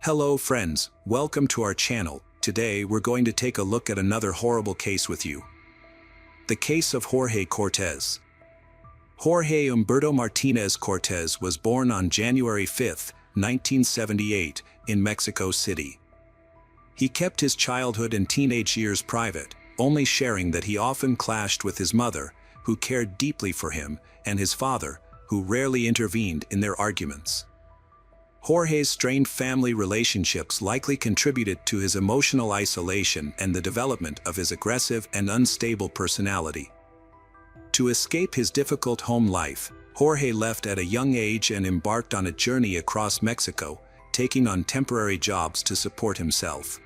Hello friends, welcome to our channel. Today we're going to take a look at another horrible case with you. The case of Jorge Cortez. Jorge Humberto Martinez Cortez was born on January 5, 1978, in Mexico City. He kept his childhood and teenage years private, only sharing that he often clashed with his mother, who cared deeply for him, and his father, who rarely intervened in their arguments. Jorge's strained family relationships likely contributed to his emotional isolation and the development of his aggressive and unstable personality. To escape his difficult home life, Jorge left at a young age and embarked on a journey across Mexico, taking on temporary jobs to support himself.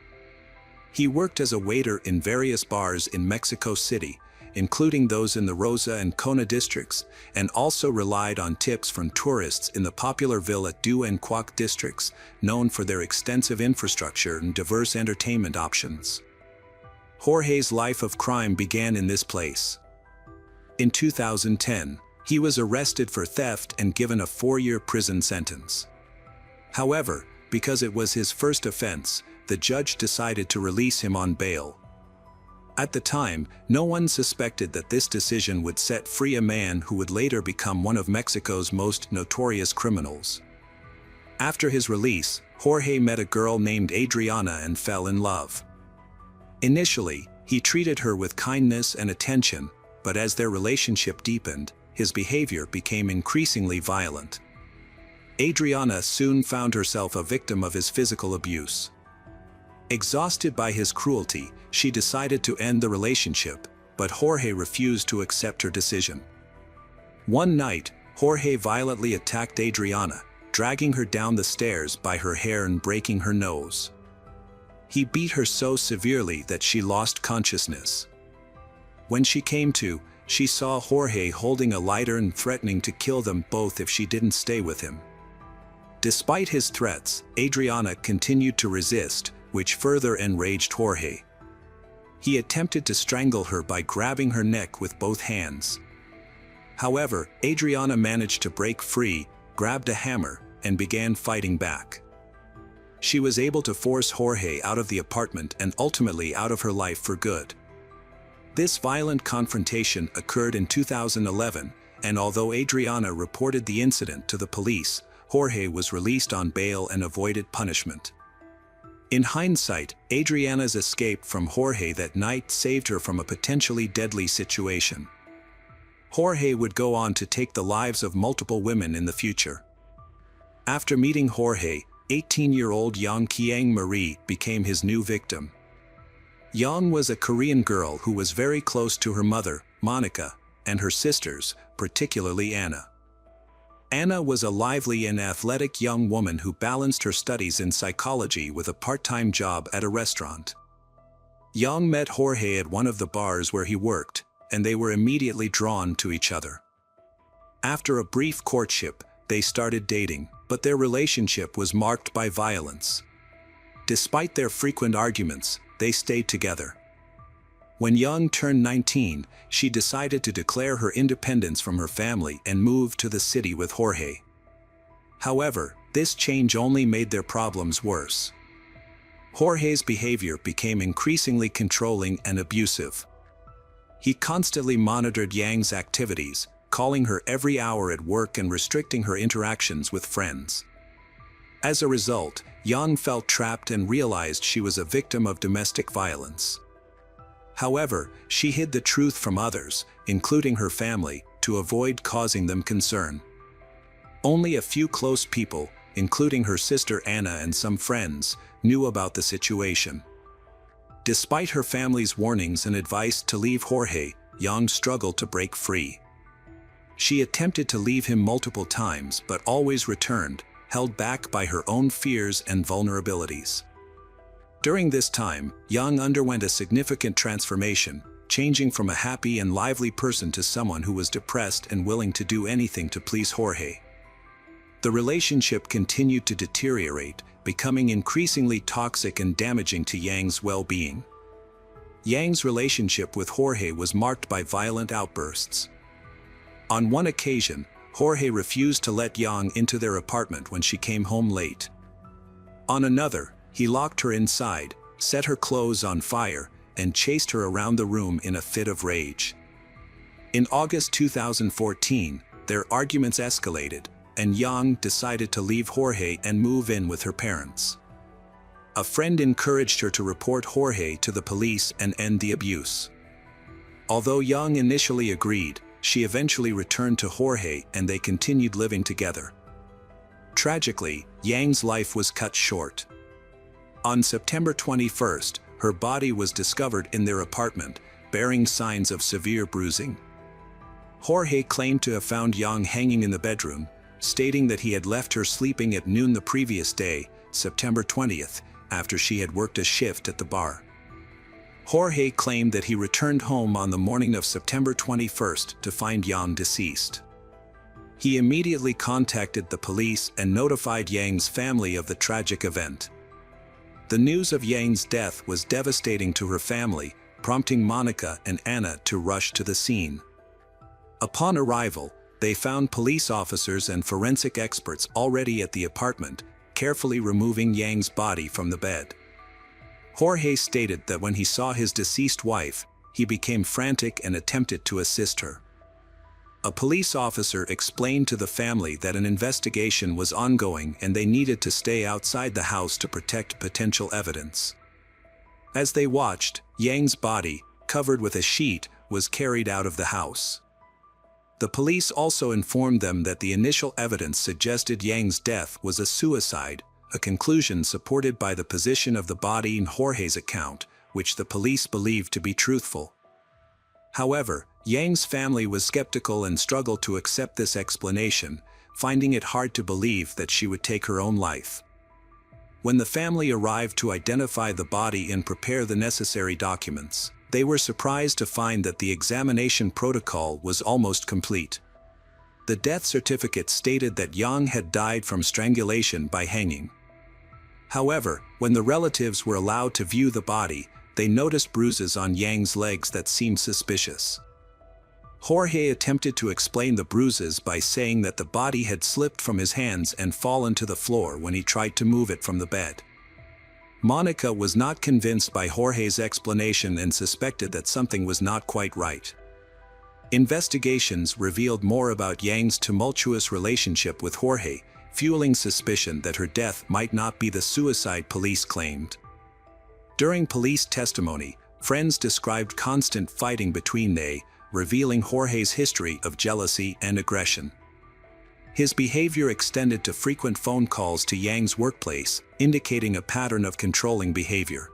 He worked as a waiter in various bars in Mexico City, including those in the Rosa and Cona districts, and also relied on tips from tourists in the popular Villa Du and Cuac districts, known for their extensive infrastructure and diverse entertainment options. Jorge's life of crime began in this place. In 2010, he was arrested for theft and given a 4-year prison sentence. However, because it was his first offense, the judge decided to release him on bail. At the time, no one suspected that this decision would set free a man who would later become one of Mexico's most notorious criminals. After his release, Jorge met a girl named Adriana and fell in love. Initially, he treated her with kindness and attention, but as their relationship deepened, his behavior became increasingly violent. Adriana soon found herself a victim of his physical abuse. Exhausted by his cruelty, she decided to end the relationship, but Jorge refused to accept her decision. One night, Jorge violently attacked Adriana, dragging her down the stairs by her hair and breaking her nose. He beat her so severely that she lost consciousness. When she came to, she saw Jorge holding a lighter and threatening to kill them both if she didn't stay with him. Despite his threats, Adriana continued to resist, which further enraged Jorge. He attempted to strangle her by grabbing her neck with both hands. However, Adriana managed to break free, grabbed a hammer, and began fighting back. She was able to force Jorge out of the apartment and ultimately out of her life for good. This violent confrontation occurred in 2011, and although Adriana reported the incident to the police, Jorge was released on bail and avoided punishment. In hindsight, Adriana's escape from Jorge that night saved her from a potentially deadly situation. Jorge would go on to take the lives of multiple women in the future. After meeting Jorge, 18-year-old Yang Kiang Marie became his new victim. Yang was a Korean girl who was very close to her mother, Monica, and her sisters, particularly Anna. Anna was a lively and athletic young woman who balanced her studies in psychology with a part-time job at a restaurant. Yang met Jorge at one of the bars where he worked, and they were immediately drawn to each other. After a brief courtship, they started dating, but their relationship was marked by violence. Despite their frequent arguments, they stayed together. When Yang turned 19, she decided to declare her independence from her family and move to the city with Jorge. However, this change only made their problems worse. Jorge's behavior became increasingly controlling and abusive. He constantly monitored Yang's activities, calling her every hour at work and restricting her interactions with friends. As a result, Yang felt trapped and realized she was a victim of domestic violence. However, she hid the truth from others, including her family, to avoid causing them concern. Only a few close people, including her sister Anna and some friends, knew about the situation. Despite her family's warnings and advice to leave Jorge, Yang struggled to break free. She attempted to leave him multiple times but always returned, held back by her own fears and vulnerabilities. During this time, Yang underwent a significant transformation, changing from a happy and lively person to someone who was depressed and willing to do anything to please Jorge. The relationship continued to deteriorate, becoming increasingly toxic and damaging to Yang's well-being. Yang's relationship with Jorge was marked by violent outbursts. On one occasion, Jorge refused to let Yang into their apartment when she came home late. On another, he locked her inside, set her clothes on fire, and chased her around the room in a fit of rage. In August 2014, their arguments escalated, and Yang decided to leave Jorge and move in with her parents. A friend encouraged her to report Jorge to the police and end the abuse. Although Yang initially agreed, she eventually returned to Jorge and they continued living together. Tragically, Yang's life was cut short. On September 21st, her body was discovered in their apartment, bearing signs of severe bruising. Jorge claimed to have found Yang hanging in the bedroom, stating that he had left her sleeping at noon the previous day, September 20th, after she had worked a shift at the bar. Jorge claimed that he returned home on the morning of September 21st to find Yang deceased. He immediately contacted the police and notified Yang's family of the tragic event. The news of Yang's death was devastating to her family, prompting Monica and Anna to rush to the scene. Upon arrival, they found police officers and forensic experts already at the apartment, carefully removing Yang's body from the bed. Jorge stated that when he saw his deceased wife, he became frantic and attempted to assist her. A police officer explained to the family that an investigation was ongoing and they needed to stay outside the house to protect potential evidence. As they watched, Yang's body, covered with a sheet, was carried out of the house. The police also informed them that the initial evidence suggested Yang's death was a suicide, a conclusion supported by the position of the body in Jorge's account, which the police believed to be truthful. However, Yang's family was skeptical and struggled to accept this explanation, finding it hard to believe that she would take her own life. When the family arrived to identify the body and prepare the necessary documents, they were surprised to find that the examination protocol was almost complete. The death certificate stated that Yang had died from strangulation by hanging. However, when the relatives were allowed to view the body, they noticed bruises on Yang's legs that seemed suspicious. Jorge attempted to explain the bruises by saying that the body had slipped from his hands and fallen to the floor when he tried to move it from the bed. Monica was not convinced by Jorge's explanation and suspected that something was not quite right. Investigations revealed more about Yang's tumultuous relationship with Jorge, fueling suspicion that her death might not be the suicide police claimed. During police testimony, friends described constant fighting between they, revealing Jorge's history of jealousy and aggression. His behavior extended to frequent phone calls to Yang's workplace, indicating a pattern of controlling behavior.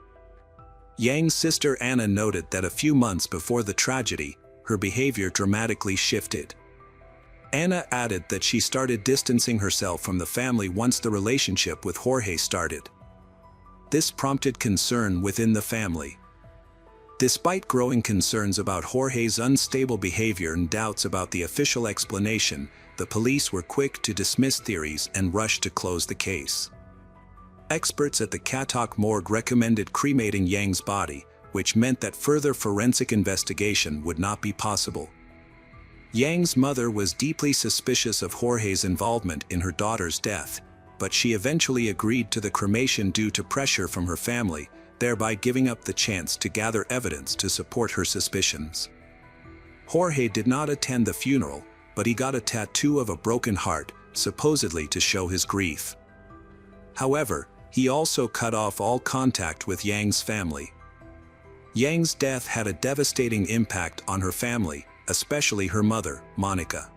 Yang's sister Anna noted that a few months before the tragedy, her behavior dramatically shifted. Anna added that she started distancing herself from the family once the relationship with Jorge started. This prompted concern within the family. Despite growing concerns about Jorge's unstable behavior and doubts about the official explanation, the police were quick to dismiss theories and rushed to close the case. Experts at the Katok morgue recommended cremating Yang's body, which meant that further forensic investigation would not be possible. Yang's mother was deeply suspicious of Jorge's involvement in her daughter's death, but she eventually agreed to the cremation due to pressure from her family, thereby giving up the chance to gather evidence to support her suspicions. Jorge did not attend the funeral, but he got a tattoo of a broken heart, supposedly to show his grief. However, he also cut off all contact with Yang's family. Yang's death had a devastating impact on her family, especially her mother, Monica.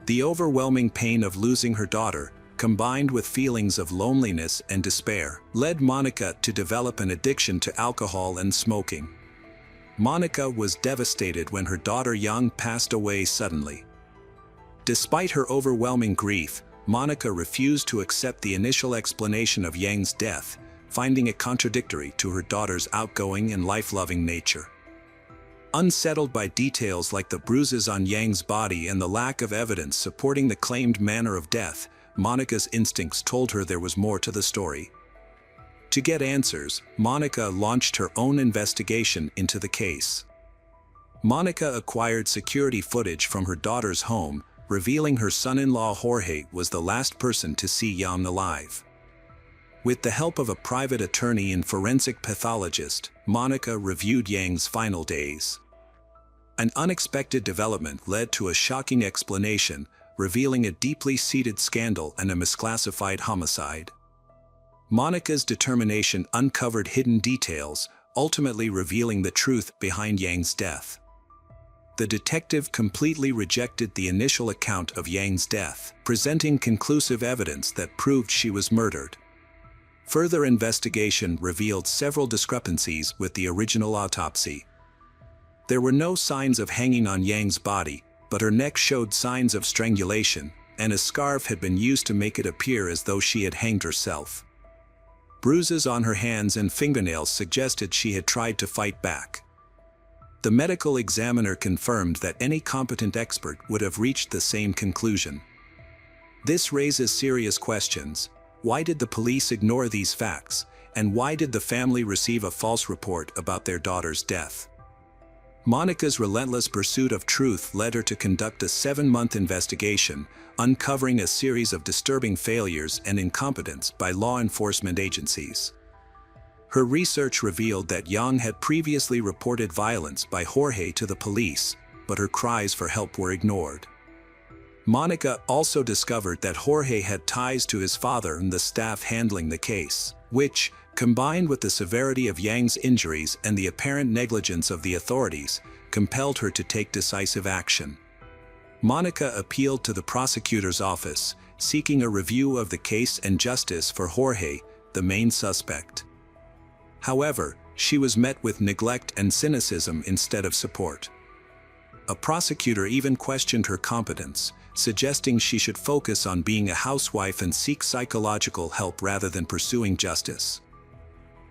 The overwhelming pain of losing her daughter, combined with feelings of loneliness and despair, led Monica to develop an addiction to alcohol and smoking. Monica was devastated when her daughter Yang passed away suddenly. Despite her overwhelming grief, Monica refused to accept the initial explanation of Yang's death, finding it contradictory to her daughter's outgoing and life-loving nature. Unsettled by details like the bruises on Yang's body and the lack of evidence supporting the claimed manner of death, Monica's instincts told her there was more to the story. To get answers, Monica launched her own investigation into the case. Monica acquired security footage from her daughter's home, revealing her son-in-law Jorge was the last person to see Yang alive. With the help of a private attorney and forensic pathologist, Monica reviewed Yang's final days. An unexpected development led to a shocking explanation, revealing a deeply seated scandal and a misclassified homicide. Monica's determination uncovered hidden details, ultimately revealing the truth behind Yang's death. The detective completely rejected the initial account of Yang's death, presenting conclusive evidence that proved she was murdered. Further investigation revealed several discrepancies with the original autopsy. There were no signs of hanging on Yang's body, but her neck showed signs of strangulation, and a scarf had been used to make it appear as though she had hanged herself. Bruises on her hands and fingernails suggested she had tried to fight back. The medical examiner confirmed that any competent expert would have reached the same conclusion. This raises serious questions. Why did the police ignore these facts, and why did the family receive a false report about their daughter's death? Monica's relentless pursuit of truth led her to conduct a 7-month investigation, uncovering a series of disturbing failures and incompetence by law enforcement agencies. Her research revealed that Yang had previously reported violence by Jorge to the police, but her cries for help were ignored. Monica also discovered that Jorge had ties to his father and the staff handling the case, which, combined with the severity of Yang's injuries and the apparent negligence of the authorities, compelled her to take decisive action. Monica appealed to the prosecutor's office, seeking a review of the case and justice for Jorge, the main suspect. However, she was met with neglect and cynicism instead of support. A prosecutor even questioned her competence, suggesting she should focus on being a housewife and seek psychological help rather than pursuing justice.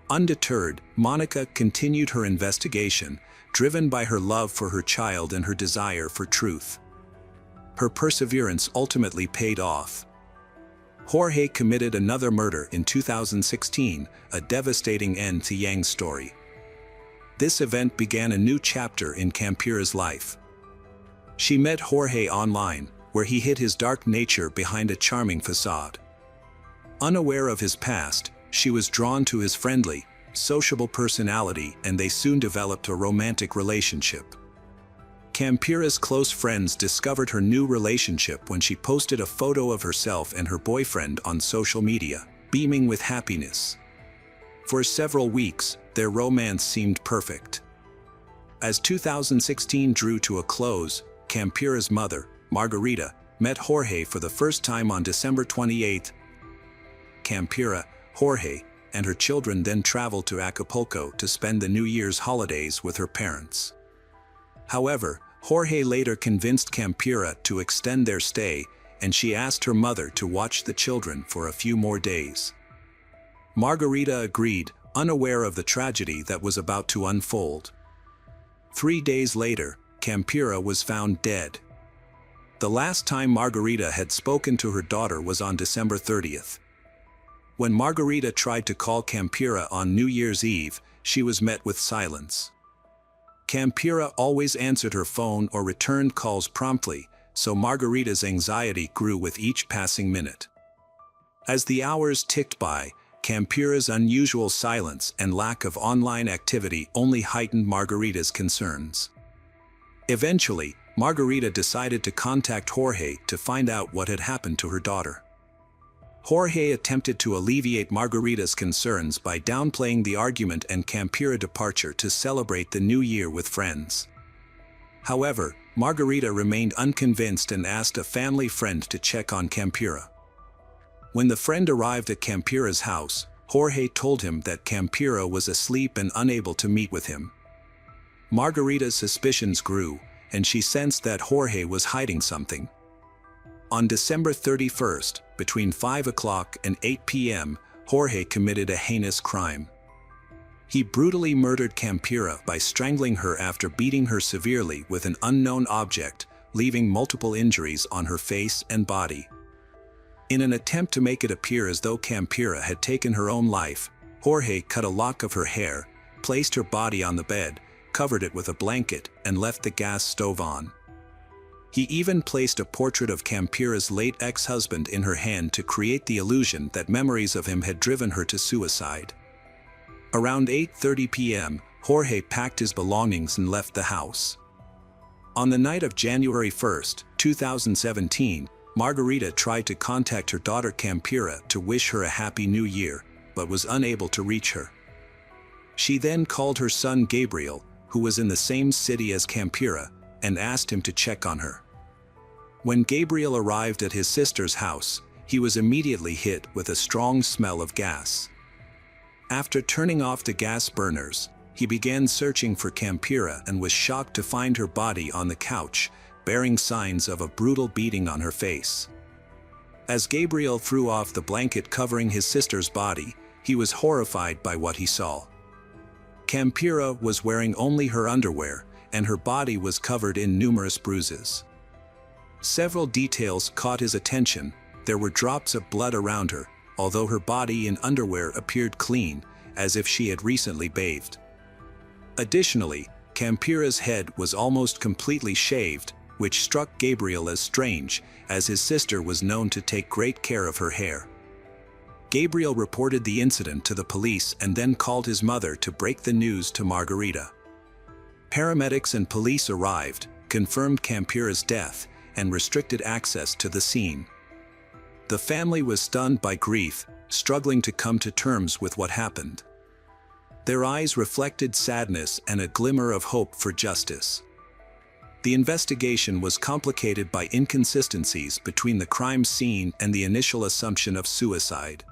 Undeterred, Monica continued her investigation, driven by her love for her child and her desire for truth. Her perseverance ultimately paid off. Jorge committed another murder in 2016, a devastating end to Yang's story. This event began a new chapter in Campira's life. She met Jorge online, where he hid his dark nature behind a charming facade. Unaware of his past, she was drawn to his friendly, sociable personality, and they soon developed a romantic relationship. Campira's close friends discovered her new relationship when she posted a photo of herself and her boyfriend on social media, beaming with happiness. For several weeks, their romance seemed perfect. As 2016 drew to a close, Campira's mother, Margarita, met Jorge for the first time on December 28. Campira, Jorge, and her children then traveled to Acapulco to spend the New Year's holidays with her parents. However, Jorge later convinced Campira to extend their stay, and she asked her mother to watch the children for a few more days. Margarita agreed, unaware of the tragedy that was about to unfold. 3 days later, Campira was found dead. The last time Margarita had spoken to her daughter was on December 30th. When Margarita tried to call Campira on New Year's Eve, she was met with silence. Campira always answered her phone or returned calls promptly, so Margarita's anxiety grew with each passing minute. As the hours ticked by, Campira's unusual silence and lack of online activity only heightened Margarita's concerns. Eventually, Margarita decided to contact Jorge to find out what had happened to her daughter. Jorge attempted to alleviate Margarita's concerns by downplaying the argument and Campira departure to celebrate the new year with friends. However, Margarita remained unconvinced and asked a family friend to check on Campira. When the friend arrived at Campira's house, Jorge told him that Campira was asleep and unable to meet with him. Margarita's suspicions grew, and she sensed that Jorge was hiding something. On December 31st, between 5 o'clock and 8 p.m., Jorge committed a heinous crime. He brutally murdered Campira by strangling her after beating her severely with an unknown object, leaving multiple injuries on her face and body. In an attempt to make it appear as though Campira had taken her own life, Jorge cut a lock of her hair, placed her body on the bed, covered it with a blanket, and left the gas stove on. He even placed a portrait of Campira's late ex-husband in her hand to create the illusion that memories of him had driven her to suicide. Around 8:30 p.m., Jorge packed his belongings and left the house. On the night of January 1, 2017, Margarita tried to contact her daughter Campira to wish her a happy new year, but was unable to reach her. She then called her son Gabriel, who was in the same city as Campira, and asked him to check on her. When Gabriel arrived at his sister's house, he was immediately hit with a strong smell of gas. After turning off the gas burners, he began searching for Campira and was shocked to find her body on the couch, bearing signs of a brutal beating on her face. As Gabriel threw off the blanket covering his sister's body, he was horrified by what he saw. Campira was wearing only her underwear, and her body was covered in numerous bruises. Several details caught his attention. There were drops of blood around her, although her body in underwear appeared clean, as if she had recently bathed. Additionally, Campira's head was almost completely shaved, which struck Gabriel as strange, as his sister was known to take great care of her hair. Gabriel reported the incident to the police and then called his mother to break the news to Margarita. Paramedics and police arrived, confirmed Campira's death, and restricted access to the scene. The family was stunned by grief, struggling to come to terms with what happened. Their eyes reflected sadness and a glimmer of hope for justice. The investigation was complicated by inconsistencies between the crime scene and the initial assumption of suicide.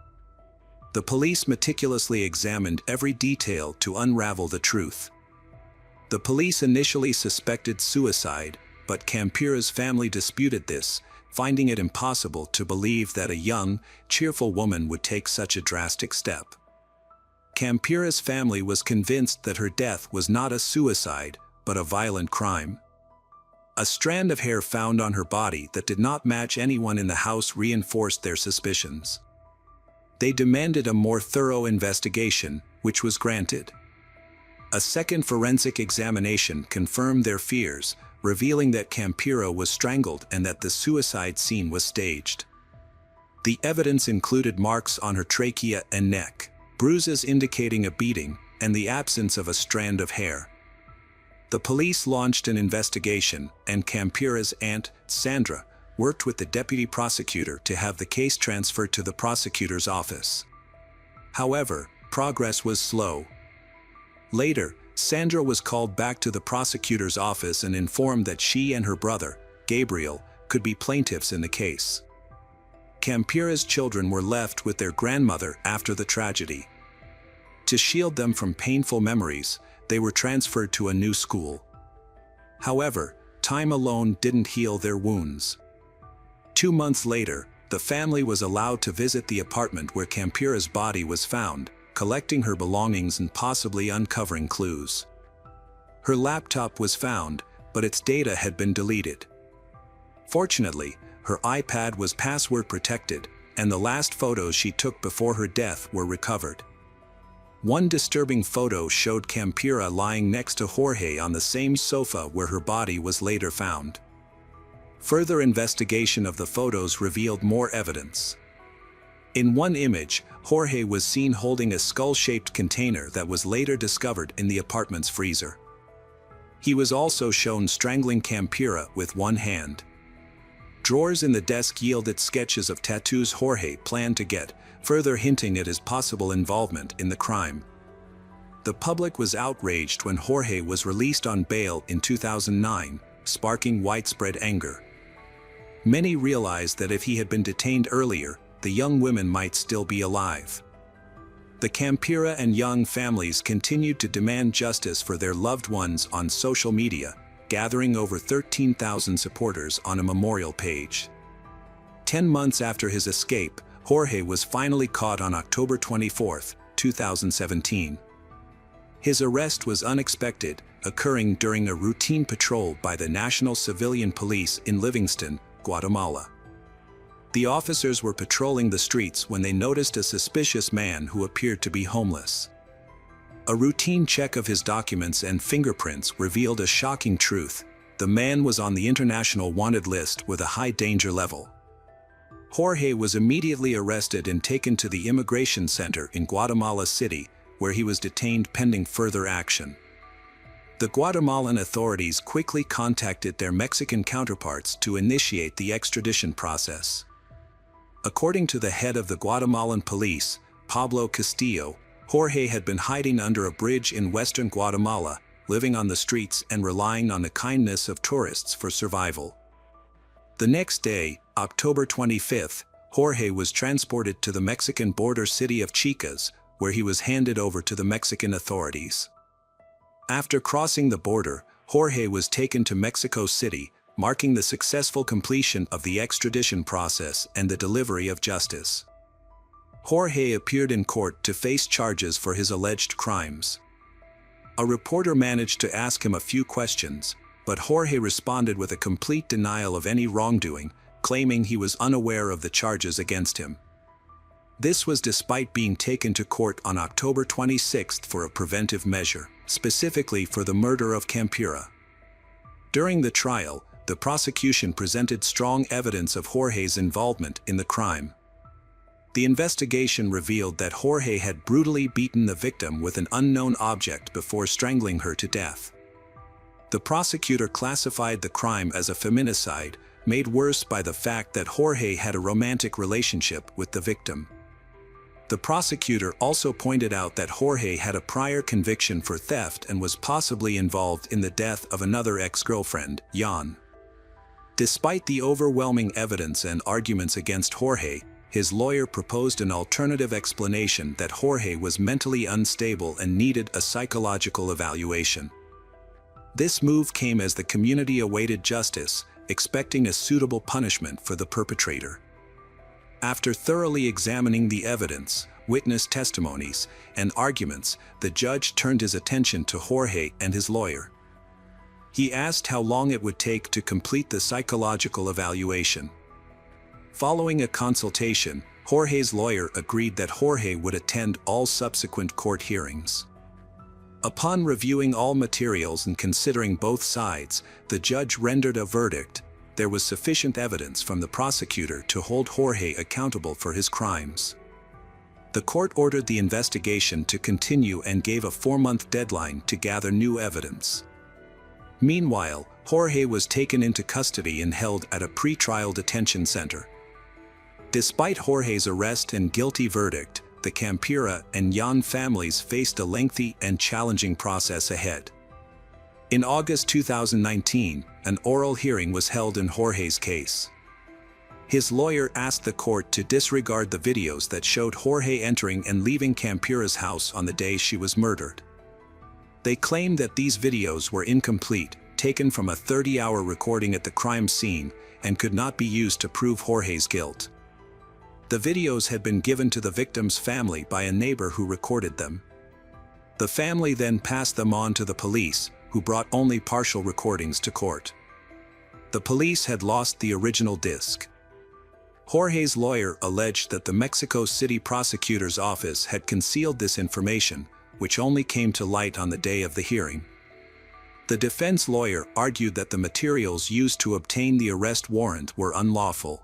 The police meticulously examined every detail to unravel the truth. The police initially suspected suicide, but Campira's family disputed this, finding it impossible to believe that a young, cheerful woman would take such a drastic step. Campira's family was convinced that her death was not a suicide, but a violent crime. A strand of hair found on her body that did not match anyone in the house reinforced their suspicions. They demanded a more thorough investigation, which was granted. A second forensic examination confirmed their fears, revealing that Campira was strangled and that the suicide scene was staged. The evidence included marks on her trachea and neck, bruises indicating a beating, and the absence of a strand of hair. The police launched an investigation, and Campira's aunt, Sandra, worked with the deputy prosecutor to have the case transferred to the prosecutor's office. However, progress was slow. Later, Sandra was called back to the prosecutor's office and informed that she and her brother, Gabriel, could be plaintiffs in the case. Campira's children were left with their grandmother after the tragedy. To shield them from painful memories, they were transferred to a new school. However, time alone didn't heal their wounds. 2 months later, the family was allowed to visit the apartment where Campira's body was found, collecting her belongings and possibly uncovering clues. Her laptop was found, but its data had been deleted. Fortunately, her iPad was password protected, and the last photos she took before her death were recovered. One disturbing photo showed Campira lying next to Jorge on the same sofa where her body was later found. Further investigation of the photos revealed more evidence. In one image, Jorge was seen holding a skull-shaped container that was later discovered in the apartment's freezer. He was also shown strangling Campira with one hand. Drawers in the desk yielded sketches of tattoos Jorge planned to get, further hinting at his possible involvement in the crime. The public was outraged when Jorge was released on bail in 2009, sparking widespread anger. Many realized that if he had been detained earlier, the young women might still be alive. The Campira and Young families continued to demand justice for their loved ones on social media, gathering over 13,000 supporters on a memorial page. 10 months after his escape, Jorge was finally caught on October 24, 2017. His arrest was unexpected, occurring during a routine patrol by the National Civilian Police in Livingston, Guatemala. The officers were patrolling the streets when they noticed a suspicious man who appeared to be homeless. A routine check of his documents and fingerprints revealed a shocking truth. the man was on the international wanted list with a high danger level. Jorge was immediately arrested and taken to the immigration center in Guatemala City, where he was detained pending further action. The Guatemalan authorities quickly contacted their Mexican counterparts to initiate the extradition process. According to the head of the Guatemalan police, Pablo Castillo, Jorge had been hiding under a bridge in western Guatemala, living on the streets and relying on the kindness of tourists for survival. The next day, October 25th, Jorge was transported to the Mexican border city of Chicas, where he was handed over to the Mexican authorities. After crossing the border, Jorge was taken to Mexico City, marking the successful completion of the extradition process and the delivery of justice. Jorge appeared in court to face charges for his alleged crimes. A reporter managed to ask him a few questions, but Jorge responded with a complete denial of any wrongdoing, claiming he was unaware of the charges against him. This was despite being taken to court on October 26th for a preventive measure, specifically for the murder of Campura. During the trial, the prosecution presented strong evidence of Jorge's involvement in the crime. The investigation revealed that Jorge had brutally beaten the victim with an unknown object before strangling her to death. The prosecutor classified the crime as a feminicide, made worse by the fact that Jorge had a romantic relationship with the victim. The prosecutor also pointed out that Jorge had a prior conviction for theft and was possibly involved in the death of another ex-girlfriend, Jan. Despite the overwhelming evidence and arguments against Jorge, his lawyer proposed an alternative explanation that Jorge was mentally unstable and needed a psychological evaluation. This move came as the community awaited justice, expecting a suitable punishment for the perpetrator. After thoroughly examining the evidence, witness testimonies, and arguments, the judge turned his attention to Jorge and his lawyer. He asked how long it would take to complete the psychological evaluation. Following a consultation, Jorge's lawyer agreed that Jorge would attend all subsequent court hearings. Upon reviewing all materials and considering both sides, the judge rendered a verdict. There was sufficient evidence from the prosecutor to hold Jorge accountable for his crimes. The court ordered the investigation to continue and gave a 4-month deadline to gather new evidence. Meanwhile, Jorge was taken into custody and held at a pre-trial detention center. Despite Jorge's arrest and guilty verdict, the Campura and Jan families faced a lengthy and challenging process ahead. In August 2019, an oral hearing was held in Jorge's case. His lawyer asked the court to disregard the videos that showed Jorge entering and leaving Campura's house on the day she was murdered. They claimed that these videos were incomplete, taken from a 30-hour recording at the crime scene, and could not be used to prove Jorge's guilt. The videos had been given to the victim's family by a neighbor who recorded them. The family then passed them on to the police, who brought only partial recordings to court. The police had lost the original disc. Jorge's lawyer alleged that the Mexico City prosecutor's office had concealed this information, which only came to light on the day of the hearing. The defense lawyer argued that the materials used to obtain the arrest warrant were unlawful.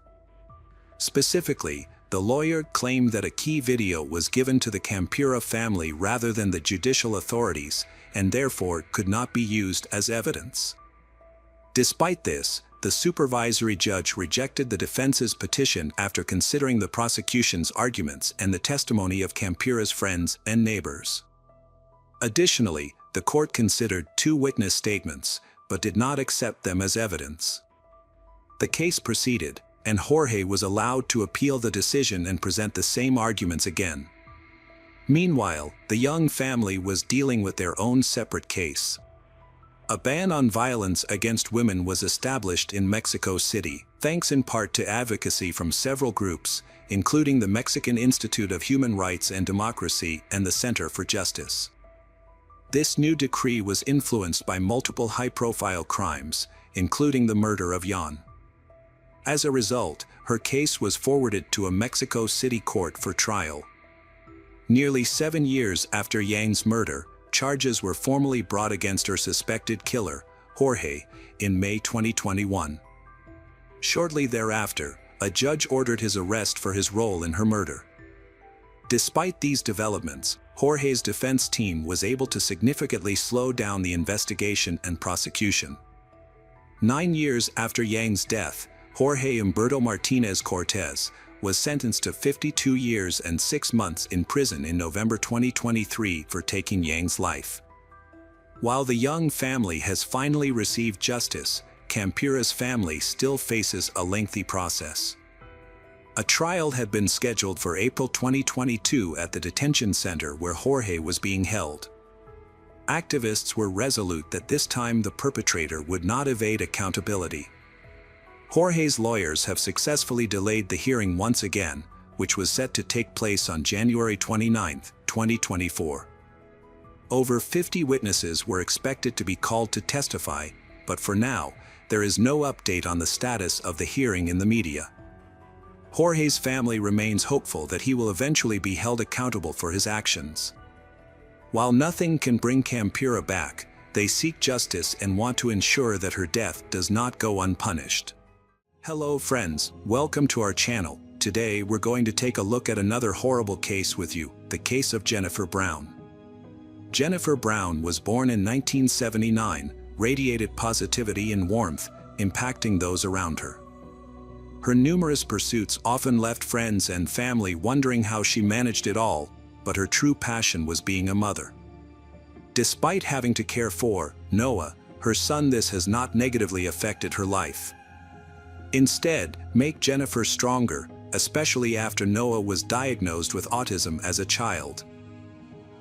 Specifically, the lawyer claimed that a key video was given to the Campura family rather than the judicial authorities, and therefore could not be used as evidence. Despite this, the supervisory judge rejected the defense's petition after considering the prosecution's arguments and the testimony of Campura's friends and neighbors. Additionally, the court considered 2 witness statements, but did not accept them as evidence. The case proceeded, and Jorge was allowed to appeal the decision and present the same arguments again. Meanwhile, the Young family was dealing with their own separate case. A ban on violence against women was established in Mexico City, thanks in part to advocacy from several groups, including the Mexican Institute of Human Rights and Democracy and the Center for Justice. This new decree was influenced by multiple high-profile crimes, including the murder of Jan. As a result, her case was forwarded to a Mexico City court for trial. Nearly 7 years after Yang's murder, charges were formally brought against her suspected killer, Jorge, in May 2021. Shortly thereafter, a judge ordered his arrest for his role in her murder. Despite these developments, Jorge's defense team was able to significantly slow down the investigation and prosecution. 9 years after Yang's death, Jorge Humberto Martinez Cortez was sentenced to 52 years and 6 months in prison in November 2023 for taking Yang's life. While the Young family has finally received justice, Campira's family still faces a lengthy process. A trial had been scheduled for April 2022 at the detention center where Jorge was being held. Activists were resolute that this time the perpetrator would not evade accountability. Jorge's lawyers have successfully delayed the hearing once again, which was set to take place on January 29, 2024. Over 50 witnesses were expected to be called to testify, but for now, there is no update on the status of the hearing in the media. Jorge's family remains hopeful that he will eventually be held accountable for his actions. While nothing can bring Campira back, they seek justice and want to ensure that her death does not go unpunished. Hello friends, welcome to our channel. Today we're going to take a look at another horrible case with you, the case of Jennifer Brown. Jennifer Brown was born in 1979, radiated positivity and warmth, impacting those around her. Her numerous pursuits often left friends and family wondering how she managed it all, but her true passion was being a mother. Despite having to care for Noah, her son, this has not negatively affected her life. Instead, make Jennifer stronger, especially after Noah was diagnosed with autism as a child.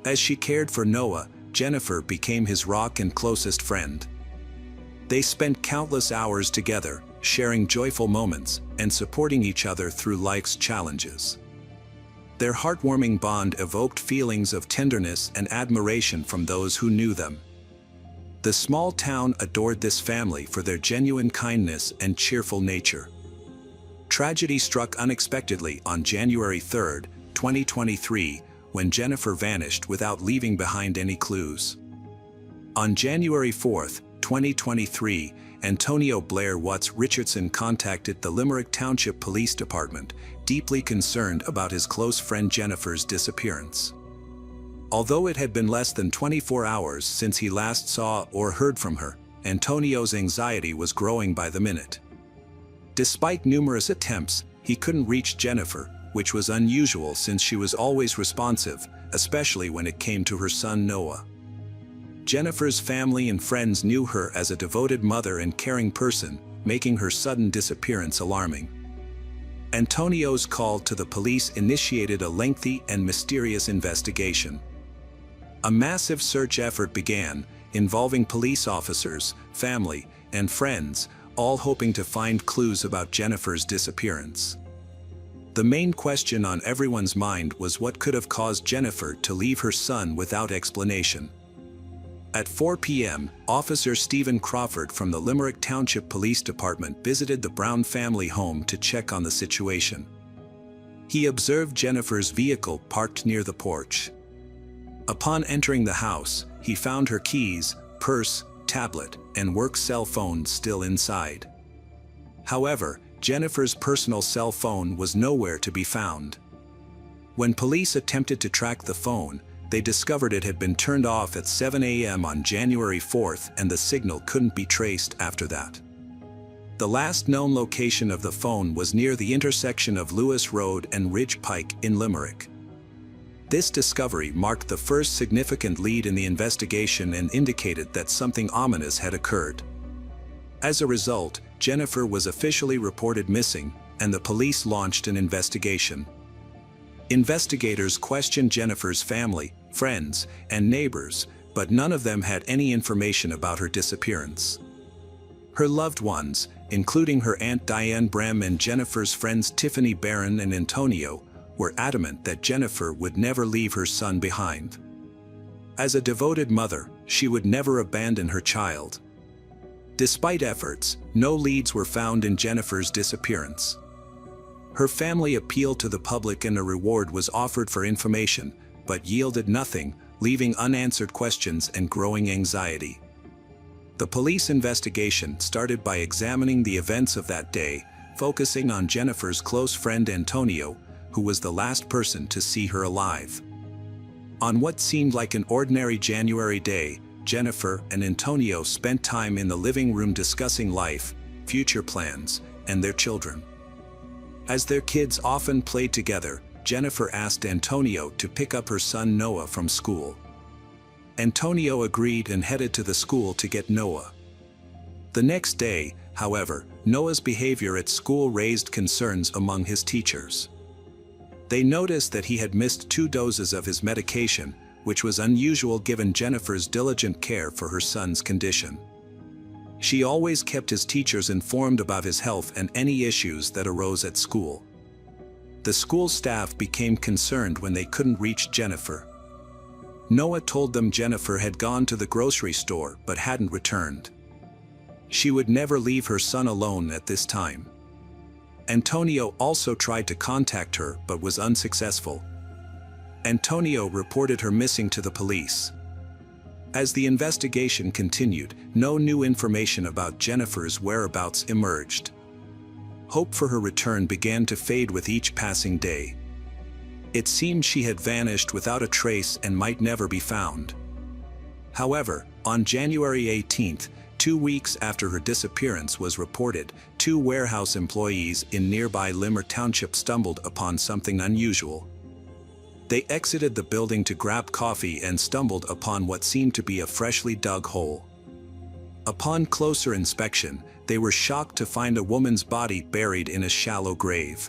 As she cared for Noah, Jennifer became his rock and closest friend. They spent countless hours together, sharing joyful moments and supporting each other through life's challenges. Their heartwarming bond evoked feelings of tenderness and admiration from those who knew them. The small town adored this family for their genuine kindness and cheerful nature. Tragedy struck unexpectedly on January 3, 2023, when Jennifer vanished without leaving behind any clues. On January 4, 2023, Antonio Blair Watts Richardson contacted the Limerick Township Police Department, deeply concerned about his close friend Jennifer's disappearance. Although it had been less than 24 hours since he last saw or heard from her, Antonio's anxiety was growing by the minute. Despite numerous attempts, he couldn't reach Jennifer, which was unusual since she was always responsive, especially when it came to her son Noah. Jennifer's family and friends knew her as a devoted mother and caring person, making her sudden disappearance alarming. Antonio's call to the police initiated a lengthy and mysterious investigation. A massive search effort began, involving police officers, family, and friends, all hoping to find clues about Jennifer's disappearance. The main question on everyone's mind was what could have caused Jennifer to leave her son without explanation. At 4 p.m., Officer Stephen Crawford from the Limerick Township Police Department visited the Brown family home to check on the situation. He observed Jennifer's vehicle parked near the porch. Upon entering the house, he found her keys, purse, tablet, and work cell phone still inside. However, Jennifer's personal cell phone was nowhere to be found. When police attempted to track the phone, they discovered it had been turned off at 7 a.m. on January 4th and the signal couldn't be traced after that. The last known location of the phone was near the intersection of Lewis Road and Ridge Pike in Limerick. This discovery marked the first significant lead in the investigation and indicated that something ominous had occurred. As a result, Jennifer was officially reported missing, and the police launched an investigation. Investigators questioned Jennifer's family, friends, and neighbors, but none of them had any information about her disappearance. Her loved ones, including her Aunt Diane Brem and Jennifer's friends Tiffany Barron and Antonio, were adamant that Jennifer would never leave her son behind. As a devoted mother, she would never abandon her child. Despite efforts, no leads were found in Jennifer's disappearance. Her family appealed to the public and a reward was offered for information, but yielded nothing, leaving unanswered questions and growing anxiety. The police investigation started by examining the events of that day, focusing on Jennifer's close friend Antonio, who was the last person to see her alive. On what seemed like an ordinary January day, Jennifer and Antonio spent time in the living room discussing life, future plans, and their children. As their kids often played together, Jennifer asked Antonio to pick up her son Noah from school. Antonio agreed and headed to the school to get Noah. The next day, however, Noah's behavior at school raised concerns among his teachers. They noticed that he had missed 2 doses of his medication, which was unusual given Jennifer's diligent care for her son's condition. She always kept his teachers informed about his health and any issues that arose at school. The school staff became concerned when they couldn't reach Jennifer. Noah told them Jennifer had gone to the grocery store but hadn't returned. She would never leave her son alone at this time. Antonio also tried to contact her but was unsuccessful. Antonio reported her missing to the police. As the investigation continued, no new information about Jennifer's whereabouts emerged. Hope for her return began to fade with each passing day. It seemed she had vanished without a trace and might never be found. However, on January 18th, 2 weeks after her disappearance was reported, 2 warehouse employees in nearby Limmer Township stumbled upon something unusual. They exited the building to grab coffee and stumbled upon what seemed to be a freshly dug hole. Upon closer inspection, they were shocked to find a woman's body buried in a shallow grave.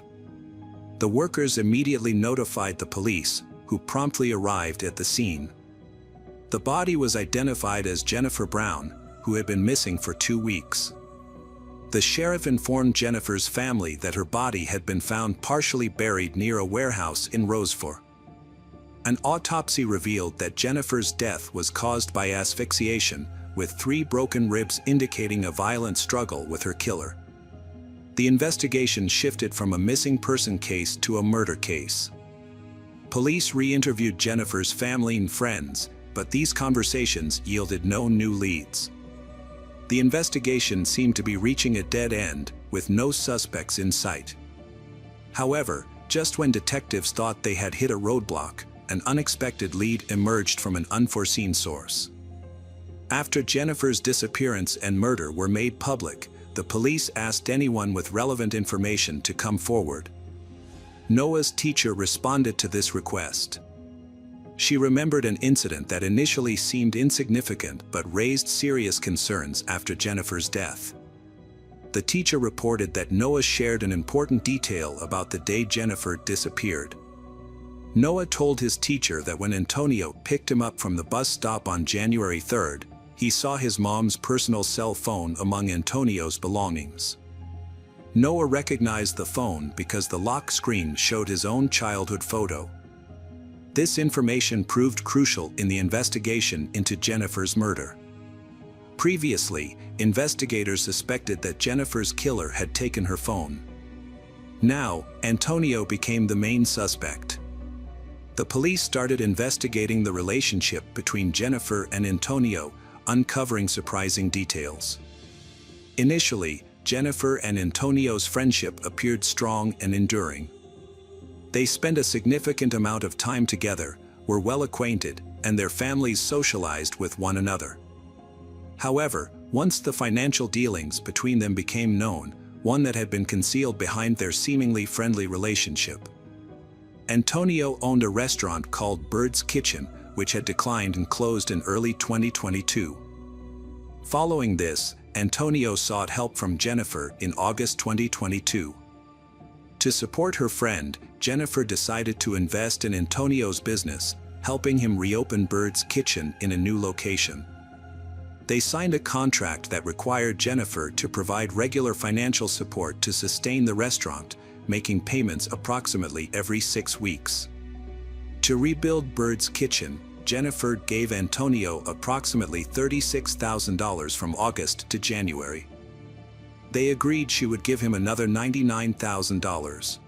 The workers immediately notified the police, who promptly arrived at the scene. The body was identified as Jennifer Brown, who had been missing for 2 weeks. The sheriff informed Jennifer's family that her body had been found partially buried near a warehouse in Rosefour. An autopsy revealed that Jennifer's death was caused by asphyxiation, with 3 broken ribs indicating a violent struggle with her killer. The investigation shifted from a missing person case to a murder case. Police re-interviewed Jennifer's family and friends, but these conversations yielded no new leads. The investigation seemed to be reaching a dead end, with no suspects in sight. However, just when detectives thought they had hit a roadblock, an unexpected lead emerged from an unforeseen source. After Jennifer's disappearance and murder were made public, the police asked anyone with relevant information to come forward. Noah's teacher responded to this request. She remembered an incident that initially seemed insignificant but raised serious concerns after Jennifer's death. The teacher reported that Noah shared an important detail about the day Jennifer disappeared. Noah told his teacher that when Antonio picked him up from the bus stop on January 3rd, he saw his mom's personal cell phone among Antonio's belongings. Noah recognized the phone because the lock screen showed his own childhood photo. This information proved crucial in the investigation into Jennifer's murder. Previously, investigators suspected that Jennifer's killer had taken her phone. Now, Antonio became the main suspect. The police started investigating the relationship between Jennifer and Antonio, uncovering surprising details. Initially, Jennifer and Antonio's friendship appeared strong and enduring. They spent a significant amount of time together, were well acquainted, and their families socialized with one another. However, once the financial dealings between them became known, one that had been concealed behind their seemingly friendly relationship. Antonio owned a restaurant called Bird's Kitchen, which had declined and closed in early 2022. Following this, Antonio sought help from Jennifer in August 2022. To support her friend, Jennifer decided to invest in Antonio's business, helping him reopen Bird's Kitchen in a new location. They signed a contract that required Jennifer to provide regular financial support to sustain the restaurant, making payments approximately every 6 weeks. To rebuild Bird's Kitchen, Jennifer gave Antonio approximately $36,000 from August to January. They agreed she would give him another $99,000.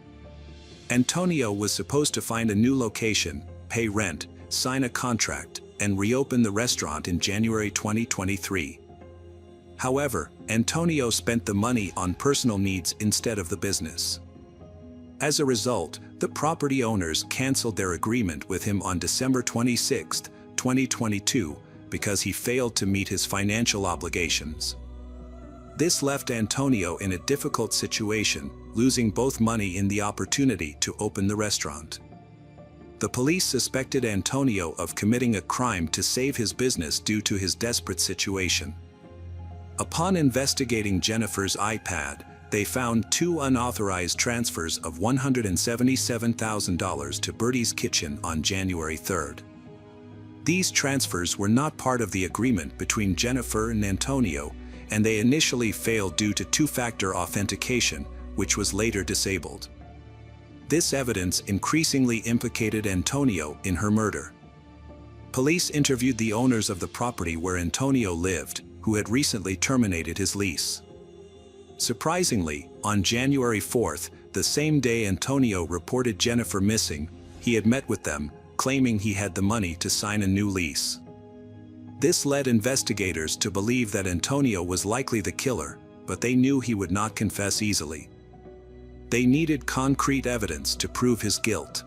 Antonio was supposed to find a new location, pay rent, sign a contract, and reopen the restaurant in January 2023. However, Antonio spent the money on personal needs instead of the business. As a result, the property owners canceled their agreement with him on December 26, 2022, because he failed to meet his financial obligations. This left Antonio in a difficult situation, losing both money and the opportunity to open the restaurant. The police suspected Antonio of committing a crime to save his business due to his desperate situation. Upon investigating Jennifer's iPad, they found 2 unauthorized transfers of $177,000 to Bertie's Kitchen on January 3rd. These transfers were not part of the agreement between Jennifer and Antonio, and they initially failed due to two-factor authentication, which was later disabled. This evidence increasingly implicated Antonio in her murder. Police interviewed the owners of the property where Antonio lived, who had recently terminated his lease. Surprisingly, on January 4th, the same day Antonio reported Jennifer missing, he had met with them, claiming he had the money to sign a new lease. This led investigators to believe that Antonio was likely the killer, but they knew he would not confess easily. They needed concrete evidence to prove his guilt.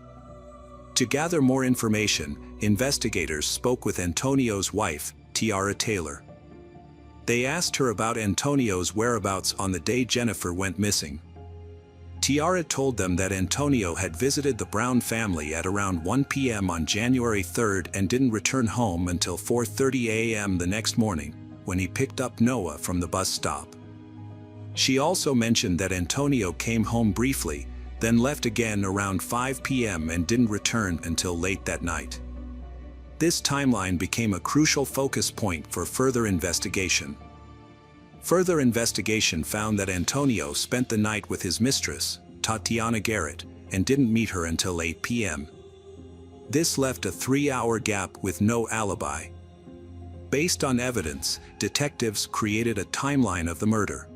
To gather more information, investigators spoke with Antonio's wife, Tiara Taylor. They asked her about Antonio's whereabouts on the day Jennifer went missing. Tiara told them that Antonio had visited the Brown family at around 1 p.m. on January 3rd and didn't return home until 4:30 a.m. the next morning, when he picked up Noah from the bus stop. She also mentioned that Antonio came home briefly, then left again around 5 p.m. and didn't return until late that night. This timeline became a crucial focus point for further investigation. Further investigation found that Antonio spent the night with his mistress, Tatiana Garrett, and didn't meet her until 8 p.m. This left a 3-hour gap with no alibi. Based on evidence, detectives created a timeline of the murder.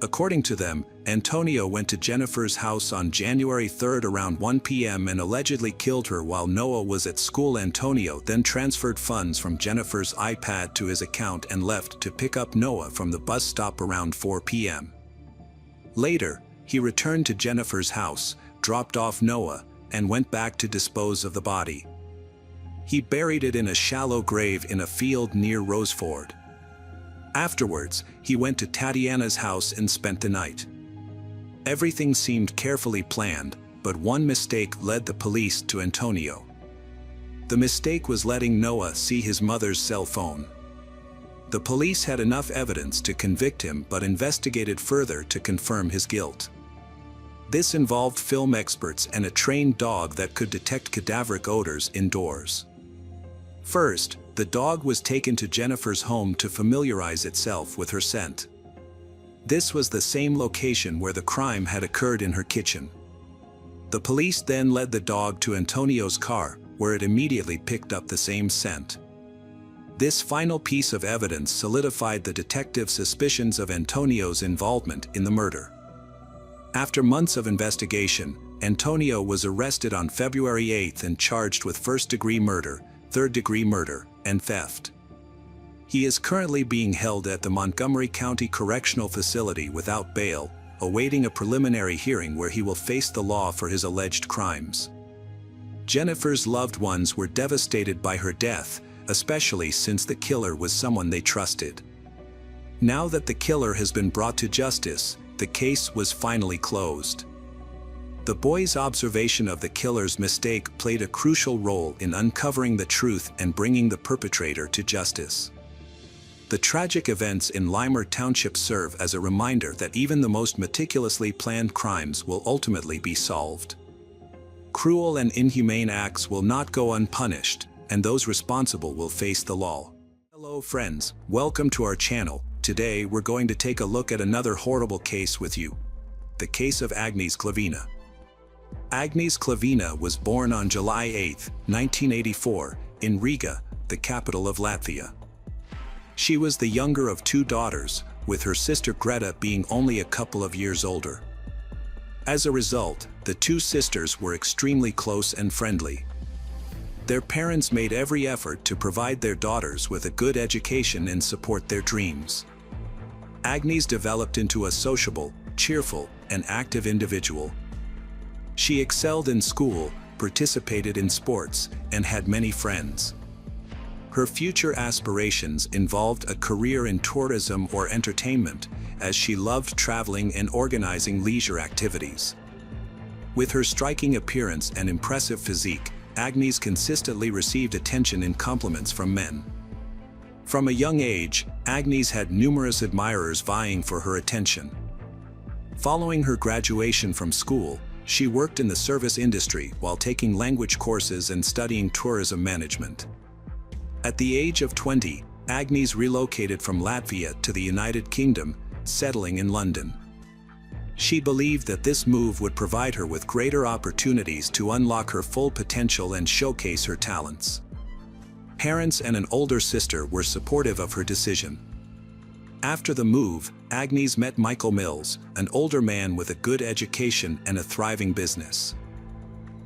According to them, Antonio went to Jennifer's house on January 3rd around 1 p.m. and allegedly killed her while Noah was at school. Antonio then transferred funds from Jennifer's iPad to his account and left to pick up Noah from the bus stop around 4 p.m. Later, he returned to Jennifer's house, dropped off Noah, and went back to dispose of the body. He buried it in a shallow grave in a field near Roseford. Afterwards, he went to Tatiana's house and spent the night. Everything seemed carefully planned, but one mistake led the police to Antonio. The mistake was letting Noah see his mother's cell phone. The police had enough evidence to convict him but investigated further to confirm his guilt. This involved film experts and a trained dog that could detect cadaveric odors indoors. First, the dog was taken to Jennifer's home to familiarize itself with her scent. This was the same location where the crime had occurred, in her kitchen. The police then led the dog to Antonio's car, where it immediately picked up the same scent. This final piece of evidence solidified the detective's suspicions of Antonio's involvement in the murder. After months of investigation, Antonio was arrested on February 8 and charged with first-degree murder, third-degree murder, and theft. He is currently being held at the Montgomery County Correctional Facility without bail, awaiting a preliminary hearing where he will face the law for his alleged crimes. Jennifer's loved ones were devastated by her death, especially since the killer was someone they trusted. Now that the killer has been brought to justice, the case was finally closed. The boys' observation of the killer's mistake played a crucial role in uncovering the truth and bringing the perpetrator to justice. The tragic events in Limer Township serve as a reminder that even the most meticulously planned crimes will ultimately be solved. Cruel and inhumane acts will not go unpunished, and those responsible will face the law. Hello friends, welcome to our channel. Today we're going to take a look at another horrible case with you. The case of Agnes Klavina. Agnes Klavina was born on July 8, 1984, in Riga, the capital of Latvia. She was the younger of 2 daughters, with her sister Greta being only a couple of years older. As a result, the 2 sisters were extremely close and friendly. Their parents made every effort to provide their daughters with a good education and support their dreams. Agnes developed into a sociable, cheerful, and active individual. She excelled in school, participated in sports, and had many friends. Her future aspirations involved a career in tourism or entertainment, as she loved traveling and organizing leisure activities. With her striking appearance and impressive physique, Agnes consistently received attention and compliments from men. From a young age, Agnes had numerous admirers vying for her attention. Following her graduation from school, she worked in the service industry while taking language courses and studying tourism management. At the age of 20, Agnes relocated from Latvia to the United Kingdom, settling in London. She believed that this move would provide her with greater opportunities to unlock her full potential and showcase her talents. Parents and an older sister were supportive of her decision. After the move, Agnes met Michael Mills, an older man with a good education and a thriving business.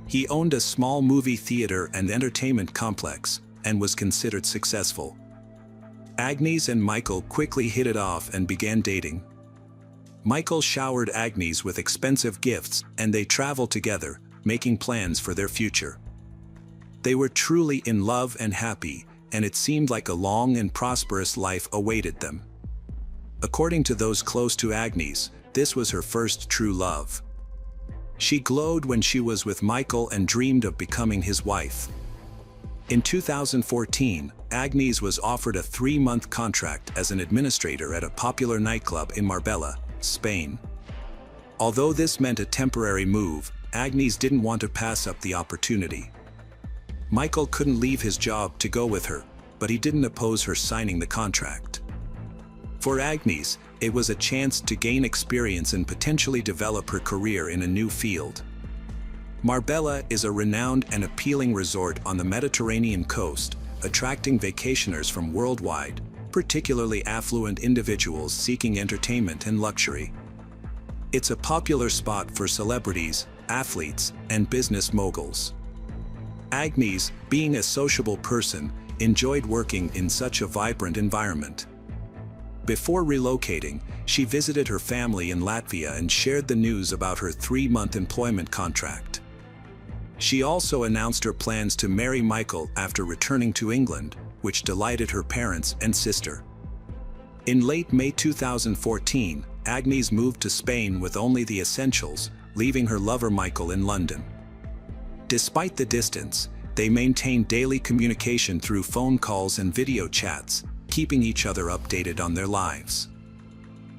He owned a small movie theater and entertainment complex, and was considered successful. Agnes and Michael quickly hit it off and began dating. Michael showered Agnes with expensive gifts, and they traveled together, making plans for their future. They were truly in love and happy, and it seemed like a long and prosperous life awaited them. According to those close to Agnes, this was her first true love. She glowed when she was with Michael and dreamed of becoming his wife. In 2014, Agnes was offered a 3-month contract as an administrator at a popular nightclub in Marbella, Spain. Although this meant a temporary move, Agnes didn't want to pass up the opportunity. Michael couldn't leave his job to go with her, but he didn't oppose her signing the contract. For Agnes, it was a chance to gain experience and potentially develop her career in a new field. Marbella is a renowned and appealing resort on the Mediterranean coast, attracting vacationers from worldwide, particularly affluent individuals seeking entertainment and luxury. It's a popular spot for celebrities, athletes, and business moguls. Agnes, being a sociable person, enjoyed working in such a vibrant environment. Before relocating, she visited her family in Latvia and shared the news about her 3-month employment contract. She also announced her plans to marry Michael after returning to England, which delighted her parents and sister. In late May 2014, Agnes moved to Spain with only the essentials, leaving her lover Michael in London. Despite the distance, they maintained daily communication through phone calls and video chats, keeping each other updated on their lives.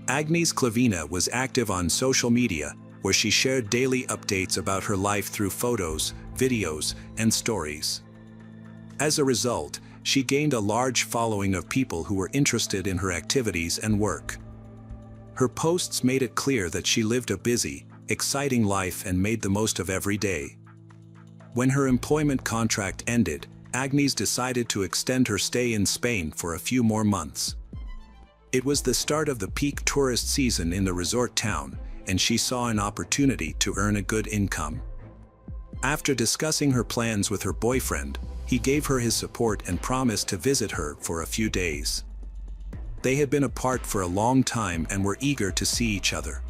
Agnes Klavina was active on social media, where she shared daily updates about her life through photos, videos, and stories. As a result, she gained a large following of people who were interested in her activities and work. Her posts made it clear that she lived a busy, exciting life and made the most of every day. When her employment contract ended, Agnes decided to extend her stay in Spain for a few more months. It was the start of the peak tourist season in the resort town, and she saw an opportunity to earn a good income. After discussing her plans with her boyfriend, he gave her his support and promised to visit her for a few days. They had been apart for a long time and were eager to see each other.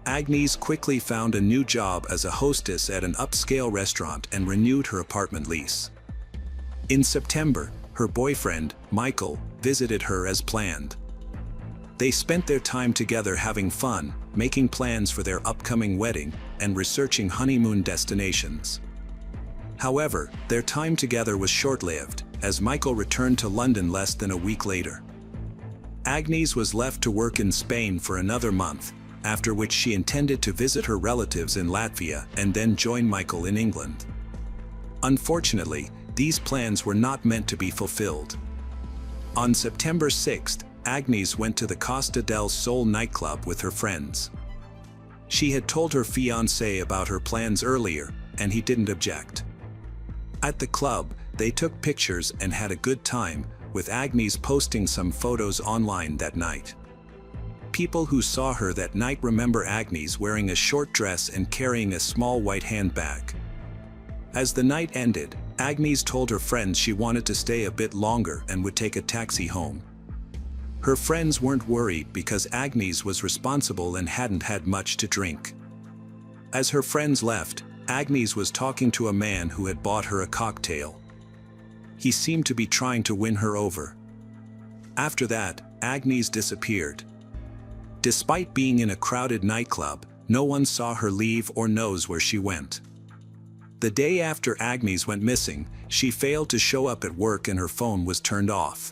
Agnes quickly found a new job as a hostess at an upscale restaurant and renewed her apartment lease. In September, her boyfriend, Michael, visited her as planned. They spent their time together having fun, making plans for their upcoming wedding, and researching honeymoon destinations. However, their time together was short-lived, as Michael returned to London less than a week later. Agnes was left to work in Spain for another month, after which she intended to visit her relatives in Latvia and then join Michael in England. Unfortunately, these plans were not meant to be fulfilled. On September 6th, Agnes went to the Costa del Sol nightclub with her friends. She had told her fiancé about her plans earlier, and he didn't object. At the club, they took pictures and had a good time, with Agnes posting some photos online that night. People who saw her that night remember Agnes wearing a short dress and carrying a small white handbag. As the night ended, Agnes told her friends she wanted to stay a bit longer and would take a taxi home. Her friends weren't worried because Agnes was responsible and hadn't had much to drink. As her friends left, Agnes was talking to a man who had bought her a cocktail. He seemed to be trying to win her over. After that, Agnes disappeared. Despite being in a crowded nightclub, no one saw her leave or knows where she went. The day after Agnes went missing, she failed to show up at work and her phone was turned off.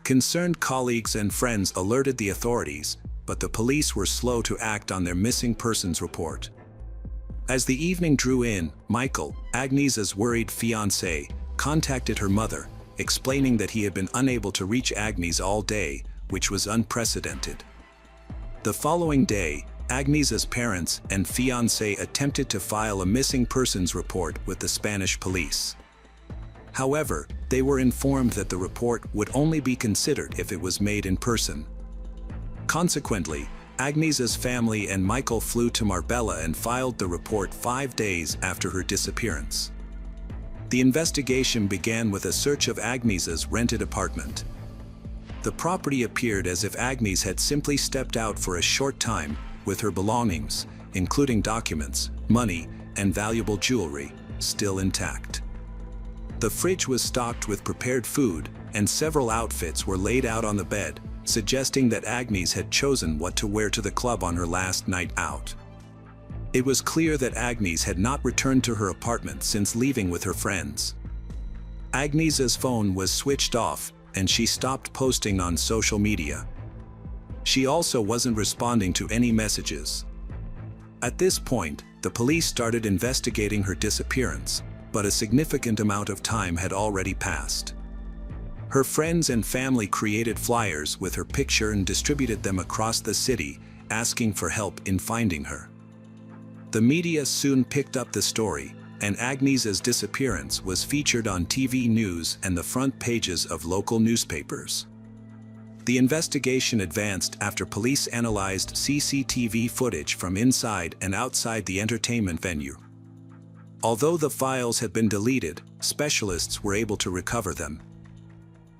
Concerned colleagues and friends alerted the authorities, but the police were slow to act on their missing persons report. As the evening drew in, Michael, Agnes's worried fiancé, contacted her mother, explaining that he had been unable to reach Agnes all day, which was unprecedented. The following day, Agnes's parents and fiancé attempted to file a missing persons report with the Spanish police. However, they were informed that the report would only be considered if it was made in person. Consequently, Agnes's family and Michael flew to Marbella and filed the report 5 days after her disappearance. The investigation began with a search of Agnes's rented apartment. The property appeared as if Agnes had simply stepped out for a short time, with her belongings, including documents, money, and valuable jewelry, still intact. The fridge was stocked with prepared food, and several outfits were laid out on the bed, suggesting that Agnes had chosen what to wear to the club on her last night out. It was clear that Agnes had not returned to her apartment since leaving with her friends. Agnes's phone was switched off, and she stopped posting on social media. She also wasn't responding to any messages. At this point, the police started investigating her disappearance, but a significant amount of time had already passed. Her friends and family created flyers with her picture and distributed them across the city, asking for help in finding her. The media soon picked up the story, and Agnes's disappearance was featured on TV news and the front pages of local newspapers. The investigation advanced after police analyzed CCTV footage from inside and outside the entertainment venue. Although the files had been deleted, specialists were able to recover them.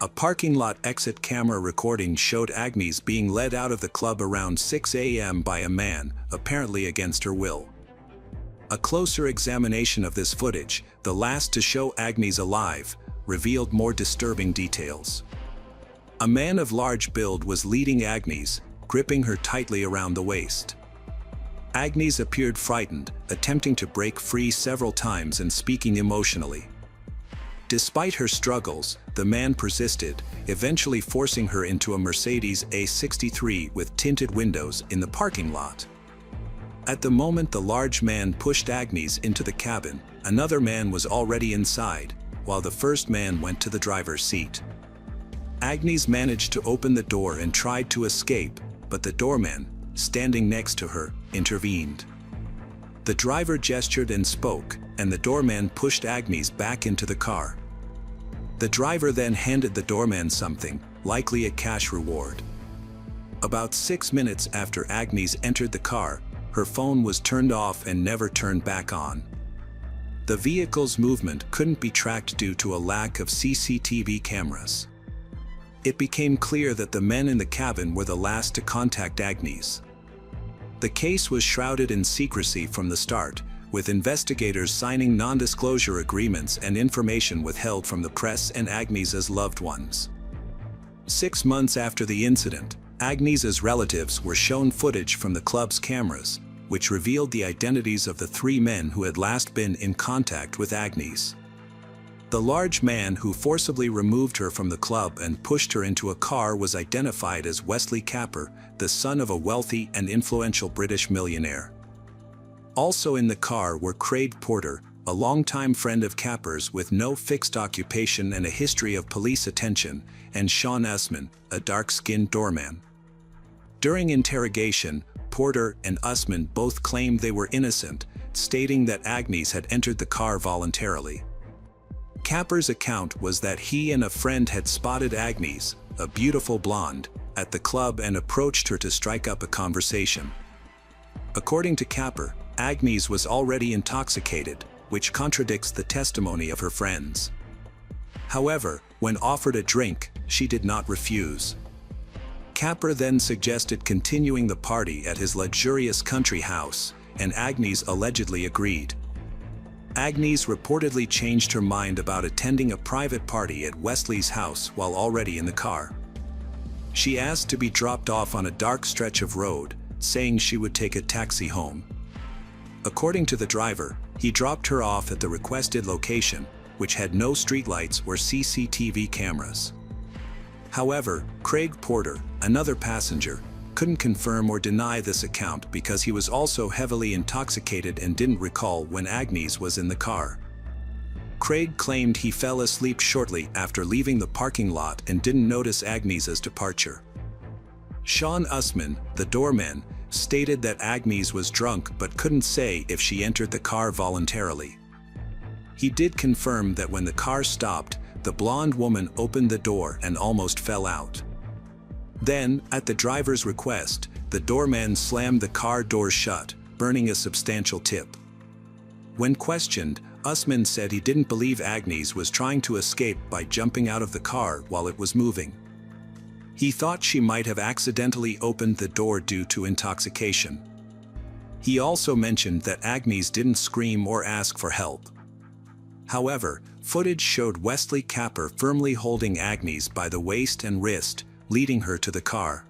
A parking lot exit camera recording showed Agnes being led out of the club around 6 a.m. by a man, apparently against her will. A closer examination of this footage, the last to show Agnes alive, revealed more disturbing details. A man of large build was leading Agnes, gripping her tightly around the waist. Agnes appeared frightened, attempting to break free several times and speaking emotionally. Despite her struggles, the man persisted, eventually forcing her into a Mercedes A63 with tinted windows in the parking lot. At the moment the large man pushed Agnes into the cabin, another man was already inside, while the first man went to the driver's seat. Agnes managed to open the door and tried to escape, but the doorman, standing next to her, intervened. The driver gestured and spoke, and the doorman pushed Agnes back into the car. The driver then handed the doorman something, likely a cash reward. About 6 minutes after Agnes entered the car, her phone was turned off and never turned back on. The vehicle's movement couldn't be tracked due to a lack of CCTV cameras. It became clear that the men in the cabin were the last to contact Agnes. The case was shrouded in secrecy from the start, with investigators signing non-disclosure agreements and information withheld from the press and Agnes's loved ones. 6 months after the incident, Agnes's relatives were shown footage from the club's cameras, which revealed the identities of the 3 men who had last been in contact with Agnes. The large man who forcibly removed her from the club and pushed her into a car was identified as Wesley Capper, the son of a wealthy and influential British millionaire. Also in the car were Craig Porter, a longtime friend of Capper's with no fixed occupation and a history of police attention, and Sean Usman, a dark-skinned doorman. During interrogation, Porter and Usman both claimed they were innocent, stating that Agnes had entered the car voluntarily. Capper's account was that he and a friend had spotted Agnes, a beautiful blonde, at the club and approached her to strike up a conversation. According to Capper, Agnes was already intoxicated, which contradicts the testimony of her friends. However, when offered a drink, she did not refuse. Capper then suggested continuing the party at his luxurious country house, and Agnes allegedly agreed. Agnes reportedly changed her mind about attending a private party at Wesley's house while already in the car. She asked to be dropped off on a dark stretch of road, saying she would take a taxi home. According to the driver, he dropped her off at the requested location, which had no streetlights or CCTV cameras. However, Craig Porter, another passenger, couldn't confirm or deny this account because he was also heavily intoxicated and didn't recall when Agnes was in the car. Craig claimed he fell asleep shortly after leaving the parking lot and didn't notice Agnes's departure. Sean Usman, the doorman, stated that Agnes was drunk but couldn't say if she entered the car voluntarily. He did confirm that when the car stopped, the blonde woman opened the door and almost fell out. Then, at the driver's request, the doorman slammed the car door shut, burning a substantial tip. When questioned, Usman said he didn't believe Agnes was trying to escape by jumping out of the car while it was moving. He thought she might have accidentally opened the door due to intoxication. He also mentioned that Agnes didn't scream or ask for help. However, footage showed Wesley Capper firmly holding Agnes by the waist and wrist, leading her to the car.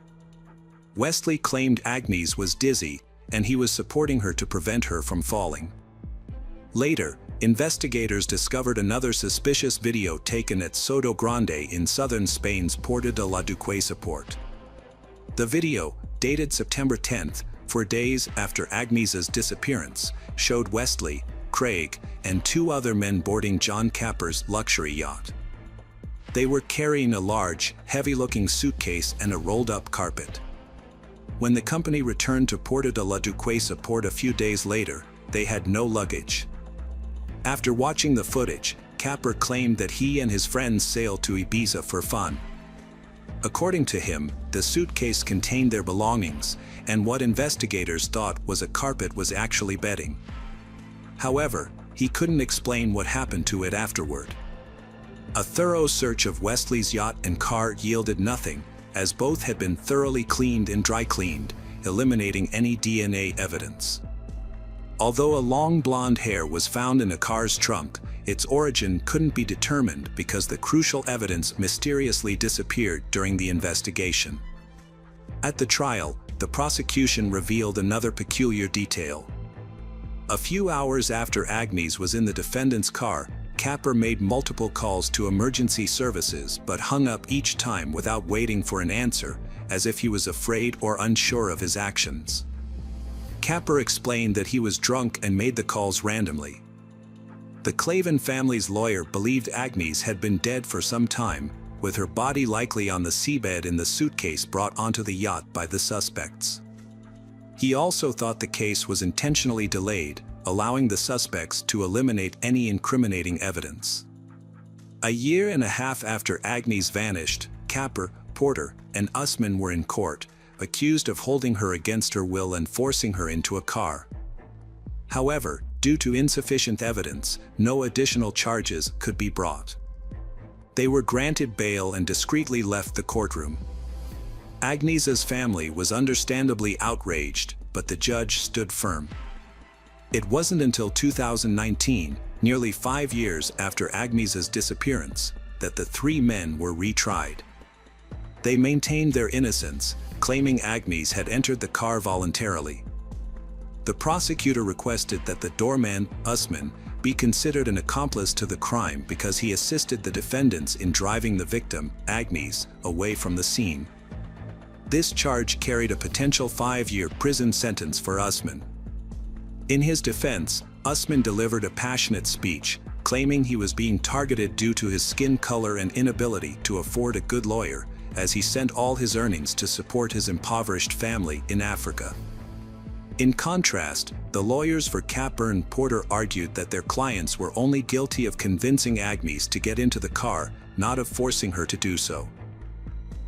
Wesley claimed Agnes was dizzy, and he was supporting her to prevent her from falling. Later, investigators discovered another suspicious video taken at Soto Grande in southern Spain's Puerta de la Duquesa port. The video, dated September 10th, 4 days after Agnes's disappearance, showed Wesley, Craig, and 2 other men boarding John Capper's luxury yacht. They were carrying a large, heavy-looking suitcase and a rolled-up carpet. When the company returned to Puerta de la Duquesa port a few days later, they had no luggage. After watching the footage, Capper claimed that he and his friends sailed to Ibiza for fun. According to him, the suitcase contained their belongings, and what investigators thought was a carpet was actually bedding. However, he couldn't explain what happened to it afterward. A thorough search of Wesley's yacht and car yielded nothing, as both had been thoroughly cleaned and dry cleaned, eliminating any DNA evidence. Although a long blonde hair was found in a car's trunk, its origin couldn't be determined because the crucial evidence mysteriously disappeared during the investigation. At the trial, the prosecution revealed another peculiar detail. A few hours after Agnes was in the defendant's car, Capper made multiple calls to emergency services but hung up each time without waiting for an answer, as if he was afraid or unsure of his actions. Capper explained that he was drunk and made the calls randomly. The Clavin family's lawyer believed Agnes had been dead for some time, with her body likely on the seabed in the suitcase brought onto the yacht by the suspects. He also thought the case was intentionally delayed, allowing the suspects to eliminate any incriminating evidence. A year and a half after Agnes vanished, Capper, Porter, and Usman were in court, accused of holding her against her will and forcing her into a car. However, due to insufficient evidence, no additional charges could be brought. They were granted bail and discreetly left the courtroom. Agnes's family was understandably outraged, but the judge stood firm. It wasn't until 2019, nearly 5 years after Agnes's disappearance, that the 3 men were retried. They maintained their innocence, claiming Agnes had entered the car voluntarily. The prosecutor requested that the doorman, Usman, be considered an accomplice to the crime because he assisted the defendants in driving the victim, Agnes, away from the scene. This charge carried a potential 5-year prison sentence for Usman. In his defense, Usman delivered a passionate speech, claiming he was being targeted due to his skin color and inability to afford a good lawyer, as he sent all his earnings to support his impoverished family in Africa. In contrast, the lawyers for Capper and Porter argued that their clients were only guilty of convincing Agnes to get into the car, not of forcing her to do so.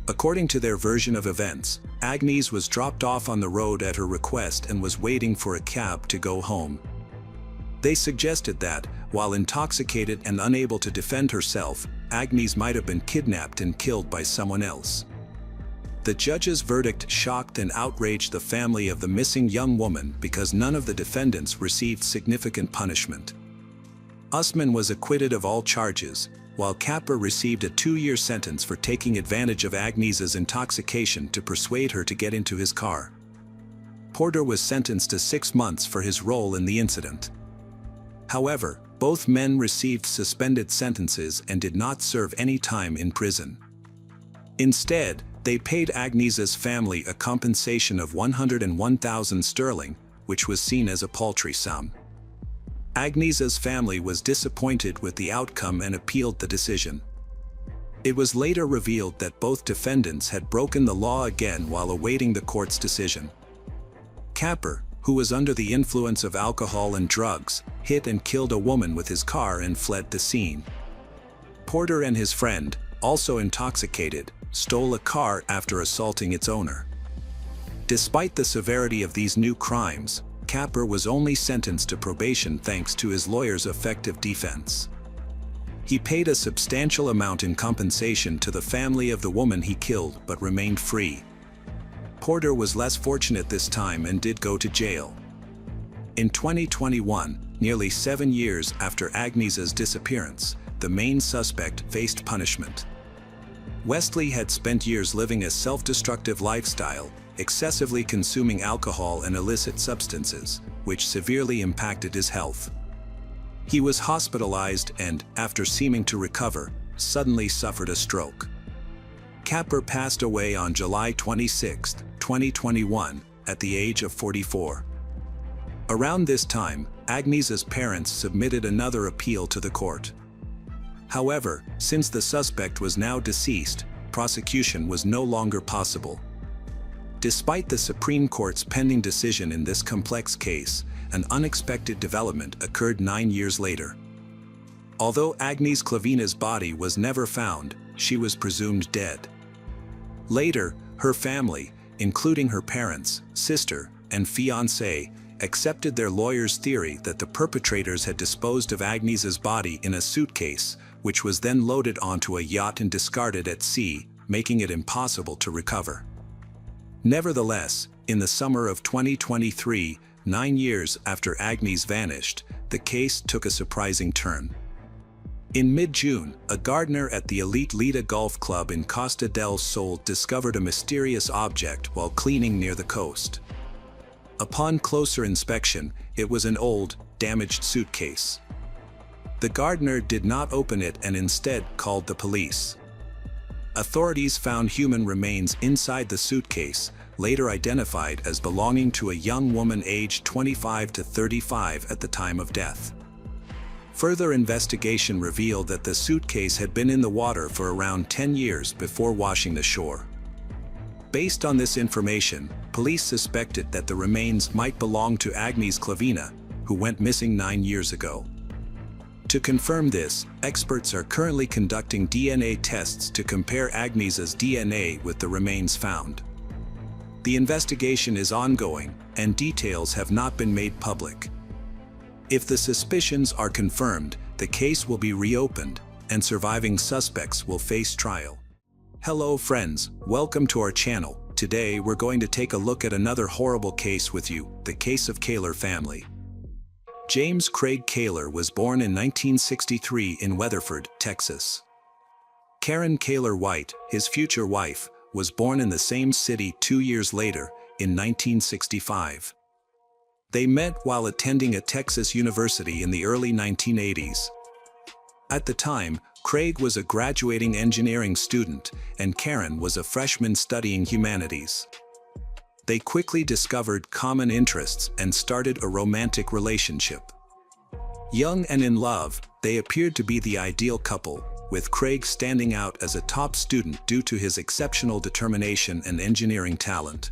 According to their version of events, Agnes was dropped off on the road at her request and was waiting for a cab to go home. They suggested that, while intoxicated and unable to defend herself, Agnes might have been kidnapped and killed by someone else. The judge's verdict shocked and outraged the family of the missing young woman because none of the defendants received significant punishment. Usman was acquitted of all charges, while Kapur received a 2-year sentence for taking advantage of Agnieszka's intoxication to persuade her to get into his car. Porter was sentenced to 6 months for his role in the incident. However, both men received suspended sentences and did not serve any time in prison. Instead, they paid Agnieszka's family a compensation of 101,000 sterling, which was seen as a paltry sum. Agnieszka's family was disappointed with the outcome and appealed the decision. It was later revealed that both defendants had broken the law again while awaiting the court's decision. Kapur, who was under the influence of alcohol and drugs, hit and killed a woman with his car and fled the scene. Porter and his friend, also intoxicated, stole a car after assaulting its owner. Despite the severity of these new crimes, Kapur was only sentenced to probation thanks to his lawyer's effective defense. He paid a substantial amount in compensation to the family of the woman he killed but remained free. Porter was less fortunate this time and did go to jail. In 2021, nearly 7 years after Agnieszka's disappearance, the main suspect faced punishment. Wesley had spent years living a self-destructive lifestyle, excessively consuming alcohol and illicit substances, which severely impacted his health. He was hospitalized and, after seeming to recover, suddenly suffered a stroke. Kapur passed away on July 26, 2021, at the age of 44. Around this time, Agnieszka's parents submitted another appeal to the court. However, since the suspect was now deceased, prosecution was no longer possible. Despite the Supreme Court's pending decision in this complex case, an unexpected development occurred 9 years later. Although Agnieszka's body was never found, she was presumed dead. Later, her family, including her parents, sister, and fiancé, accepted their lawyer's theory that the perpetrators had disposed of Agnieszka's body in a suitcase, which was then loaded onto a yacht and discarded at sea, making it impossible to recover. Nevertheless, in the summer of 2023, 9 years after Agnieszka vanished, the case took a surprising turn. In mid-June, a gardener at the elite Lida Golf Club in Costa del Sol discovered a mysterious object while cleaning near the coast. Upon closer inspection, it was an old, damaged suitcase. The gardener did not open it and instead called the police. Authorities found human remains inside the suitcase, later identified as belonging to a young woman aged 25 to 35 at the time of death. Further investigation revealed that the suitcase had been in the water for around 10 years before washing the shore. Based on this information, police suspected that the remains might belong to Agnieszka, who went missing 9 years ago. To confirm this, experts are currently conducting DNA tests to compare Agnieszka's DNA with the remains found. The investigation is ongoing, and details have not been made public. If the suspicions are confirmed, the case will be reopened, and surviving suspects will face trial. Hello friends, welcome to our channel. Today we're going to take a look at another horrible case with you, the case of Kaler family. James Craig Kaler was born in 1963 in Weatherford, Texas. Karen Kaler White, his future wife, was born in the same city 2 years later, in 1965. They met while attending a Texas university in the early 1980s. At the time, Craig was a graduating engineering student, and Karen was a freshman studying humanities. They quickly discovered common interests and started a romantic relationship. Young and in love, they appeared to be the ideal couple, with Craig standing out as a top student due to his exceptional determination and engineering talent.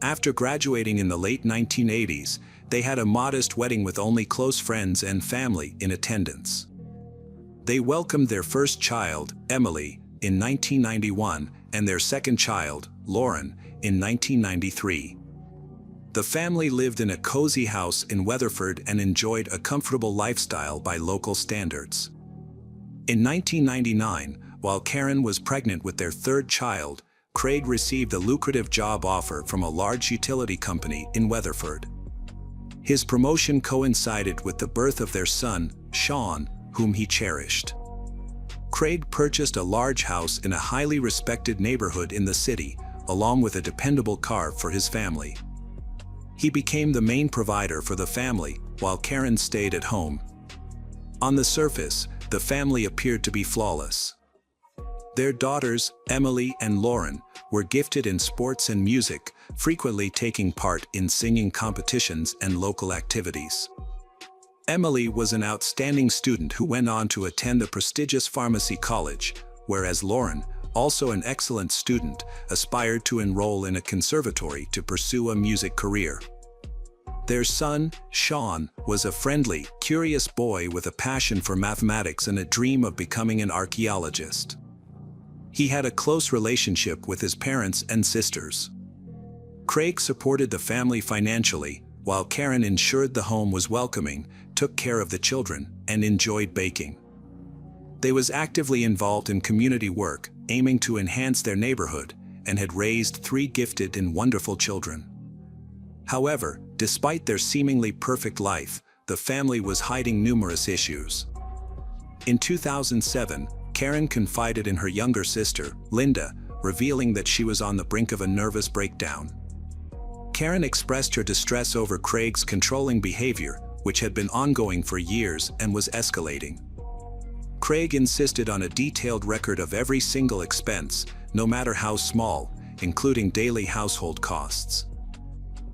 After graduating in the late 1980s, they had a modest wedding with only close friends and family in attendance. They welcomed their first child, Emily, in 1991, and their second child, Lauren, in 1993. The family lived in a cozy house in Weatherford and enjoyed a comfortable lifestyle by local standards. In 1999, while Karen was pregnant with their third child, Craig received a lucrative job offer from a large utility company in Weatherford. His promotion coincided with the birth of their son, Sean, whom he cherished. Craig purchased a large house in a highly respected neighborhood in the city, along with a dependable car for his family. He became the main provider for the family, while Karen stayed at home. On the surface, the family appeared to be flawless. Their daughters, Emily and Lauren, were gifted in sports and music, frequently taking part in singing competitions and local activities. Emily was an outstanding student who went on to attend a prestigious pharmacy college, whereas Lauren, also an excellent student, aspired to enroll in a conservatory to pursue a music career. Their son, Sean, was a friendly, curious boy with a passion for mathematics and a dream of becoming an archaeologist. He had a close relationship with his parents and sisters. Craig supported the family financially, while Karen ensured the home was welcoming, took care of the children, and enjoyed baking. They was actively involved in community work, aiming to enhance their neighborhood, and had raised 3 gifted and wonderful children. However, despite their seemingly perfect life, the family was hiding numerous issues. In 2007, Karen confided in her younger sister, Linda, revealing that she was on the brink of a nervous breakdown. Karen expressed her distress over Craig's controlling behavior, which had been ongoing for years and was escalating. Craig insisted on a detailed record of every single expense, no matter how small, including daily household costs.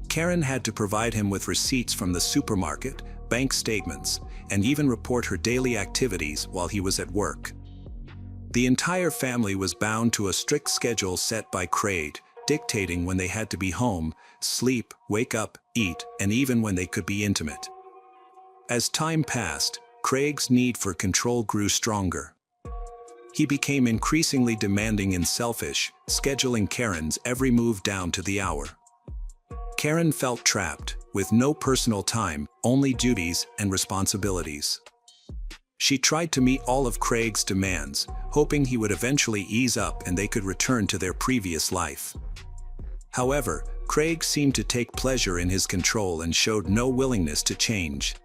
Karen had to provide him with receipts from the supermarket, bank statements, and even report her daily activities while he was at work. The entire family was bound to a strict schedule set by Craig, dictating when they had to be home, sleep, wake up, eat, and even when they could be intimate. As time passed, Craig's need for control grew stronger. He became increasingly demanding and selfish, scheduling Karen's every move down to the hour. Karen felt trapped, with no personal time, only duties and responsibilities. She tried to meet all of Craig's demands, hoping he would eventually ease up and they could return to their previous life. However, Craig seemed to take pleasure in his control and showed no willingness to change.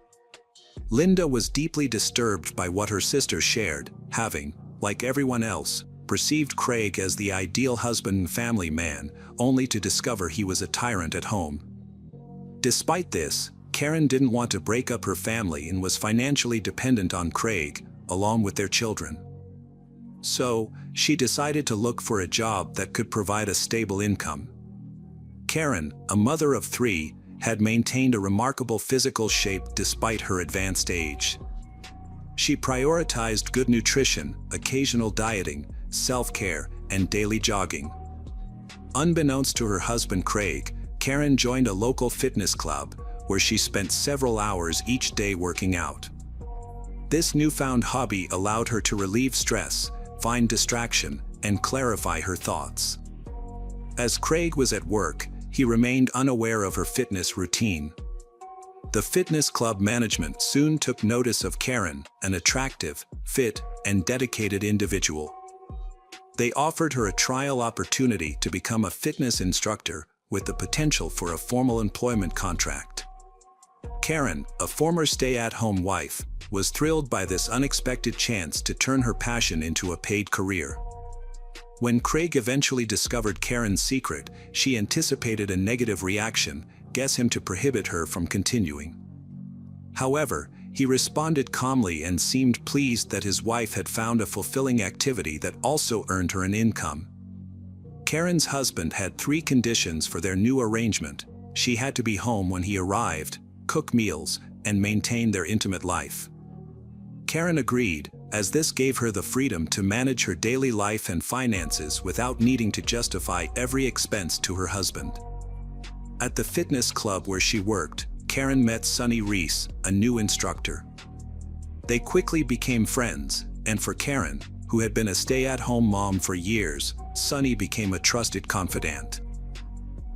Linda was deeply disturbed by what her sister shared, having, like everyone else, perceived Craig as the ideal husband and family man, only to discover he was a tyrant at home. Despite this, Karen didn't want to break up her family and was financially dependent on Craig, along with their children. So, she decided to look for a job that could provide a stable income. Karen, a mother of 3, had maintained a remarkable physical shape despite her advanced age. She prioritized good nutrition, occasional dieting, self-care, and daily jogging. Unbeknownst to her husband Craig, Karen joined a local fitness club, where she spent several hours each day working out. This newfound hobby allowed her to relieve stress, find distraction, and clarify her thoughts. As Craig was at work, he remained unaware of her fitness routine. The fitness club management soon took notice of Karen, an attractive, fit, and dedicated individual. They offered her a trial opportunity to become a fitness instructor with the potential for a formal employment contract. Karen, a former stay-at-home wife, was thrilled by this unexpected chance to turn her passion into a paid career. When Craig eventually discovered Karen's secret, she anticipated a negative reaction, guess him to prohibit her from continuing. However, he responded calmly and seemed pleased that his wife had found a fulfilling activity that also earned her an income. Karen's husband had 3 conditions for their new arrangement. She had to be home when he arrived, cook meals, and maintain their intimate life. Karen agreed, as this gave her the freedom to manage her daily life and finances without needing to justify every expense to her husband. At the fitness club where she worked, Karen met Sunny Reese, a new instructor. They quickly became friends, and for Karen, who had been a stay-at-home mom for years, Sunny became a trusted confidant.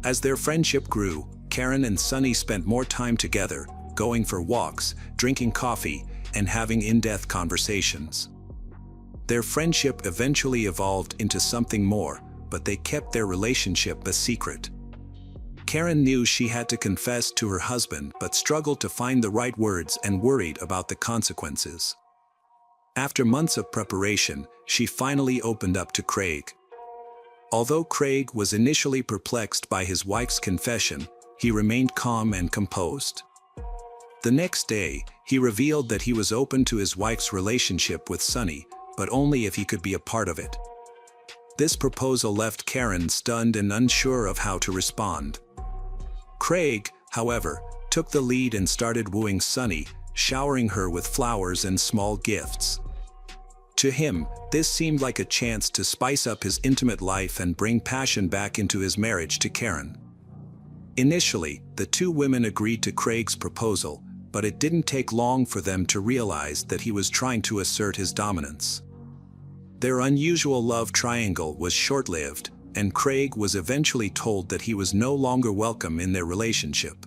As their friendship grew, Karen and Sunny spent more time together, going for walks, drinking coffee, and having in-depth conversations. Their friendship eventually evolved into something more, but they kept their relationship a secret. Karen knew she had to confess to her husband but struggled to find the right words and worried about the consequences. After months of preparation, she finally opened up to Craig. Although Craig was initially perplexed by his wife's confession, he remained calm and composed. The next day, he revealed that he was open to his wife's relationship with Sunny, but only if he could be a part of it. This proposal left Karen stunned and unsure of how to respond. Craig, however, took the lead and started wooing Sunny, showering her with flowers and small gifts. To him, this seemed like a chance to spice up his intimate life and bring passion back into his marriage to Karen. Initially, the two women agreed to Craig's proposal, but it didn't take long for them to realize that he was trying to assert his dominance. Their unusual love triangle was short-lived, and Craig was eventually told that he was no longer welcome in their relationship.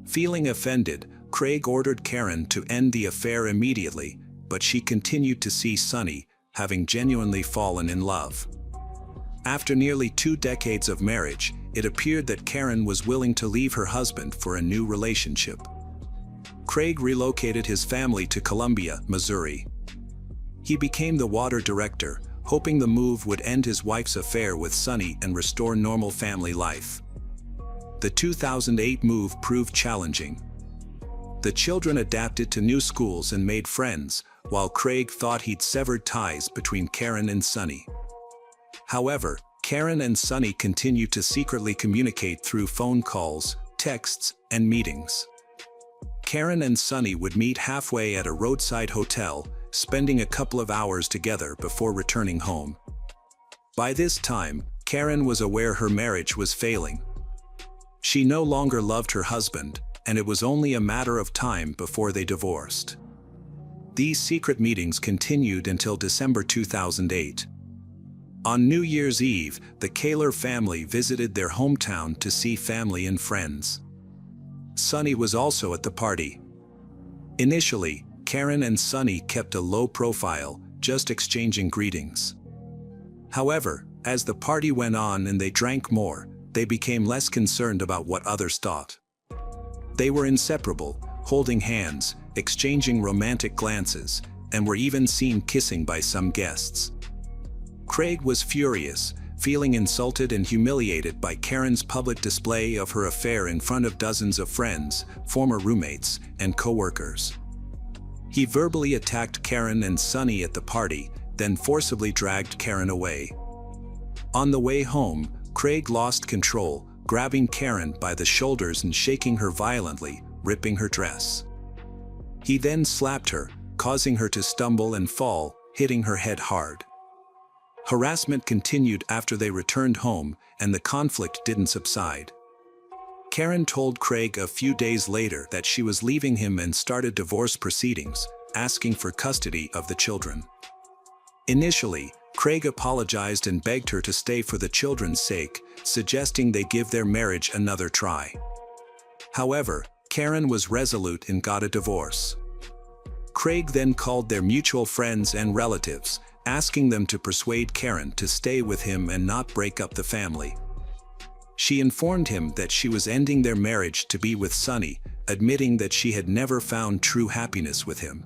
Feeling offended, Craig ordered Karen to end the affair immediately, but she continued to see Sunny, having genuinely fallen in love. After nearly 2 decades of marriage, it appeared that Karen was willing to leave her husband for a new relationship. Craig relocated his family to Columbia, Missouri. He became the water director, hoping the move would end his wife's affair with Sunny and restore normal family life. The 2008 move proved challenging. The children adapted to new schools and made friends, while Craig thought he'd severed ties between Karen and Sunny. However, Karen and Sunny continued to secretly communicate through phone calls, texts, and meetings. Karen and Sunny would meet halfway at a roadside hotel, spending a couple of hours together before returning home. By this time, Karen was aware her marriage was failing. She no longer loved her husband, and it was only a matter of time before they divorced. These secret meetings continued until December 2008. On New Year's Eve, the Kaler family visited their hometown to see family and friends. Sunny was also at the party. Initially, Karen and Sunny kept a low profile, just exchanging greetings. However, as the party went on and they drank more, they became less concerned about what others thought. They were inseparable, holding hands, exchanging romantic glances, and were even seen kissing by some guests. Craig was furious, feeling insulted and humiliated by Karen's public display of her affair in front of dozens of friends, former roommates, and co-workers. He verbally attacked Karen and Sunny at the party, then forcibly dragged Karen away. On the way home, Craig lost control, grabbing Karen by the shoulders and shaking her violently, ripping her dress. He then slapped her, causing her to stumble and fall, hitting her head hard. Harassment continued after they returned home, and the conflict didn't subside. Karen told Craig a few days later that she was leaving him and started divorce proceedings, asking for custody of the children. Initially, Craig apologized and begged her to stay for the children's sake, suggesting they give their marriage another try. However, Karen was resolute and got a divorce. Craig then called their mutual friends and relatives, asking them to persuade Karen to stay with him and not break up the family. She informed him that she was ending their marriage to be with Sunny, admitting that she had never found true happiness with him.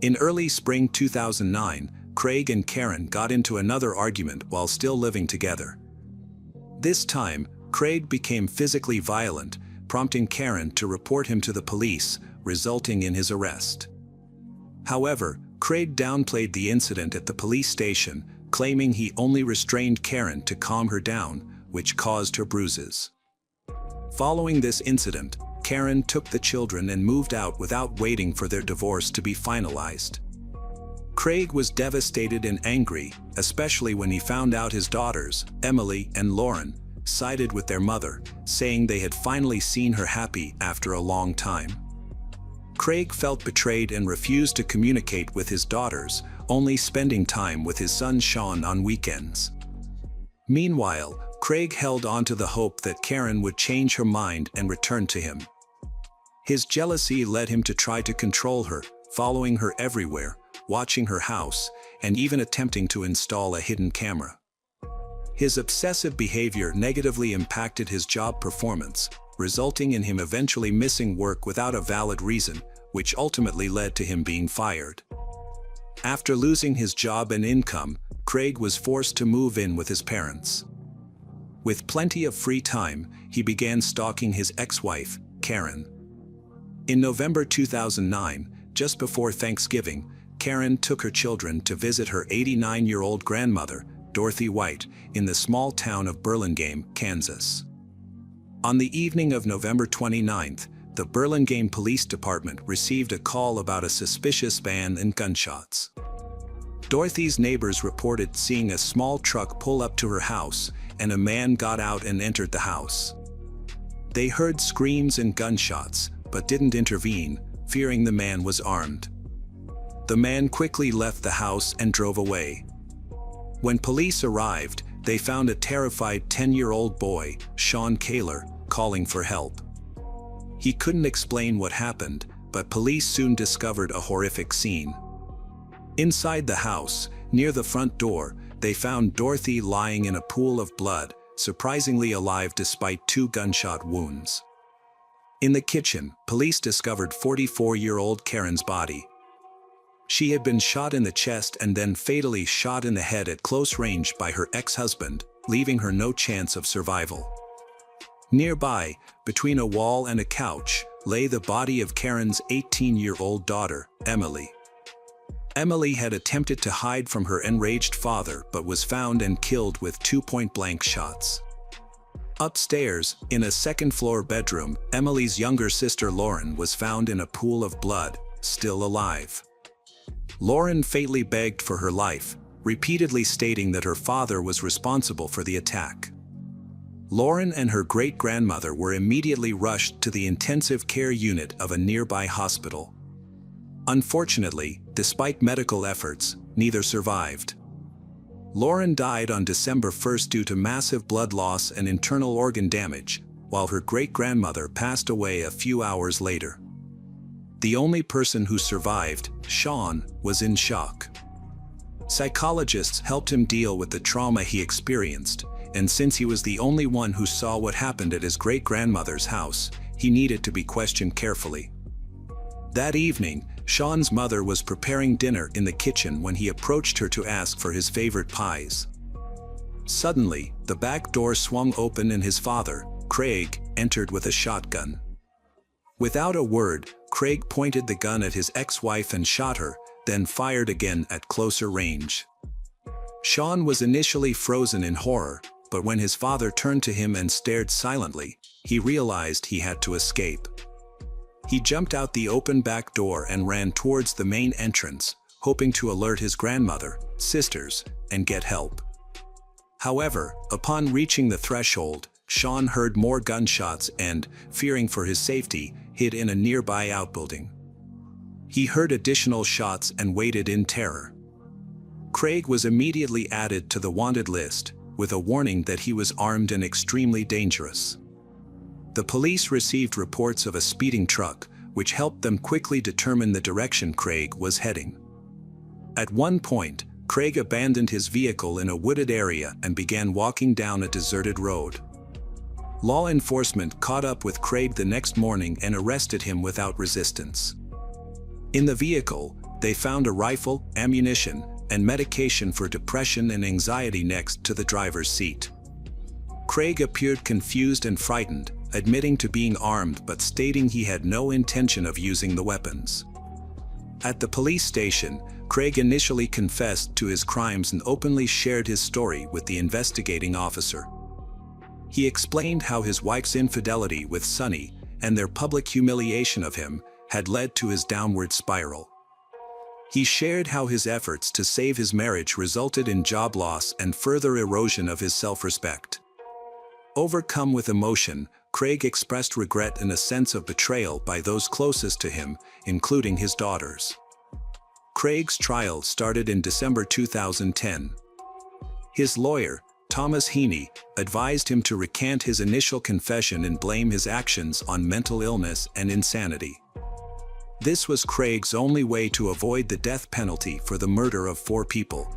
In early spring 2009, Craig and Karen got into another argument while still living together. This time, Craig became physically violent, prompting Karen to report him to the police, resulting in his arrest. However, Craig downplayed the incident at the police station, claiming he only restrained Karen to calm her down, which caused her bruises. Following this incident, Karen took the children and moved out without waiting for their divorce to be finalized. Craig was devastated and angry, especially when he found out his daughters, Emily and Lauren, sided with their mother, saying they had finally seen her happy after a long time. Craig felt betrayed and refused to communicate with his daughters, only spending time with his son Sean on weekends. Meanwhile, Craig held on to the hope that Karen would change her mind and return to him. His jealousy led him to try to control her, following her everywhere, watching her house, and even attempting to install a hidden camera. His obsessive behavior negatively impacted his job performance, resulting in him eventually missing work without a valid reason, which ultimately led to him being fired. After losing his job and income, Craig was forced to move in with his parents. With plenty of free time, he began stalking his ex-wife, Karen. In November 2009, just before Thanksgiving, Karen took her children to visit her 89-year-old grandmother, Dorothy White, in the small town of Burlingame, Kansas. On the evening of November 29th, the Burlingame Police Department received a call about a suspicious van and gunshots. Dorothy's neighbors reported seeing a small truck pull up to her house, and a man got out and entered the house. They heard screams and gunshots, but didn't intervene, fearing the man was armed. The man quickly left the house and drove away. When police arrived, they found a terrified 10-year-old boy, Sean Kaler, calling for help. He couldn't explain what happened, but police soon discovered a horrific scene. Inside the house, near the front door, they found Dorothy lying in a pool of blood, surprisingly alive despite 2 gunshot wounds. In the kitchen, police discovered 44-year-old Karen's body. She had been shot in the chest and then fatally shot in the head at close range by her ex-husband, leaving her no chance of survival. Nearby, between a wall and a couch, lay the body of Karen's 18-year-old daughter, Emily. Emily had attempted to hide from her enraged father but was found and killed with 2 point-blank shots. Upstairs, in a second-floor bedroom, Emily's younger sister Lauren was found in a pool of blood, still alive. Lauren fatally begged for her life, repeatedly stating that her father was responsible for the attack. Lauren and her great-grandmother were immediately rushed to the intensive care unit of a nearby hospital. Unfortunately, despite medical efforts, neither survived. Lauren died on December 1st due to massive blood loss and internal organ damage, while her great-grandmother passed away a few hours later. The only person who survived, Sean, was in shock. Psychologists helped him deal with the trauma he experienced, and since he was the only one who saw what happened at his great-grandmother's house, he needed to be questioned carefully. That evening, Sean's mother was preparing dinner in the kitchen when he approached her to ask for his favorite pies. Suddenly, the back door swung open and his father, Craig, entered with a shotgun. Without a word, Craig pointed the gun at his ex-wife and shot her, then fired again at closer range. Sean was initially frozen in horror, but when his father turned to him and stared silently, he realized he had to escape. He jumped out the open back door and ran towards the main entrance, hoping to alert his grandmother, sisters, and get help. However, upon reaching the threshold, Sean heard more gunshots and, fearing for his safety, hid in a nearby outbuilding. He heard additional shots and waited in terror. Craig was immediately added to the wanted list, with a warning that he was armed and extremely dangerous. The police received reports of a speeding truck, which helped them quickly determine the direction Craig was heading. At one point, Craig abandoned his vehicle in a wooded area and began walking down a deserted road. Law enforcement caught up with Craig the next morning and arrested him without resistance. In the vehicle, they found a rifle, ammunition, and medication for depression and anxiety next to the driver's seat. Craig appeared confused and frightened, admitting to being armed but stating he had no intention of using the weapons. At the police station, Craig initially confessed to his crimes and openly shared his story with the investigating officer. He explained how his wife's infidelity with Sonny and their public humiliation of him had led to his downward spiral. He shared how his efforts to save his marriage resulted in job loss and further erosion of his self-respect. Overcome with emotion, Craig expressed regret and a sense of betrayal by those closest to him, including his daughters. Craig's trial started in December 2010. His lawyer, Thomas Heaney, advised him to recant his initial confession and blame his actions on mental illness and insanity. This was Craig's only way to avoid the death penalty for the murder of 4 people.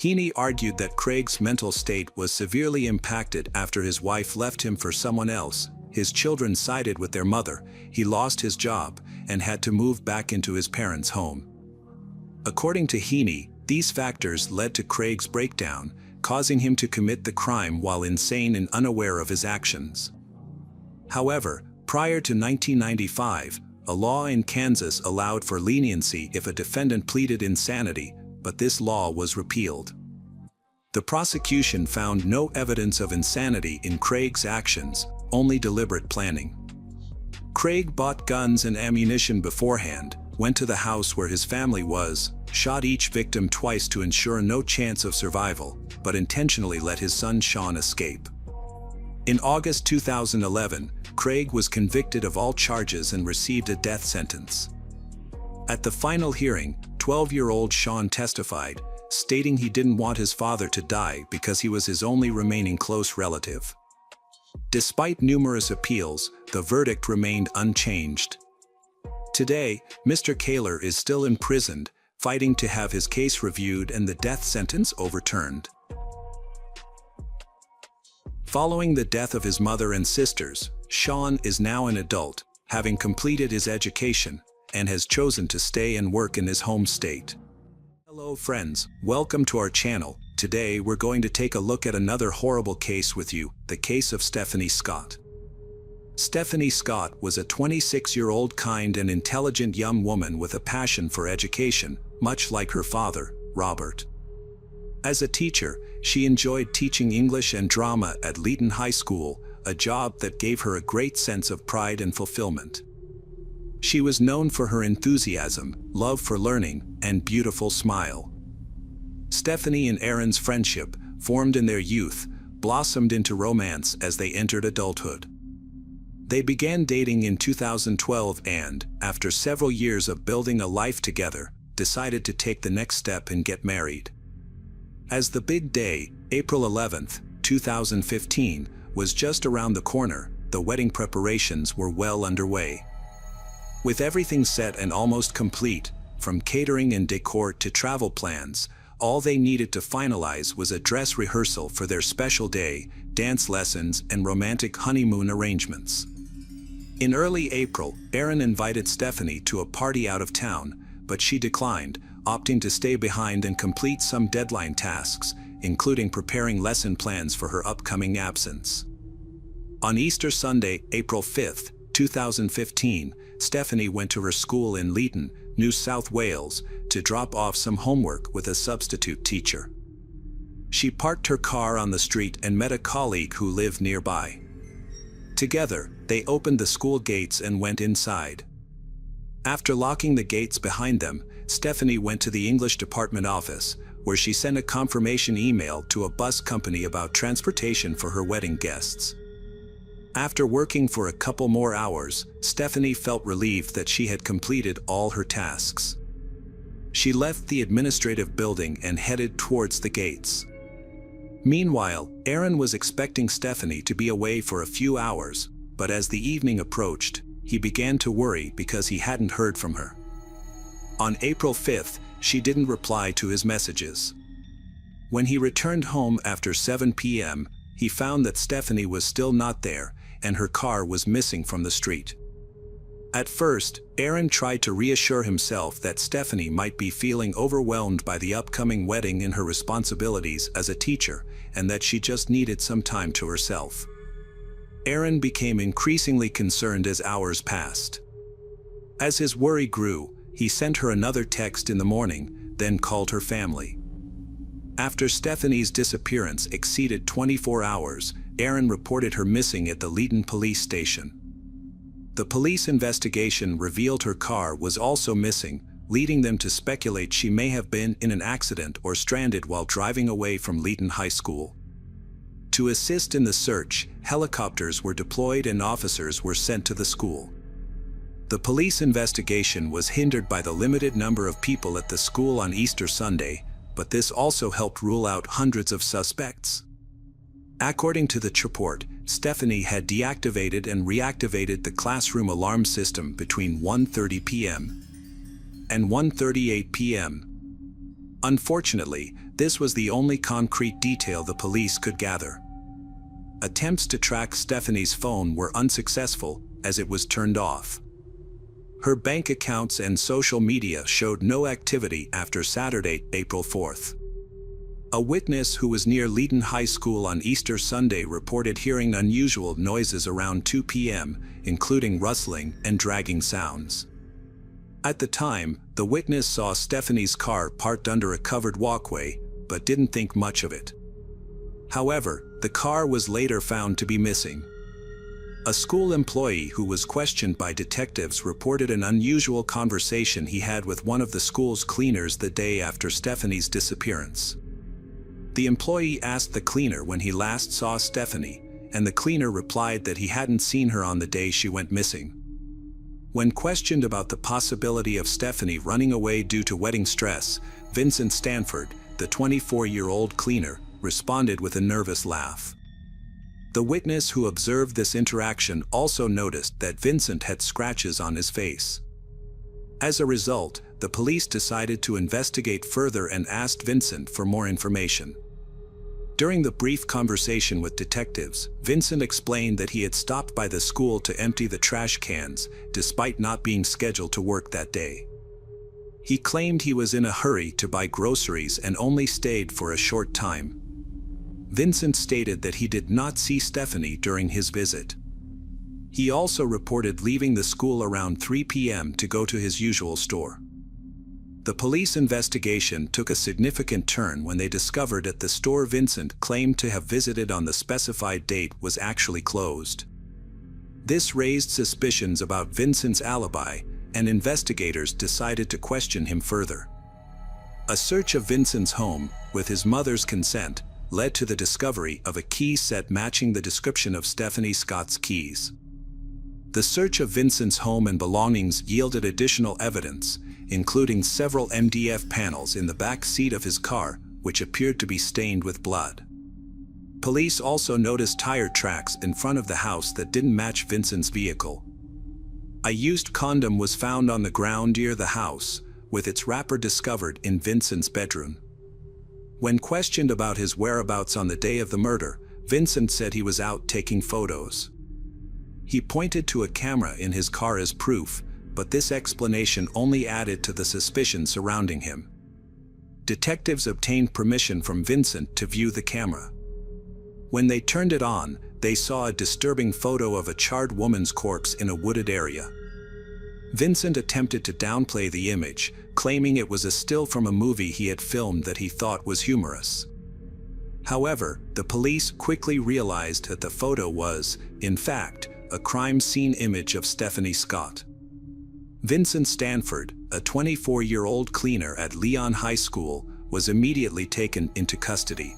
Heaney argued that Craig's mental state was severely impacted after his wife left him for someone else, his children sided with their mother, he lost his job, and had to move back into his parents' home. According to Heaney, these factors led to Craig's breakdown, causing him to commit the crime while insane and unaware of his actions. However, prior to 1995, a law in Kansas allowed for leniency if a defendant pleaded insanity, but this law was repealed. The prosecution found no evidence of insanity in Craig's actions, only deliberate planning. Craig bought guns and ammunition beforehand, went to the house where his family was, shot each victim twice to ensure no chance of survival, but intentionally let his son Sean escape. In August 2011, Craig was convicted of all charges and received a death sentence. At the final hearing, 12-year-old Sean testified, stating he didn't want his father to die because he was his only remaining close relative. Despite numerous appeals, the verdict remained unchanged. Today, Mr. Kaler is still imprisoned, fighting to have his case reviewed and the death sentence overturned. Following the death of his mother and sisters, Sean is now an adult, having completed his education, and has chosen to stay and work in his home state. Hello friends, welcome to our channel. Today we're going to take a look at another horrible case with you, the case of Stephanie Scott. Stephanie Scott was a 26-year-old kind and intelligent young woman with a passion for education, much like her father, Robert. As a teacher, she enjoyed teaching English and drama at Leeton High School, a job that gave her a great sense of pride and fulfillment. She was known for her enthusiasm, love for learning, and beautiful smile. Stephanie and Aaron's friendship, formed in their youth, blossomed into romance as they entered adulthood. They began dating in 2012 and, after several years of building a life together, decided to take the next step and get married. As the big day, April 11, 2015, was just around the corner, the wedding preparations were well underway. With everything set and almost complete, from catering and decor to travel plans, all they needed to finalize was a dress rehearsal for their special day, dance lessons, and romantic honeymoon arrangements. In early April, Aaron invited Stephanie to a party out of town, but she declined, opting to stay behind and complete some deadline tasks, including preparing lesson plans for her upcoming absence. On Easter Sunday, April 5, 2015, Stephanie went to her school in Leeton, New South Wales, to drop off some homework with a substitute teacher. She parked her car on the street and met a colleague who lived nearby. Together, they opened the school gates and went inside. After locking the gates behind them, Stephanie went to the English department office, where she sent a confirmation email to a bus company about transportation for her wedding guests. After working for a couple more hours, Stephanie felt relieved that she had completed all her tasks. She left the administrative building and headed towards the gates. Meanwhile, Aaron was expecting Stephanie to be away for a few hours, but as the evening approached, he began to worry because he hadn't heard from her. On April 5th, she didn't reply to his messages. When he returned home after 7 p.m., he found that Stephanie was still not there, and her car was missing from the street. At first, Aaron tried to reassure himself that Stephanie might be feeling overwhelmed by the upcoming wedding and her responsibilities as a teacher, and that she just needed some time to herself. Aaron became increasingly concerned as hours passed. As his worry grew, he sent her another text in the morning, then called her family. After Stephanie's disappearance exceeded 24 hours, Aaron reported her missing at the Leeton police station. The police investigation revealed her car was also missing, leading them to speculate she may have been in an accident or stranded while driving away from Leeton High School. To assist in the search, helicopters were deployed and officers were sent to the school. The police investigation was hindered by the limited number of people at the school on Easter Sunday, but this also helped rule out hundreds of suspects. According to the report, Stephanie had deactivated and reactivated the classroom alarm system between 1:30 p.m. and 1:38 p.m. Unfortunately, this was the only concrete detail the police could gather. Attempts to track Stephanie's phone were unsuccessful, as it was turned off. Her bank accounts and social media showed no activity after Saturday, April 4th. A witness who was near Leeton High School on Easter Sunday reported hearing unusual noises around 2 p.m., including rustling and dragging sounds. At the time, the witness saw Stephanie's car parked under a covered walkway, but didn't think much of it. However, the car was later found to be missing. A school employee who was questioned by detectives reported an unusual conversation he had with one of the school's cleaners the day after Stephanie's disappearance. The employee asked the cleaner when he last saw Stephanie, and the cleaner replied that he hadn't seen her on the day she went missing. When questioned about the possibility of Stephanie running away due to wedding stress, Vincent Stanford, the 24-year-old cleaner, responded with a nervous laugh. The witness who observed this interaction also noticed that Vincent had scratches on his face. As a result, the police decided to investigate further and asked Vincent for more information. During the brief conversation with detectives, Vincent explained that he had stopped by the school to empty the trash cans, despite not being scheduled to work that day. He claimed he was in a hurry to buy groceries and only stayed for a short time. Vincent stated that he did not see Stephanie during his visit. He also reported leaving the school around 3 p.m. to go to his usual store. The police investigation took a significant turn when they discovered that the store Vincent claimed to have visited on the specified date was actually closed. This raised suspicions about Vincent's alibi, and investigators decided to question him further. A search of Vincent's home, with his mother's consent, led to the discovery of a key set matching the description of Stephanie Scott's keys. The search of Vincent's home and belongings yielded additional evidence, including several MDF panels in the back seat of his car, which appeared to be stained with blood. Police also noticed tire tracks in front of the house that didn't match Vincent's vehicle. A used condom was found on the ground near the house, with its wrapper discovered in Vincent's bedroom. When questioned about his whereabouts on the day of the murder, Vincent said he was out taking photos. He pointed to a camera in his car as proof, but this explanation only added to the suspicion surrounding him. Detectives obtained permission from Vincent to view the camera. When they turned it on, they saw a disturbing photo of a charred woman's corpse in a wooded area. Vincent attempted to downplay the image, claiming it was a still from a movie he had filmed that he thought was humorous. However, the police quickly realized that the photo was, in fact, a crime scene image of Stephanie Scott. Vincent Stanford, a 24-year-old cleaner at Leon High School, was immediately taken into custody.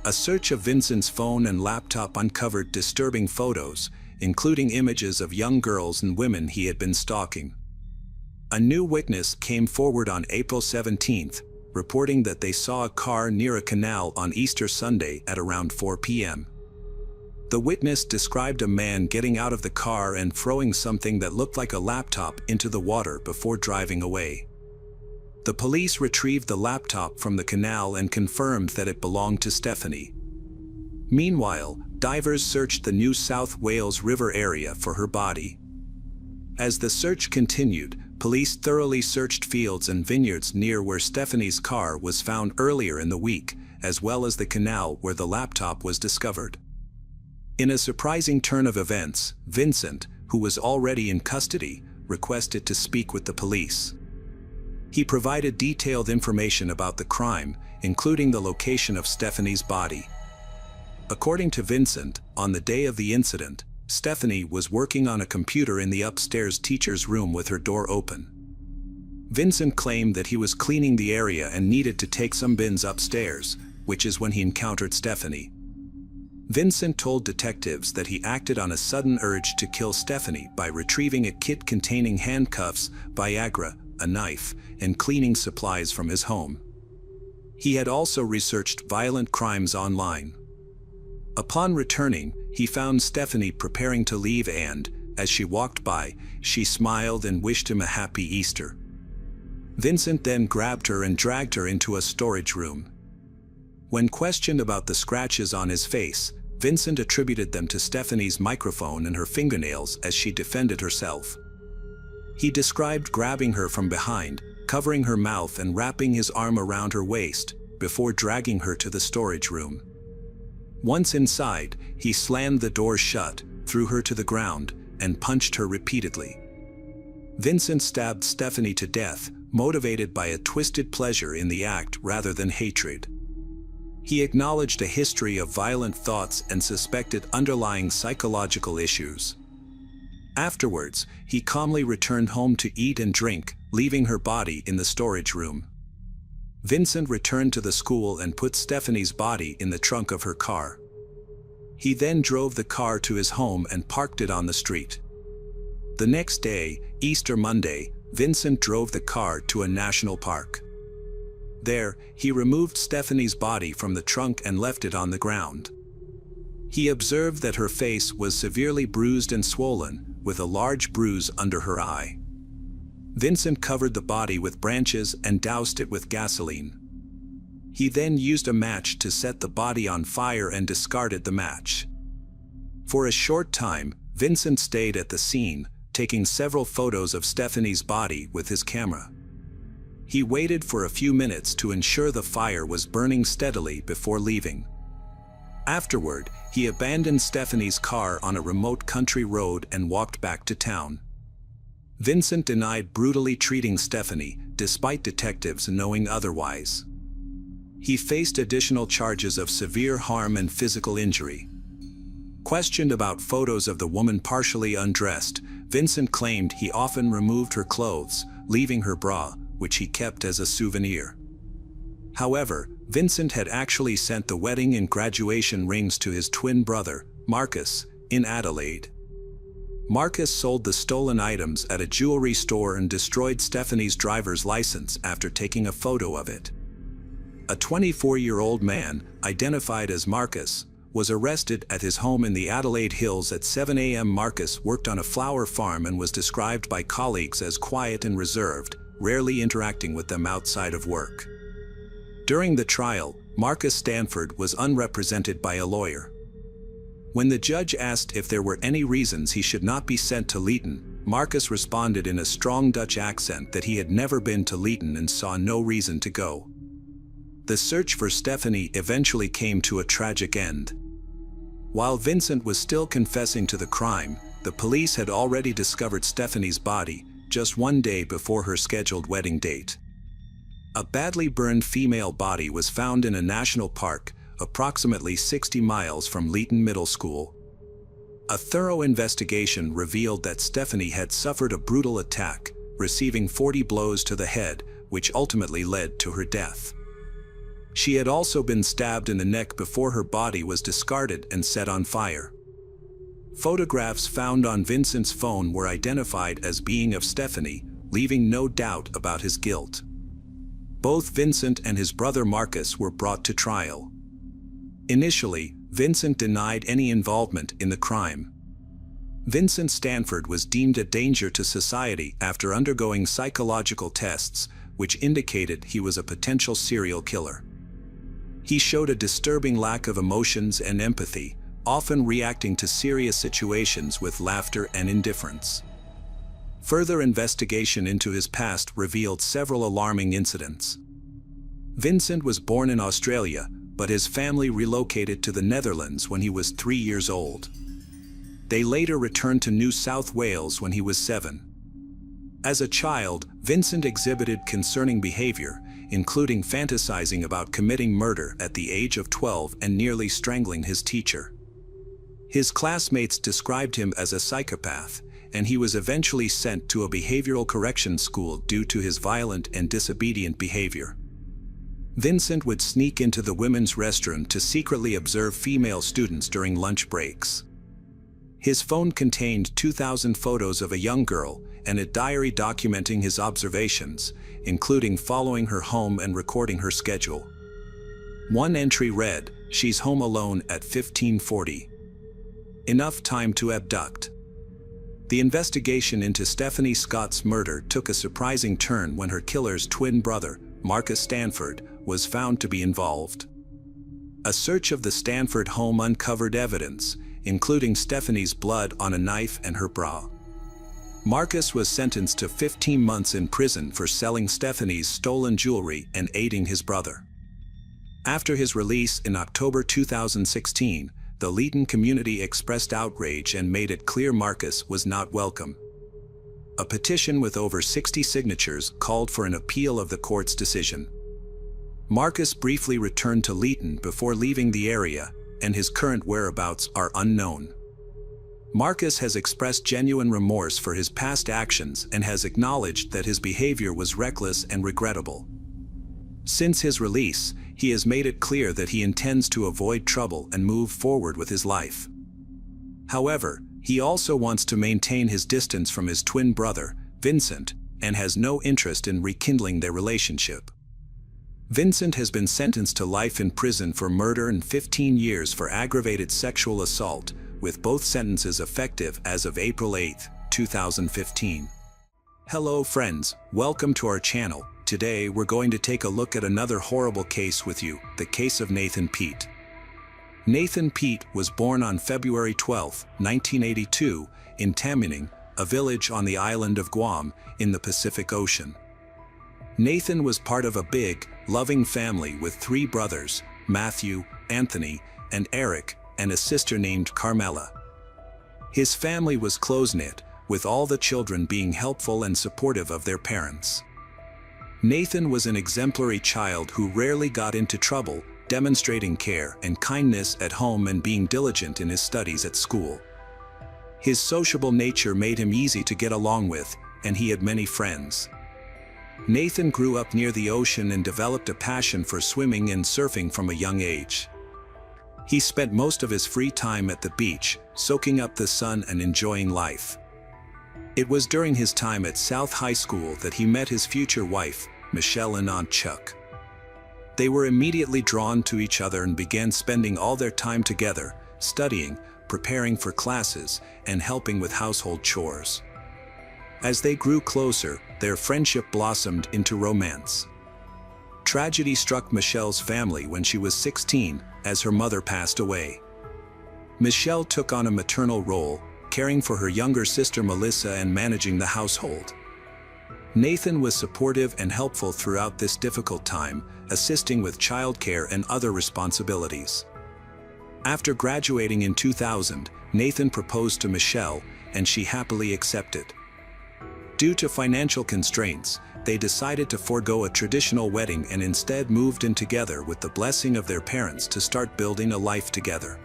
A search of Vincent's phone and laptop uncovered disturbing photos, including images of young girls and women he had been stalking. A new witness came forward on April 17th, reporting that they saw a car near a canal on Easter Sunday at around 4 p.m. The witness described a man getting out of the car and throwing something that looked like a laptop into the water before driving away. The police retrieved the laptop from the canal and confirmed that it belonged to Stephanie. Meanwhile, divers searched the New South Wales River area for her body. As the search continued, police thoroughly searched fields and vineyards near where Stephanie's car was found earlier in the week, as well as the canal where the laptop was discovered. In a surprising turn of events, Vincent, who was already in custody, requested to speak with the police. He provided detailed information about the crime, including the location of Stephanie's body. According to Vincent, on the day of the incident, Stephanie was working on a computer in the upstairs teacher's room with her door open. Vincent claimed that he was cleaning the area and needed to take some bins upstairs, which is when he encountered Stephanie. Vincent told detectives that he acted on a sudden urge to kill Stephanie by retrieving a kit containing handcuffs, Viagra, a knife, and cleaning supplies from his home. He had also researched violent crimes online. Upon returning, he found Stephanie preparing to leave and, as she walked by, she smiled and wished him a happy Easter. Vincent then grabbed her and dragged her into a storage room. When questioned about the scratches on his face, Vincent attributed them to Stephanie's microphone and her fingernails as she defended herself. He described grabbing her from behind, covering her mouth and wrapping his arm around her waist, before dragging her to the storage room. Once inside, he slammed the door shut, threw her to the ground, and punched her repeatedly. Vincent stabbed Stephanie to death, motivated by a twisted pleasure in the act rather than hatred. He acknowledged a history of violent thoughts and suspected underlying psychological issues. Afterwards, he calmly returned home to eat and drink, leaving her body in the storage room. Vincent returned to the school and put Stephanie's body in the trunk of her car. He then drove the car to his home and parked it on the street. The next day, Easter Monday, Vincent drove the car to a national park. There, he removed Stephanie's body from the trunk and left it on the ground. He observed that her face was severely bruised and swollen, with a large bruise under her eye. Vincent covered the body with branches and doused it with gasoline. He then used a match to set the body on fire and discarded the match. For a short time, Vincent stayed at the scene, taking several photos of Stephanie's body with his camera. He waited for a few minutes to ensure the fire was burning steadily before leaving. Afterward, he abandoned Stephanie's car on a remote country road and walked back to town. Vincent denied brutally treating Stephanie, despite detectives knowing otherwise. He faced additional charges of severe harm and physical injury. Questioned about photos of the woman partially undressed, Vincent claimed he often removed her clothes, leaving her bra, which he kept as a souvenir. However, Vincent had actually sent the wedding and graduation rings to his twin brother, Marcus, in Adelaide. Marcus sold the stolen items at a jewelry store and destroyed Stephanie's driver's license after taking a photo of it. A 24-year-old man, identified as Marcus, was arrested at his home in the Adelaide Hills at 7 a.m. Marcus worked on a flower farm and was described by colleagues as quiet and reserved, rarely interacting with them outside of work. During the trial, Marcus Stanford was unrepresented by a lawyer. When the judge asked if there were any reasons he should not be sent to Leeton, Marcus responded in a strong Dutch accent that he had never been to Leeton and saw no reason to go. The search for Stephanie eventually came to a tragic end. While Vincent was still confessing to the crime, the police had already discovered Stephanie's body, just one day before her scheduled wedding date. A badly burned female body was found in a national park, approximately 60 miles from Leeton Middle School. A thorough investigation revealed that Stephanie had suffered a brutal attack, receiving 40 blows to the head, which ultimately led to her death. She had also been stabbed in the neck before her body was discarded and set on fire. Photographs found on Vincent's phone were identified as being of Stephanie, leaving no doubt about his guilt. Both Vincent and his brother Marcus were brought to trial. Initially, Vincent denied any involvement in the crime. Vincent Stanford was deemed a danger to society after undergoing psychological tests, which indicated he was a potential serial killer. He showed a disturbing lack of emotions and empathy, often reacting to serious situations with laughter and indifference. Further investigation into his past revealed several alarming incidents. Vincent was born in Australia, but his family relocated to the Netherlands when he was 3 years old. They later returned to New South Wales when he was 7. As a child, Vincent exhibited concerning behavior, including fantasizing about committing murder at the age of 12 and nearly strangling his teacher. His classmates described him as a psychopath, and he was eventually sent to a behavioral correction school due to his violent and disobedient behavior. Vincent would sneak into the women's restroom to secretly observe female students during lunch breaks. His phone contained 2,000 photos of a young girl and a diary documenting his observations, including following her home and recording her schedule. One entry read, "She's home alone at 15:40. Enough time to abduct." The investigation into Stephanie Scott's murder took a surprising turn when her killer's twin brother, Marcus Stanford, was found to be involved. A search of the Stanford home uncovered evidence, including Stephanie's blood on a knife and her bra. Marcus was sentenced to 15 months in prison for selling Stephanie's stolen jewelry and aiding his brother. After his release in October 2016, the Leeton community expressed outrage and made it clear Marcus was not welcome. A petition with over 60 signatures called for an appeal of the court's decision. Marcus briefly returned to Leeton before leaving the area, and his current whereabouts are unknown. Marcus has expressed genuine remorse for his past actions and has acknowledged that his behavior was reckless and regrettable. Since his release, he has made it clear that he intends to avoid trouble and move forward with his life. However, he also wants to maintain his distance from his twin brother, Vincent, and has no interest in rekindling their relationship. Vincent has been sentenced to life in prison for murder and 15 years for aggravated sexual assault, with both sentences effective as of April 8, 2015. Hello friends, welcome to our channel. Today we're going to take a look at another horrible case with you, the case of Nathan Peat. Nathan Peat was born on February 12, 1982, in Tamuning, a village on the island of Guam, in the Pacific Ocean. Nathan was part of a big, loving family with 3 brothers, Matthew, Anthony, and Eric, and a sister named Carmela. His family was close-knit, with all the children being helpful and supportive of their parents. Nathan was an exemplary child who rarely got into trouble, demonstrating care and kindness at home and being diligent in his studies at school. His sociable nature made him easy to get along with, and he had many friends. Nathan grew up near the ocean and developed a passion for swimming and surfing from a young age. He spent most of his free time at the beach, soaking up the sun and enjoying life. It was during his time at South High School that he met his future wife, Michelle, and Aunt Chuck. They were immediately drawn to each other and began spending all their time together, studying, preparing for classes, and helping with household chores. As they grew closer, their friendship blossomed into romance. Tragedy struck Michelle's family when she was 16, as her mother passed away. Michelle took on a maternal role, caring for her younger sister Melissa and managing the household. Nathan was supportive and helpful throughout this difficult time, assisting with childcare and other responsibilities. After graduating in 2000, Nathan proposed to Michelle, and she happily accepted. Due to financial constraints, they decided to forego a traditional wedding and instead moved in together with the blessing of their parents to start building a life together.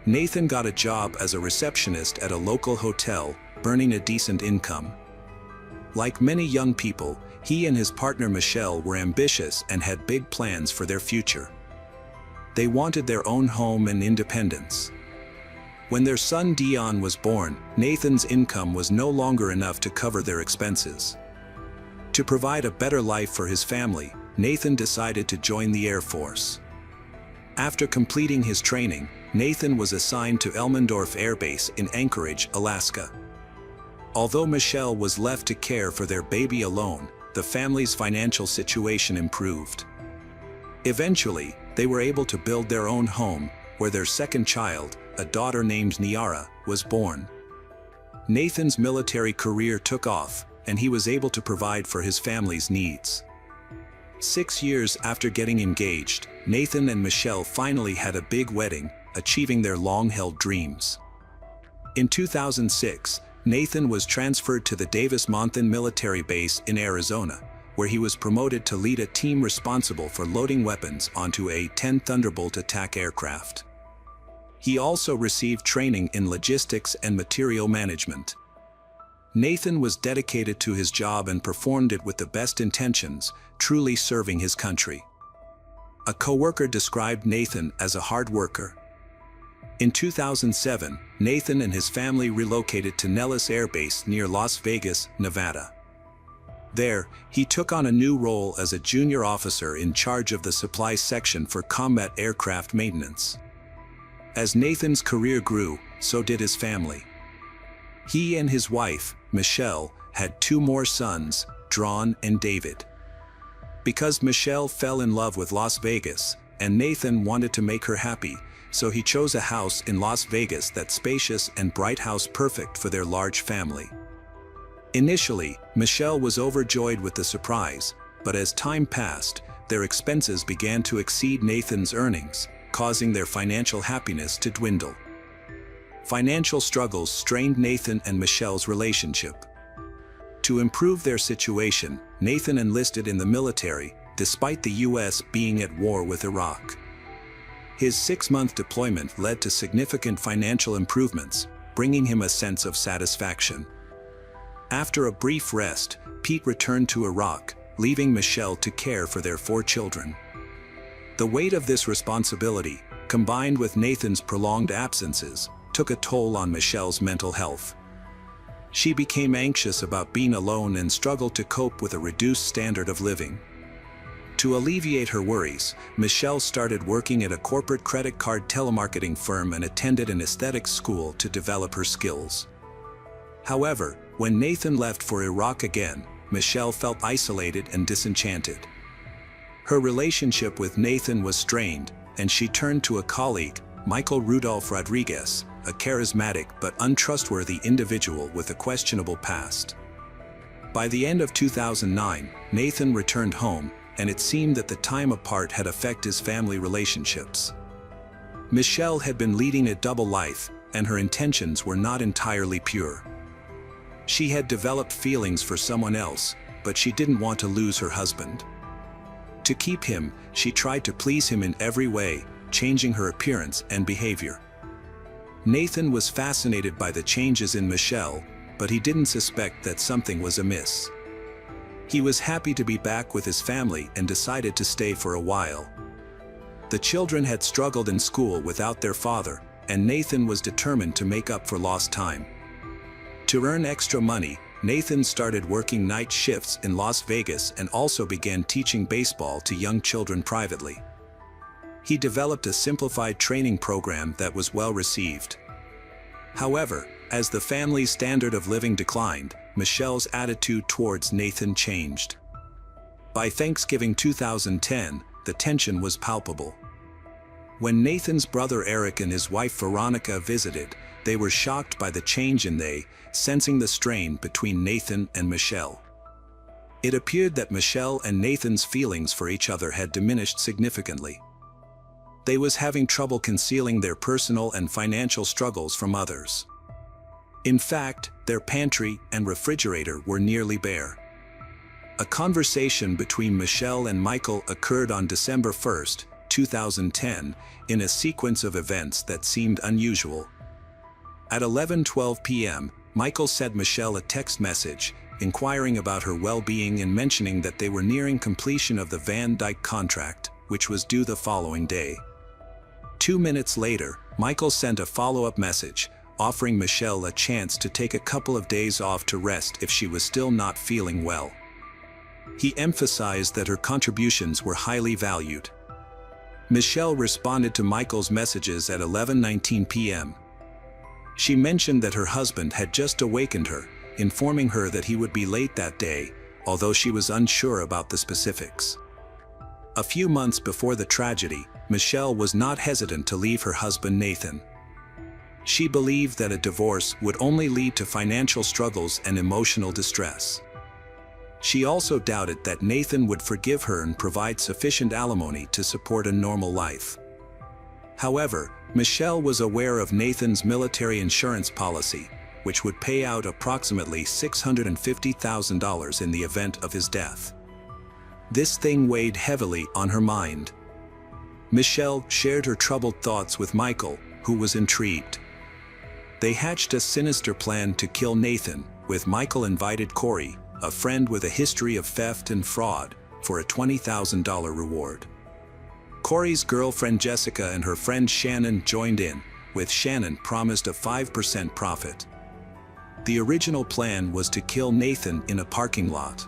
Nathan got a job as a receptionist at a local hotel, earning a decent income. Like many young people, he and his partner Michelle were ambitious and had big plans for their future. They wanted their own home and independence. When their son Dion was born, Nathan's income was no longer enough to cover their expenses. To provide a better life for his family, Nathan decided to join the Air Force. After completing his training, Nathan was assigned to Elmendorf Air Base in Anchorage, Alaska. Although Michelle was left to care for their baby alone, the family's financial situation improved. Eventually, they were able to build their own home, where their second child, a daughter named Niara, was born. Nathan's military career took off, and he was able to provide for his family's needs. 6 years after getting engaged, Nathan and Michelle finally had a big wedding, achieving their long-held dreams. In 2006, Nathan was transferred to the Davis-Monthan military base in Arizona, where he was promoted to lead a team responsible for loading weapons onto a 10 Thunderbolt attack aircraft. He also received training in logistics and material management. Nathan was dedicated to his job and performed it with the best intentions, truly serving his country. A coworker described Nathan as a hard worker. In 2007, Nathan and his family relocated to Nellis Air Base near Las Vegas, Nevada. There, he took on a new role as a junior officer in charge of the supply section for combat aircraft maintenance. As Nathan's career grew, so did his family. He and his wife, Michelle, had 2 more sons, Drawn and David. Because Michelle fell in love with Las Vegas, and Nathan wanted to make her happy, so he chose a house in Las Vegas that's spacious and bright, house perfect for their large family. Initially, Michelle was overjoyed with the surprise, but as time passed, their expenses began to exceed Nathan's earnings, causing their financial happiness to dwindle. Financial struggles strained Nathan and Michelle's relationship. To improve their situation, Nathan enlisted in the military, despite the U.S. being at war with Iraq. His 6-month deployment led to significant financial improvements, bringing him a sense of satisfaction. After a brief rest, Pete returned to Iraq, leaving Michelle to care for their 4 children. The weight of this responsibility, combined with Nathan's prolonged absences, took a toll on Michelle's mental health. She became anxious about being alone and struggled to cope with a reduced standard of living. To alleviate her worries, Michelle started working at a corporate credit card telemarketing firm and attended an aesthetics school to develop her skills. However, when Nathan left for Iraq again, Michelle felt isolated and disenchanted. Her relationship with Nathan was strained, and she turned to a colleague, Michael Rudolph Rodriguez, a charismatic but untrustworthy individual with a questionable past. By the end of 2009, Nathan returned home, and it seemed that the time apart had affected his family relationships. Michelle had been leading a double life, and her intentions were not entirely pure. She had developed feelings for someone else, but she didn't want to lose her husband. To keep him, she tried to please him in every way, changing her appearance and behavior. Nathan was fascinated by the changes in Michelle, but he didn't suspect that something was amiss. He was happy to be back with his family and decided to stay for a while. The children had struggled in school without their father, and Nathan was determined to make up for lost time. To earn extra money, Nathan started working night shifts in Las Vegas and also began teaching baseball to young children privately. He developed a simplified training program that was well received. However, as the family's standard of living declined, Michelle's attitude towards Nathan changed. By Thanksgiving 2010, the tension was palpable. When Nathan's brother Eric and his wife Veronica visited, they were shocked by the change in they, sensing the strain between Nathan and Michelle. It appeared that Michelle and Nathan's feelings for each other had diminished significantly. They was having trouble concealing their personal and financial struggles from others. In fact, their pantry and refrigerator were nearly bare. A conversation between Michelle and Michael occurred on December 1, 2010, in a sequence of events that seemed unusual. At 11:12 p.m., Michael sent Michelle a text message, inquiring about her well-being and mentioning that they were nearing completion of the Van Dyke contract, which was due the following day. 2 minutes later, Michael sent a follow-up message, offering Michelle a chance to take a couple of days off to rest if she was still not feeling well. He emphasized that her contributions were highly valued. Michelle responded to Michael's messages at 11:19 p.m. She mentioned that her husband had just awakened her, informing her that he would be late that day, although she was unsure about the specifics. A few months before the tragedy, Michelle was not hesitant to leave her husband Nathan. She believed that a divorce would only lead to financial struggles and emotional distress. She also doubted that Nathan would forgive her and provide sufficient alimony to support a normal life. However, Michelle was aware of Nathan's military insurance policy, which would pay out approximately $650,000 in the event of his death. This thing weighed heavily on her mind. Michelle shared her troubled thoughts with Michael, who was intrigued. They hatched a sinister plan to kill Nathan, with Michael invited Corey, a friend with a history of theft and fraud, for a $20,000 reward. Corey's girlfriend Jessica and her friend Shannon joined in, with Shannon promised a 5% profit. The original plan was to kill Nathan in a parking lot.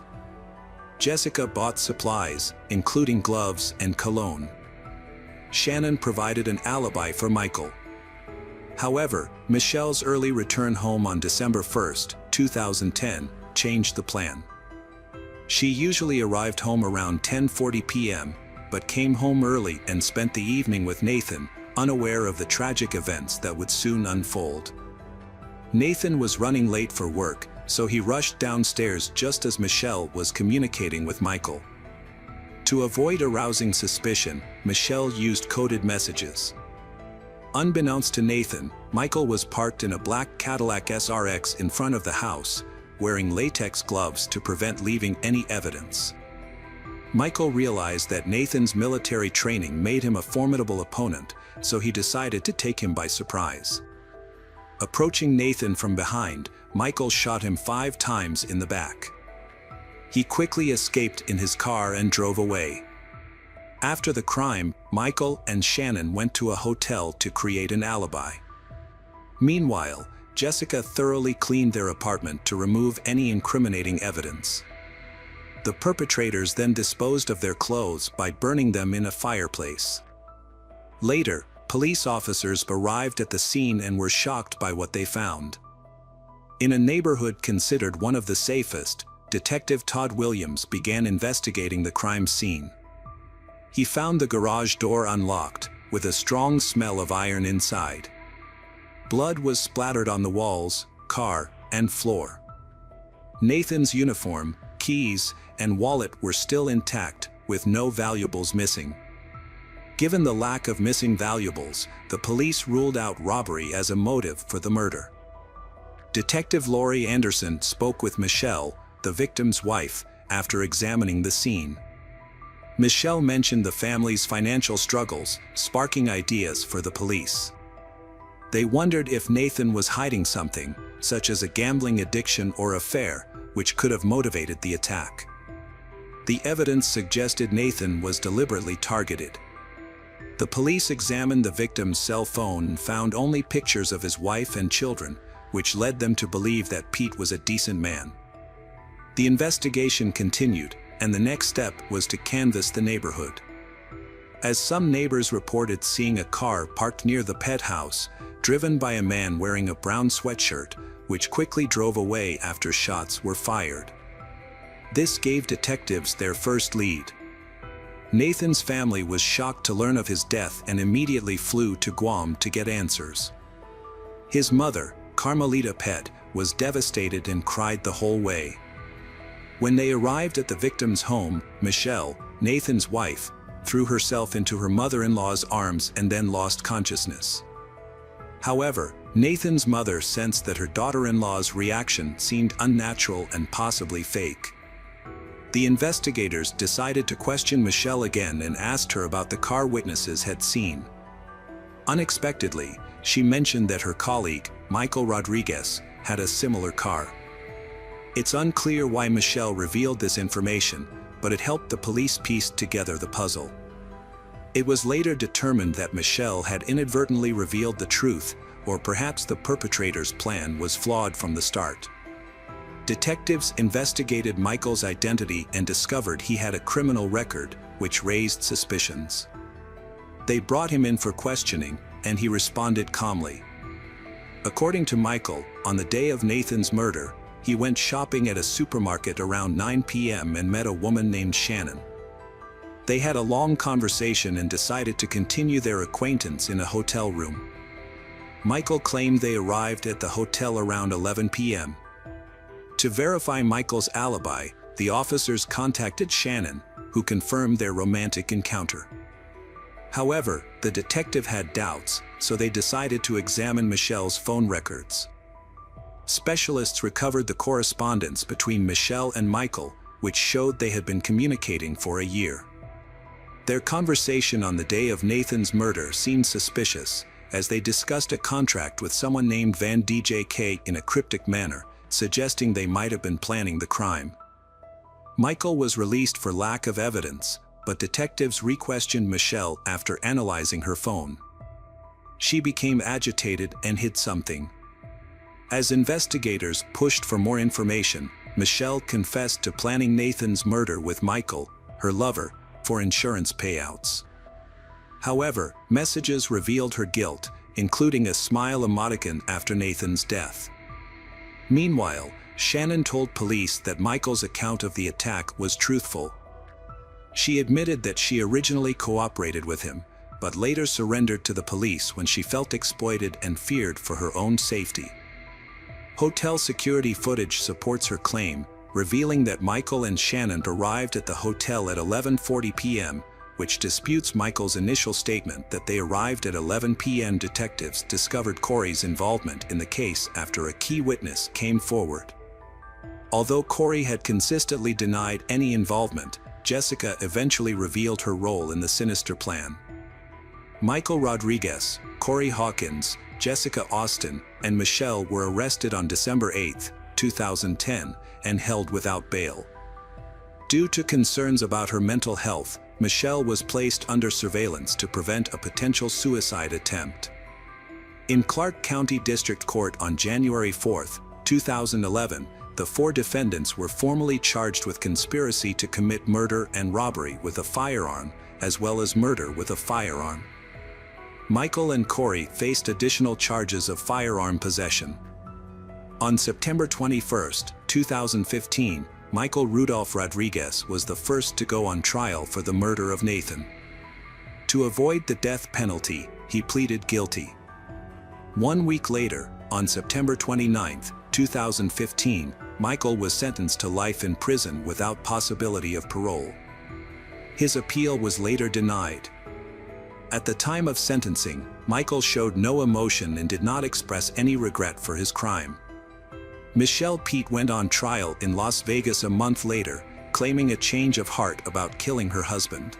Jessica bought supplies, including gloves and cologne. Shannon provided an alibi for Michael. However, Michelle's early return home on December 1, 2010, changed the plan. She usually arrived home around 10:40 p.m., but came home early and spent the evening with Nathan, unaware of the tragic events that would soon unfold. Nathan was running late for work, so he rushed downstairs just as Michelle was communicating with Michael. To avoid arousing suspicion, Michelle used coded messages. Unbeknownst to Nathan, Michael was parked in a black Cadillac SRX in front of the house, wearing latex gloves to prevent leaving any evidence. Michael realized that Nathan's military training made him a formidable opponent, so he decided to take him by surprise. Approaching Nathan from behind, Michael shot him 5 times in the back. He quickly escaped in his car and drove away. After the crime, Michael and Shannon went to a hotel to create an alibi. Meanwhile, Jessica thoroughly cleaned their apartment to remove any incriminating evidence. The perpetrators then disposed of their clothes by burning them in a fireplace. Later, police officers arrived at the scene and were shocked by what they found. In a neighborhood considered one of the safest, Detective Todd Williams began investigating the crime scene. He found the garage door unlocked, with a strong smell of iron inside. Blood was splattered on the walls, car, and floor. Nathan's uniform, keys, and wallet were still intact, with no valuables missing. Given the lack of missing valuables, the police ruled out robbery as a motive for the murder. Detective Laurie Anderson spoke with Michelle, the victim's wife, after examining the scene. Michelle mentioned the family's financial struggles, sparking ideas for the police. They wondered if Nathan was hiding something, such as a gambling addiction or affair, which could have motivated the attack. The evidence suggested Nathan was deliberately targeted. The police examined the victim's cell phone and found only pictures of his wife and children, which led them to believe that Pete was a decent man. The investigation continued, and the next step was to canvass the neighborhood. As some neighbors reported seeing a car parked near the pet house, driven by a man wearing a brown sweatshirt, which quickly drove away after shots were fired. This gave detectives their first lead. Nathan's family was shocked to learn of his death and immediately flew to Guam to get answers. His mother, Carmelita Pett, was devastated and cried the whole way. When they arrived at the victim's home, Michelle, Nathan's wife, threw herself into her mother-in-law's arms and then lost consciousness. However, Nathan's mother sensed that her daughter-in-law's reaction seemed unnatural and possibly fake. The investigators decided to question Michelle again and asked her about the car witnesses had seen. Unexpectedly, she mentioned that her colleague, Michael Rodriguez, had a similar car. It's unclear why Michelle revealed this information, but it helped the police piece together the puzzle. It was later determined that Michelle had inadvertently revealed the truth, or perhaps the perpetrator's plan was flawed from the start. Detectives investigated Michael's identity and discovered he had a criminal record, which raised suspicions. They brought him in for questioning, and he responded calmly. According to Michael, on the day of Nathan's murder, he went shopping at a supermarket around 9 p.m. and met a woman named Shannon. They had a long conversation and decided to continue their acquaintance in a hotel room. Michael claimed they arrived at the hotel around 11 p.m. To verify Michael's alibi, the officers contacted Shannon, who confirmed their romantic encounter. However, the detective had doubts, so they decided to examine Michelle's phone records. Specialists recovered the correspondence between Michelle and Michael, which showed they had been communicating for a year. Their conversation on the day of Nathan's murder seemed suspicious, as they discussed a contract with someone named Van DJK in a cryptic manner, suggesting they might have been planning the crime. Michael was released for lack of evidence, but detectives re-questioned Michelle after analyzing her phone. She became agitated and hid something. As investigators pushed for more information, Michelle confessed to planning Nathan's murder with Michael, her lover, for insurance payouts. However, messages revealed her guilt, including a smile emoticon after Nathan's death. Meanwhile, Shannon told police that Michael's account of the attack was truthful. She admitted that she originally cooperated with him, but later surrendered to the police when she felt exploited and feared for her own safety. Hotel security footage supports her claim, revealing that Michael and Shannon arrived at the hotel at 11:40 p.m., which disputes Michael's initial statement that they arrived at 11 p.m. Detectives discovered Corey's involvement in the case after a key witness came forward. Although Corey had consistently denied any involvement, Jessica eventually revealed her role in the sinister plan. Michael Rodriguez, Corey Hawkins, Jessica Austin, and Michelle were arrested on December 8, 2010, and held without bail. Due to concerns about her mental health, Michelle was placed under surveillance to prevent a potential suicide attempt. In Clark County District Court on January 4, 2011, the 4 defendants were formally charged with conspiracy to commit murder and robbery with a firearm, as well as murder with a firearm. Michael and Corey faced additional charges of firearm possession. On September 21, 2015, Michael Rudolph Rodriguez was the first to go on trial for the murder of Nathan. To avoid the death penalty, he pleaded guilty. 1 week later, on September 29, 2015, Michael was sentenced to life in prison without possibility of parole. His appeal was later denied. At the time of sentencing, Michael showed no emotion and did not express any regret for his crime. Michelle Pete went on trial in Las Vegas a month later, claiming a change of heart about killing her husband.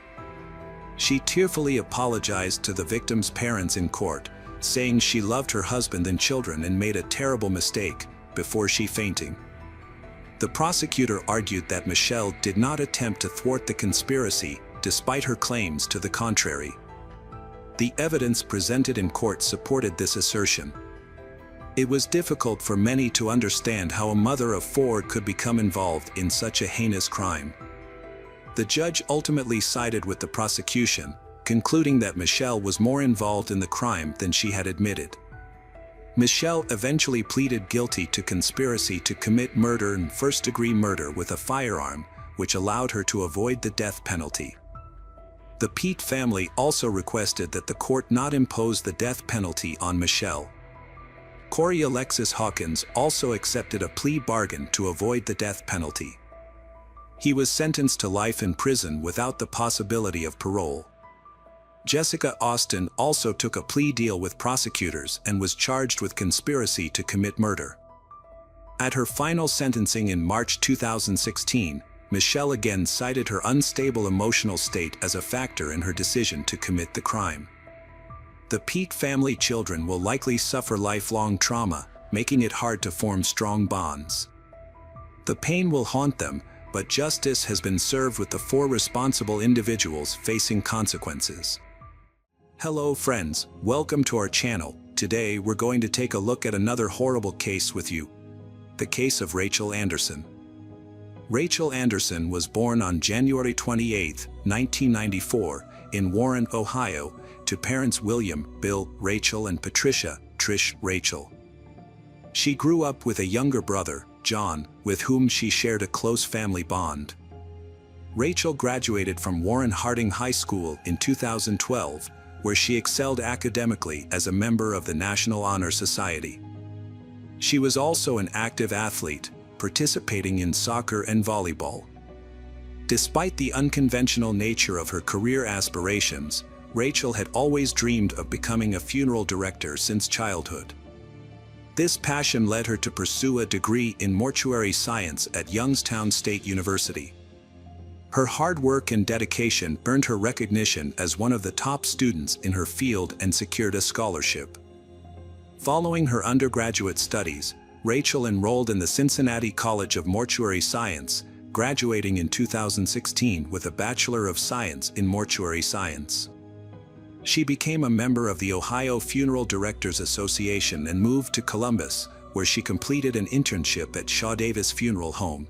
She tearfully apologized to the victim's parents in court, saying she loved her husband and children and made a terrible mistake, before she fainting. The prosecutor argued that Michelle did not attempt to thwart the conspiracy, despite her claims to the contrary. The evidence presented in court supported this assertion. It was difficult for many to understand how a mother of 4 could become involved in such a heinous crime. The judge ultimately sided with the prosecution, concluding that Michelle was more involved in the crime than she had admitted. Michelle eventually pleaded guilty to conspiracy to commit murder and first-degree murder with a firearm, which allowed her to avoid the death penalty. The Pete family also requested that the court not impose the death penalty on Michelle. Corey Alexis Hawkins also accepted a plea bargain to avoid the death penalty. He was sentenced to life in prison without the possibility of parole. Jessica Austin also took a plea deal with prosecutors and was charged with conspiracy to commit murder. At her final sentencing in March 2016, Michelle again cited her unstable emotional state as a factor in her decision to commit the crime. The Pete family children will likely suffer lifelong trauma, making it hard to form strong bonds. The pain will haunt them, but justice has been served with the 4 responsible individuals facing consequences. Hello friends, welcome to our channel. Today we're going to take a look at another horrible case with you. The case of Rachel Anderson. Rachel Anderson was born on January 28, 1994, in Warren, Ohio, to parents William, Bill, Rachel and Patricia, Trish, Rachel. She grew up with a younger brother, John, with whom she shared a close family bond. Rachel graduated from Warren Harding High School in 2012, where she excelled academically as a member of the National Honor Society. She was also an active athlete, participating in soccer and volleyball. Despite the unconventional nature of her career aspirations, Rachel had always dreamed of becoming a funeral director since childhood. This passion led her to pursue a degree in mortuary science at Youngstown State University. Her hard work and dedication earned her recognition as one of the top students in her field and secured a scholarship. Following her undergraduate studies, Rachel enrolled in the Cincinnati College of Mortuary Science, graduating in 2016 with a Bachelor of Science in Mortuary Science. She became a member of the Ohio Funeral Directors Association and moved to Columbus, where she completed an internship at Shaw Davis Funeral Home.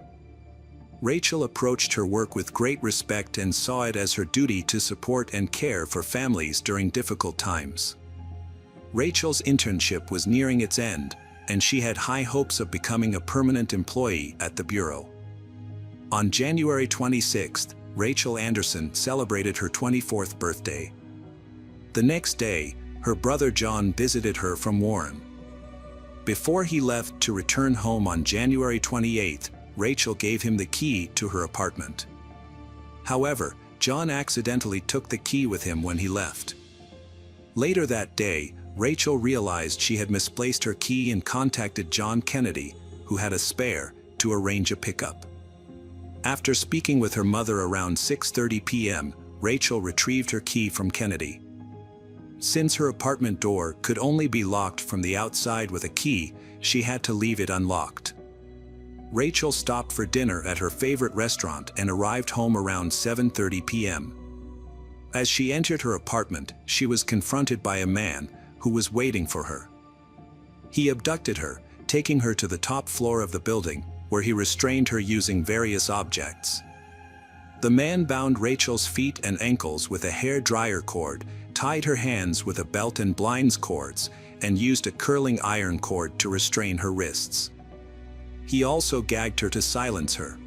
Rachel approached her work with great respect and saw it as her duty to support and care for families during difficult times. Rachel's internship was nearing its end, and she had high hopes of becoming a permanent employee at the Bureau. On January 26, Rachel Anderson, celebrated her 24th birthday. The next day, her brother John visited her from Warren. Before he left to return home on January 28, Rachel gave him the key to her apartment. However, John accidentally took the key with him when he left. Later that day, Rachel realized she had misplaced her key and contacted John Kennedy, who had a spare, to arrange a pickup. After speaking with her mother around 6:30 p.m., Rachel retrieved her key from Kennedy. Since her apartment door could only be locked from the outside with a key, she had to leave it unlocked. Rachel stopped for dinner at her favorite restaurant and arrived home around 7:30 p.m. As she entered her apartment, she was confronted by a man who was waiting for her. He abducted her, taking her to the top floor of the building, where he restrained her using various objects. The man bound Rachel's feet and ankles with a hair dryer cord, tied her hands with a belt and blinds cords, and used a curling iron cord to restrain her wrists. He also gagged her to silence her.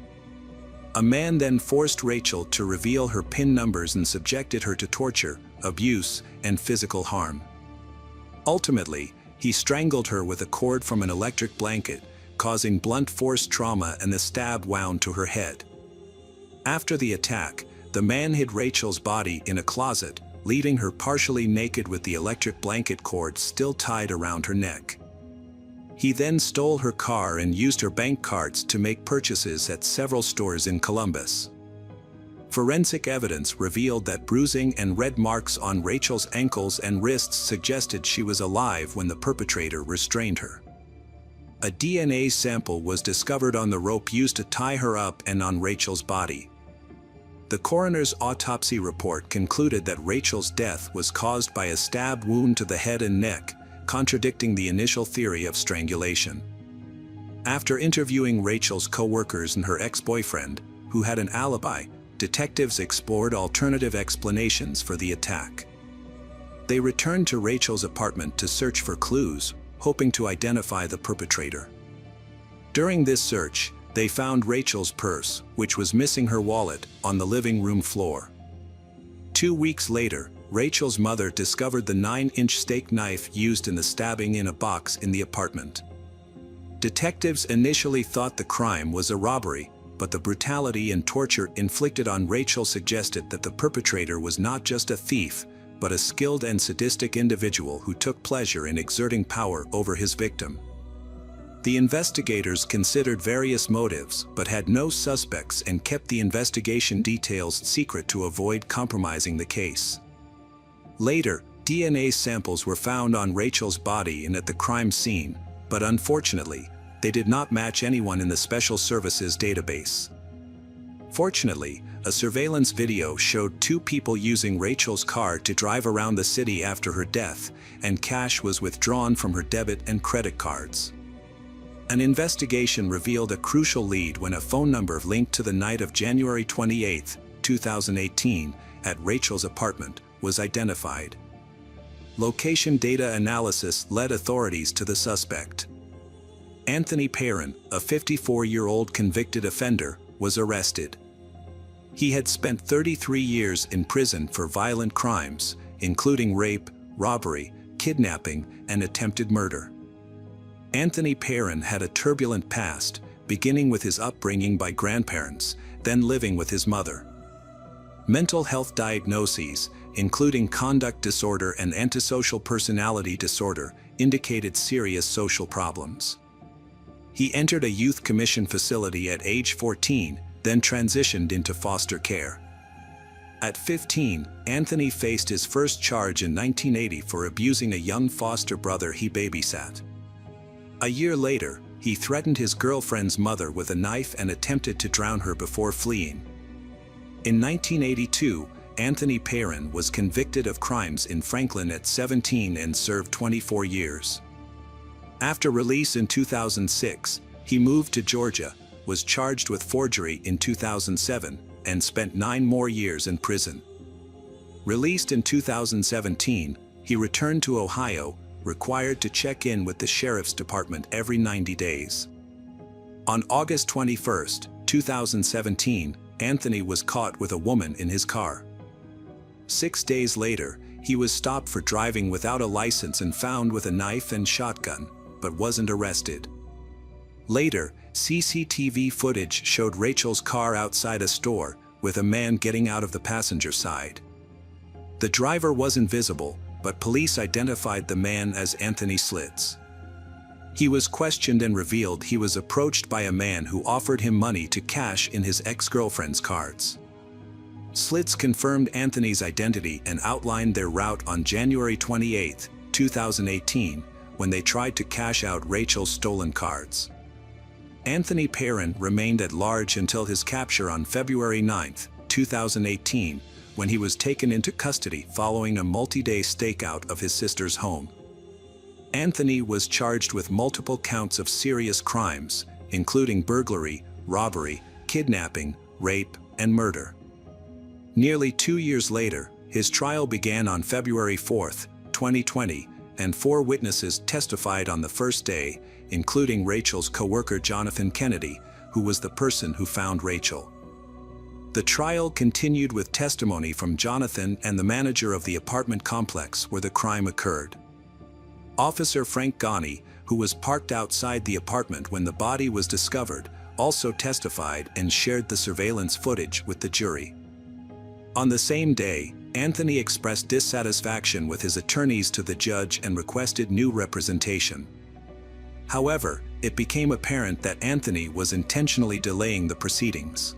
A man then forced Rachel to reveal her PIN numbers and subjected her to torture, abuse, and physical harm. Ultimately, he strangled her with a cord from an electric blanket, causing blunt force trauma and the stab wound to her head. After the attack, the man hid Rachel's body in a closet, leaving her partially naked with the electric blanket cord still tied around her neck. He then stole her car and used her bank cards to make purchases at several stores in Columbus. Forensic evidence revealed that bruising and red marks on Rachel's ankles and wrists suggested she was alive when the perpetrator restrained her. A DNA sample was discovered on the rope used to tie her up and on Rachel's body. The coroner's autopsy report concluded that Rachel's death was caused by a stab wound to the head and neck, contradicting the initial theory of strangulation. After interviewing Rachel's co-workers and her ex-boyfriend, who had an alibi, detectives explored alternative explanations for the attack. They returned to Rachel's apartment to search for clues, hoping to identify the perpetrator. During this search, they found Rachel's purse, which was missing her wallet, on the living room floor. 2 weeks later, Rachel's mother discovered the 9-inch steak knife used in the stabbing in a box in the apartment. Detectives initially thought the crime was a robbery, but the brutality and torture inflicted on Rachel suggested that the perpetrator was not just a thief, but a skilled and sadistic individual who took pleasure in exerting power over his victim. The investigators considered various motives but had no suspects and kept the investigation details secret to avoid compromising the case. Later, DNA samples were found on Rachel's body and at the crime scene, but unfortunately, they did not match anyone in the Special Services database. Fortunately, a surveillance video showed 2 people using Rachel's car to drive around the city after her death, and cash was withdrawn from her debit and credit cards. An investigation revealed a crucial lead when a phone number linked to the night of January 28, 2018, at Rachel's apartment was identified. Location data analysis led authorities to the suspect. Anthony Perrin, a 54-year-old convicted offender, was arrested. He had spent 33 years in prison for violent crimes, including rape, robbery, kidnapping, and attempted murder. Anthony Perrin had a turbulent past, beginning with his upbringing by grandparents, then living with his mother. Mental health diagnoses, including conduct disorder and antisocial personality disorder, indicated serious social problems. He entered a youth commission facility at age 14, then transitioned into foster care. At 15, Anthony faced his first charge in 1980 for abusing a young foster brother he babysat. A year later, he threatened his girlfriend's mother with a knife and attempted to drown her before fleeing. In 1982, Anthony Perrin was convicted of crimes in Franklin at 17 and served 24 years. After release in 2006, he moved to Georgia, was charged with forgery in 2007, and spent 9 more years in prison. Released in 2017, he returned to Ohio, required to check in with the sheriff's department every 90 days. On August 21, 2017, Anthony was caught with a woman in his car. 6 days later, he was stopped for driving without a license and found with a knife and shotgun, but wasn't arrested. Later, CCTV footage showed Rachel's car outside a store, with a man getting out of the passenger side. The driver wasn't visible, but police identified the man as Anthony Slits. He was questioned and revealed he was approached by a man who offered him money to cash in his ex-girlfriend's cards. Slits confirmed Anthony's identity and outlined their route on January 28, 2018, when they tried to cash out Rachel's stolen cards. Anthony Perrin remained at large until his capture on February 9, 2018, when he was taken into custody following a multi-day stakeout of his sister's home. Anthony was charged with multiple counts of serious crimes, including burglary, robbery, kidnapping, rape, and murder. Nearly 2 years later, his trial began on February 4, 2020, and 4 witnesses testified on the first day, including Rachel's co-worker Jonathan Kennedy, who was the person who found Rachel. The trial continued with testimony from Jonathan and the manager of the apartment complex where the crime occurred. Officer Frank Ghani, who was parked outside the apartment when the body was discovered, also testified and shared the surveillance footage with the jury. On the same day, Anthony expressed dissatisfaction with his attorneys to the judge and requested new representation. However, it became apparent that Anthony was intentionally delaying the proceedings.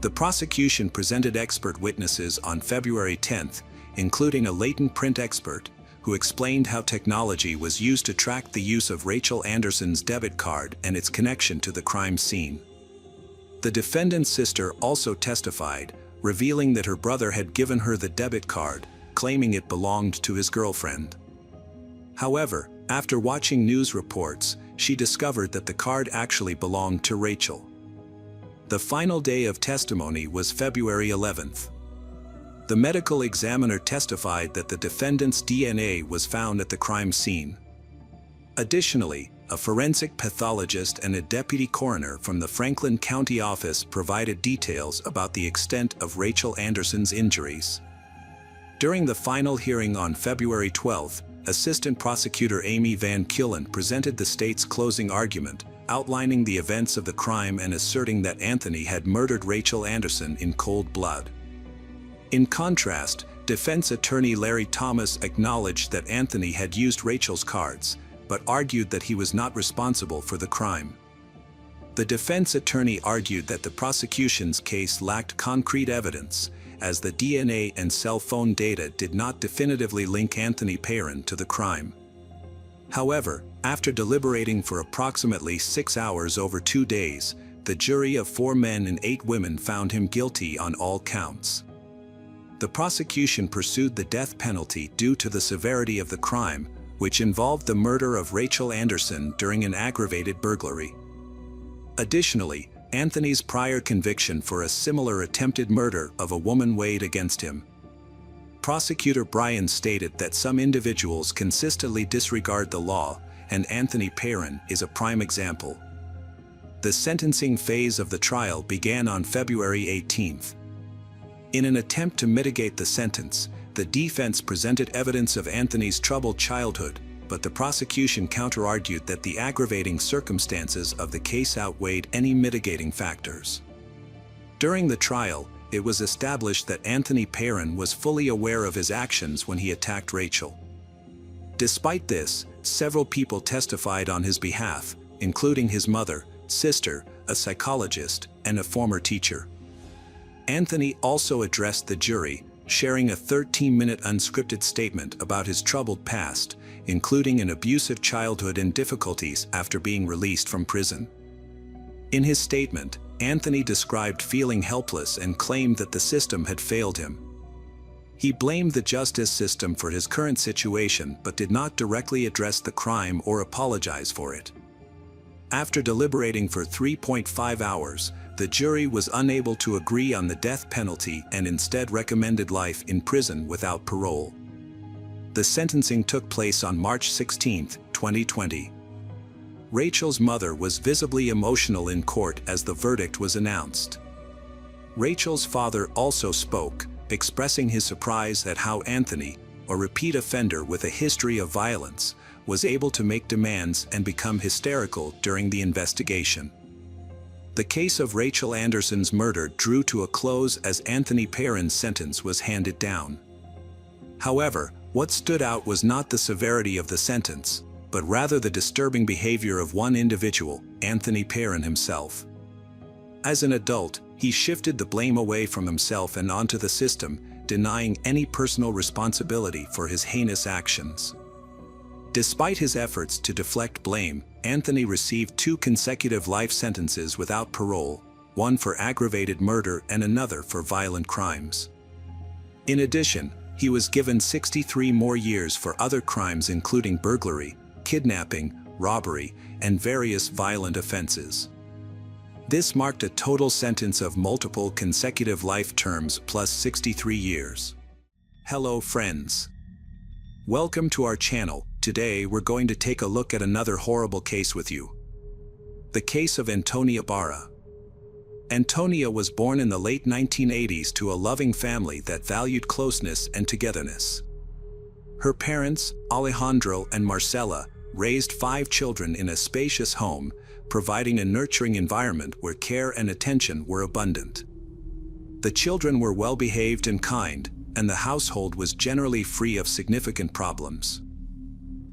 The prosecution presented expert witnesses on February 10, including a latent print expert, who explained how technology was used to track the use of Rachel Anderson's debit card and its connection to the crime scene. The defendant's sister also testified, revealing that her brother had given her the debit card, claiming it belonged to his girlfriend. However, after watching news reports, she discovered that the card actually belonged to Rachel. The final day of testimony was February 11th. The medical examiner testified that the defendant's DNA was found at the crime scene. Additionally, a forensic pathologist and a deputy coroner from the Franklin County office provided details about the extent of Rachel Anderson's injuries. During the final hearing on February 12, Assistant Prosecutor Amy Van Killen presented the state's closing argument, outlining the events of the crime and asserting that Anthony had murdered Rachel Anderson in cold blood. In contrast, defense attorney Larry Thomas acknowledged that Anthony had used Rachel's cards, but argued that he was not responsible for the crime. The defense attorney argued that the prosecution's case lacked concrete evidence, as the DNA and cell phone data did not definitively link Anthony Perrin to the crime. However, after deliberating for approximately 6 hours over 2 days, the jury of 4 men and 8 women found him guilty on all counts. The prosecution pursued the death penalty due to the severity of the crime, which involved the murder of Rachel Anderson during an aggravated burglary. Additionally, Anthony's prior conviction for a similar attempted murder of a woman weighed against him. Prosecutor Bryan stated that some individuals consistently disregard the law, and Anthony Perrin is a prime example. The sentencing phase of the trial began on February 18th. In an attempt to mitigate the sentence, the defense presented evidence of Anthony's troubled childhood, but the prosecution counter-argued that the aggravating circumstances of the case outweighed any mitigating factors. During the trial, it was established that Anthony Perrin was fully aware of his actions when he attacked Rachel. Despite this, several people testified on his behalf, including his mother, sister, a psychologist, and a former teacher. Anthony also addressed the jury, sharing a 13-minute unscripted statement about his troubled past, including an abusive childhood and difficulties after being released from prison. In his statement, Anthony described feeling helpless and claimed that the system had failed him. He blamed the justice system for his current situation but did not directly address the crime or apologize for it. After deliberating for 3.5 hours, the jury was unable to agree on the death penalty and instead recommended life in prison without parole. The sentencing took place on March 16, 2020. Rachel's mother was visibly emotional in court as the verdict was announced. Rachel's father also spoke, expressing his surprise at how Anthony, a repeat offender with a history of violence, was able to make demands and become hysterical during the investigation. The case of Rachel Anderson's murder drew to a close as Anthony Perrin's sentence was handed down. However, what stood out was not the severity of the sentence, but rather the disturbing behavior of one individual, Anthony Perrin himself. As an adult, he shifted the blame away from himself and onto the system, denying any personal responsibility for his heinous actions. Despite his efforts to deflect blame, Anthony received 2 consecutive life sentences without parole, one for aggravated murder and another for violent crimes. In addition, he was given 63 more years for other crimes including burglary, kidnapping, robbery, and various violent offenses. This marked a total sentence of multiple consecutive life terms plus 63 years. Hello friends. Welcome to our channel. Today we're going to take a look at another horrible case with you. The case of Antonia Barra. Antonia was born in the late 1980s to a loving family that valued closeness and togetherness. Her parents, Alejandro and Marcela, raised 5 children in a spacious home, providing a nurturing environment where care and attention were abundant. The children were well-behaved and kind, and the household was generally free of significant problems.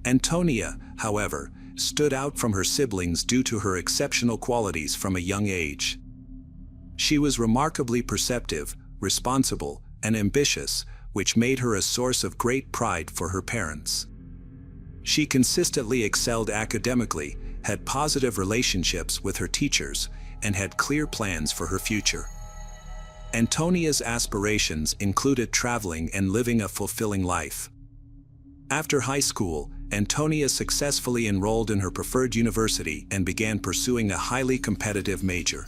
Antonia, however, stood out from her siblings due to her exceptional qualities from a young age. She was remarkably perceptive, responsible, and ambitious, which made her a source of great pride for her parents. She consistently excelled academically, had positive relationships with her teachers, and had clear plans for her future. Antonia's aspirations included traveling and living a fulfilling life. After high school, Antonia successfully enrolled in her preferred university and began pursuing a highly competitive major.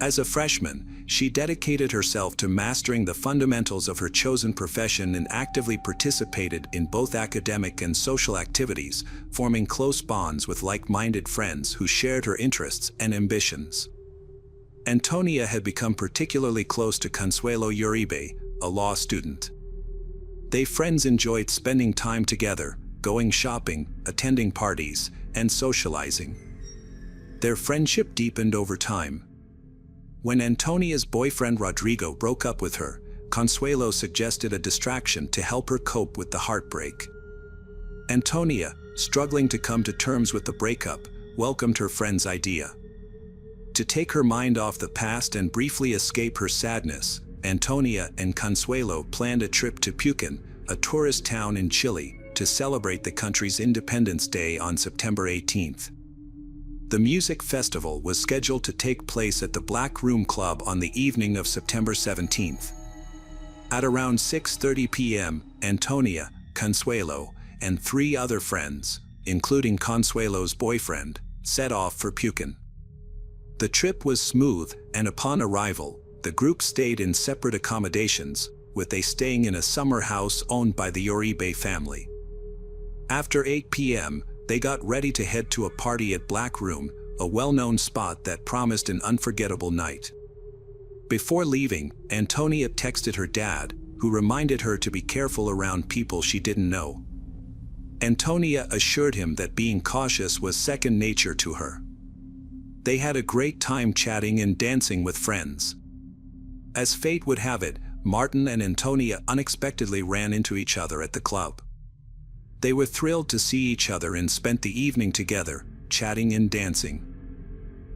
As a freshman, she dedicated herself to mastering the fundamentals of her chosen profession and actively participated in both academic and social activities, forming close bonds with like-minded friends who shared her interests and ambitions. Antonia had become particularly close to Consuelo Uribe, a law student. They friends enjoyed spending time together, going shopping, attending parties, and socializing. Their friendship deepened over time. When Antonia's boyfriend Rodrigo broke up with her, Consuelo suggested a distraction to help her cope with the heartbreak. Antonia, struggling to come to terms with the breakup, welcomed her friend's idea. To take her mind off the past and briefly escape her sadness, Antonia and Consuelo planned a trip to Pucón, a tourist town in Chile, to celebrate the country's Independence Day on September 18th. The music festival was scheduled to take place at the Black Room Club on the evening of September 17th. At around 6:30 p.m., Antonia, Consuelo, and 3 other friends, including Consuelo's boyfriend, set off for Pucón. The trip was smooth, and upon arrival, the group stayed in separate accommodations, with they staying in a summer house owned by the Uribe family. After 8 p.m., they got ready to head to a party at Black Room, a well-known spot that promised an unforgettable night. Before leaving, Antonia texted her dad, who reminded her to be careful around people she didn't know. Antonia assured him that being cautious was second nature to her. They had a great time chatting and dancing with friends. As fate would have it, Martin and Antonia unexpectedly ran into each other at the club. They were thrilled to see each other and spent the evening together, chatting and dancing.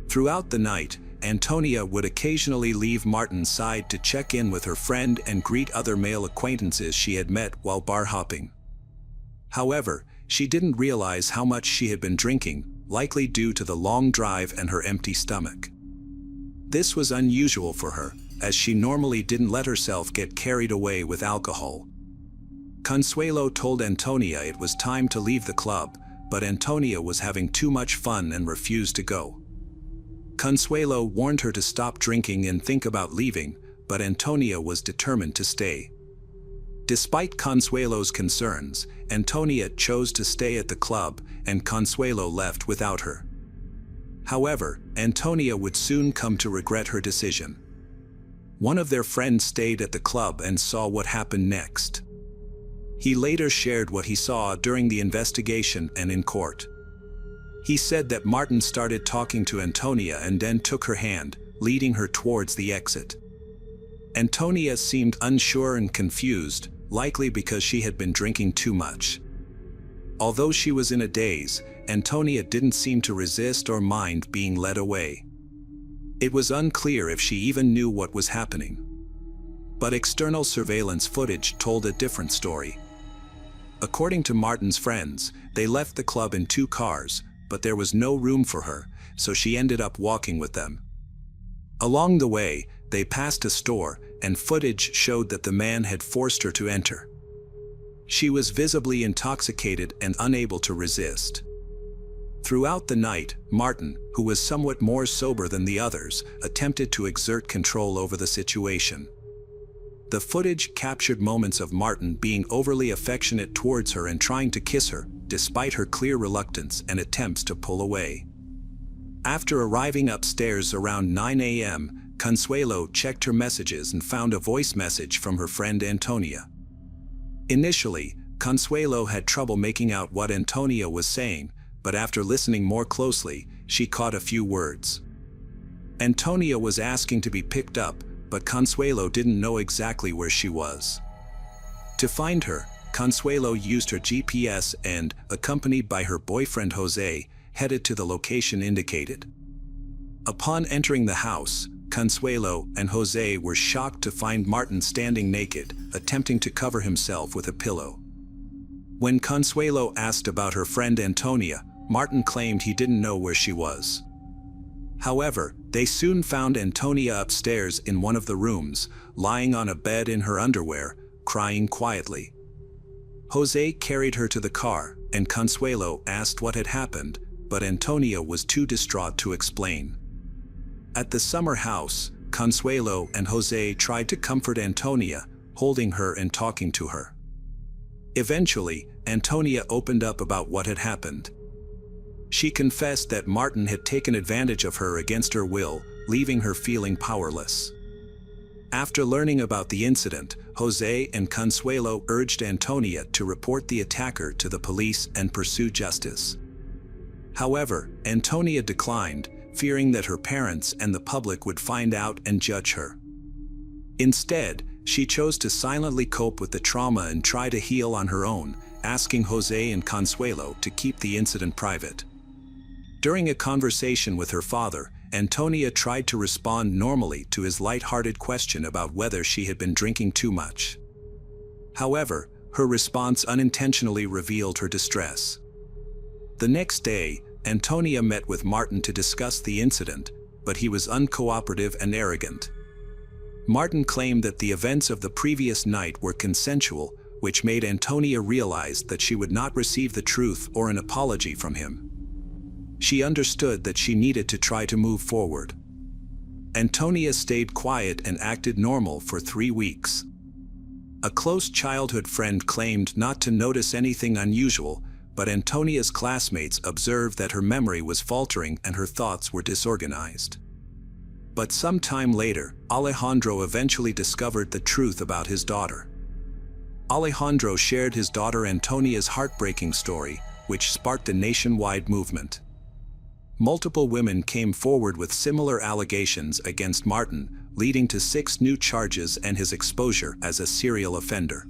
Throughout the night, Antonia would occasionally leave Martin's side to check in with her friend and greet other male acquaintances she had met while bar hopping. However, she didn't realize how much she had been drinking, likely due to the long drive and her empty stomach. This was unusual for her, as she normally didn't let herself get carried away with alcohol. Consuelo told Antonia it was time to leave the club, but Antonia was having too much fun and refused to go. Consuelo warned her to stop drinking and think about leaving, but Antonia was determined to stay. Despite Consuelo's concerns, Antonia chose to stay at the club, and Consuelo left without her. However, Antonia would soon come to regret her decision. One of their friends stayed at the club and saw what happened next. He later shared what he saw during the investigation and in court. He said that Martin started talking to Antonia and then took her hand, leading her towards the exit. Antonia seemed unsure and confused, likely because she had been drinking too much. Although she was in a daze, Antonia didn't seem to resist or mind being led away. It was unclear if she even knew what was happening. But external surveillance footage told a different story. According to Martin's friends, they left the club in 2 cars, but there was no room for her, so she ended up walking with them. Along the way, they passed a store, and footage showed that the man had forced her to enter. She was visibly intoxicated and unable to resist. Throughout the night, Martin, who was somewhat more sober than the others, attempted to exert control over the situation. The footage captured moments of Martin being overly affectionate towards her and trying to kiss her, despite her clear reluctance and attempts to pull away. After arriving upstairs around 9 a.m., Consuelo checked her messages and found a voice message from her friend Antonia. Initially, Consuelo had trouble making out what Antonia was saying, but after listening more closely, she caught a few words. Antonia was asking to be picked up, but Consuelo didn't know exactly where she was. To find her, Consuelo used her GPS and, accompanied by her boyfriend Jose, headed to the location indicated. Upon entering the house, Consuelo and Jose were shocked to find Martin standing naked, attempting to cover himself with a pillow. When Consuelo asked about her friend Antonia, Martin claimed he didn't know where she was. However, they soon found Antonia upstairs in one of the rooms, lying on a bed in her underwear, crying quietly. Jose carried her to the car, and Consuelo asked what had happened, but Antonia was too distraught to explain. At the summer house, Consuelo and Jose tried to comfort Antonia, holding her and talking to her. Eventually, Antonia opened up about what had happened. She confessed that Martin had taken advantage of her against her will, leaving her feeling powerless. After learning about the incident, Jose and Consuelo urged Antonia to report the attacker to the police and pursue justice. However, Antonia declined, fearing that her parents and the public would find out and judge her. Instead, she chose to silently cope with the trauma and try to heal on her own, asking Jose and Consuelo to keep the incident private. During a conversation with her father, Antonia tried to respond normally to his light-hearted question about whether she had been drinking too much. However, her response unintentionally revealed her distress. The next day, Antonia met with Martin to discuss the incident, but he was uncooperative and arrogant. Martin claimed that the events of the previous night were consensual, which made Antonia realize that she would not receive the truth or an apology from him. She understood that she needed to try to move forward. Antonia stayed quiet and acted normal for 3 weeks. A close childhood friend claimed not to notice anything unusual, but Antonia's classmates observed that her memory was faltering and her thoughts were disorganized. But some time later, Alejandro eventually discovered the truth about his daughter. Alejandro shared his daughter Antonia's heartbreaking story, which sparked a nationwide movement. Multiple women came forward with similar allegations against Martin, leading to 6 new charges and his exposure as a serial offender.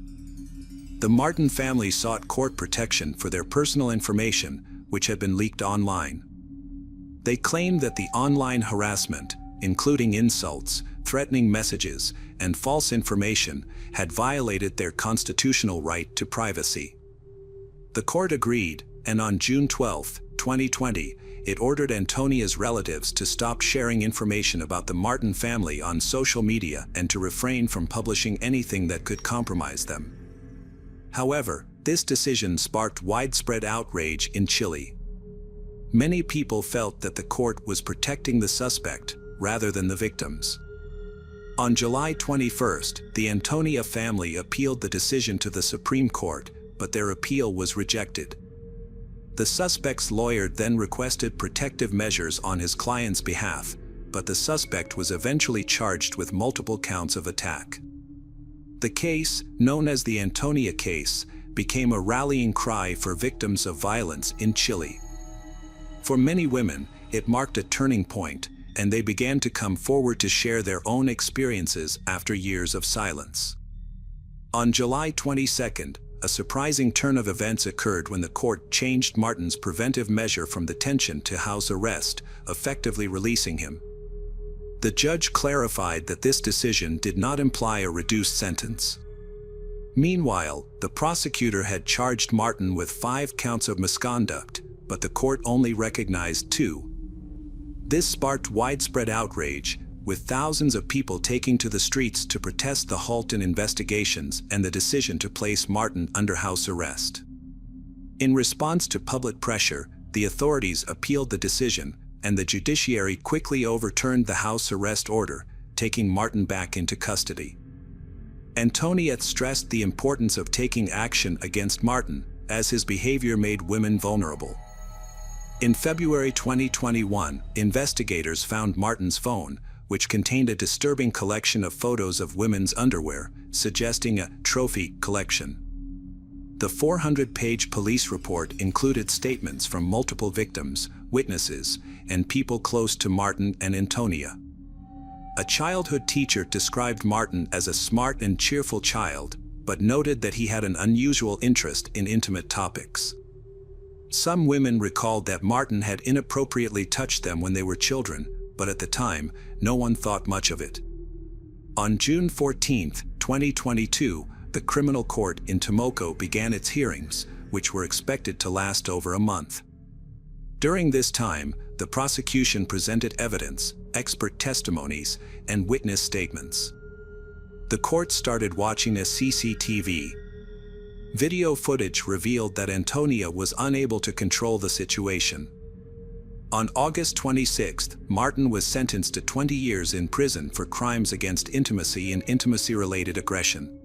The Martin family sought court protection for their personal information, which had been leaked online. They claimed that the online harassment, including insults, threatening messages, and false information, had violated their constitutional right to privacy. The court agreed, and on June 12, 2020, it ordered Antonia's relatives to stop sharing information about the Martin family on social media and to refrain from publishing anything that could compromise them. However, this decision sparked widespread outrage in Chile. Many people felt that the court was protecting the suspect rather than the victims. On July 21, the Antonia family appealed the decision to the Supreme Court, but their appeal was rejected. The suspect's lawyer then requested protective measures on his client's behalf, but the suspect was eventually charged with multiple counts of attack. The case, known as the Antonia case, became a rallying cry for victims of violence in Chile. For many women, it marked a turning point, and they began to come forward to share their own experiences after years of silence. On July 22nd, a surprising turn of events occurred when the court changed Martin's preventive measure from detention to house arrest, effectively releasing him. The judge clarified that this decision did not imply a reduced sentence. Meanwhile, the prosecutor had charged Martin with 5 counts of misconduct, but the court only recognized 2. This sparked widespread outrage, with thousands of people taking to the streets to protest the halt in investigations and the decision to place Martin under house arrest. In response to public pressure, the authorities appealed the decision, and the judiciary quickly overturned the house arrest order, taking Martin back into custody. Antonia stressed the importance of taking action against Martin, as his behavior made women vulnerable. In February 2021, investigators found Martin's phone, which contained a disturbing collection of photos of women's underwear, suggesting a trophy collection. The 400-page police report included statements from multiple victims, witnesses, and people close to Martin and Antonia. A childhood teacher described Martin as a smart and cheerful child, but noted that he had an unusual interest in intimate topics. Some women recalled that Martin had inappropriately touched them when they were children, but at the time, no one thought much of it. On June 14, 2022, the criminal court in Temuco began its hearings, which were expected to last over a month. During this time, the prosecution presented evidence, expert testimonies, and witness statements. The court started watching a CCTV. Video footage revealed that Antonia was unable to control the situation. On August 26, Martin was sentenced to 20 years in prison for crimes against intimacy and intimacy-related aggression.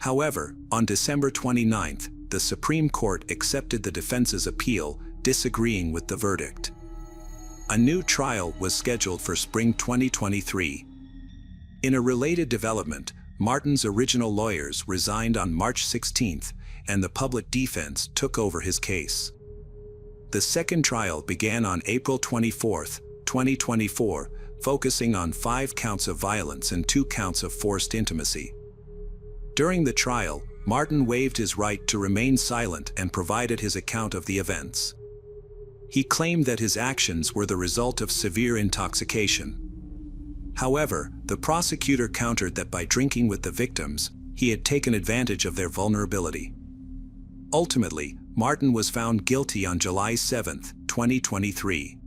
However, on December 29, the Supreme Court accepted the defense's appeal, disagreeing with the verdict. A new trial was scheduled for spring 2023. In a related development, Martin's original lawyers resigned on March 16, and the public defense took over his case. The second trial began on April 24, 2024, focusing on 5 counts of violence and 2 counts of forced intimacy. During the trial, Martin waived his right to remain silent and provided his account of the events. He claimed that his actions were the result of severe intoxication. However, the prosecutor countered that by drinking with the victims, he had taken advantage of their vulnerability. Ultimately, Martin was found guilty on July 7, 2023.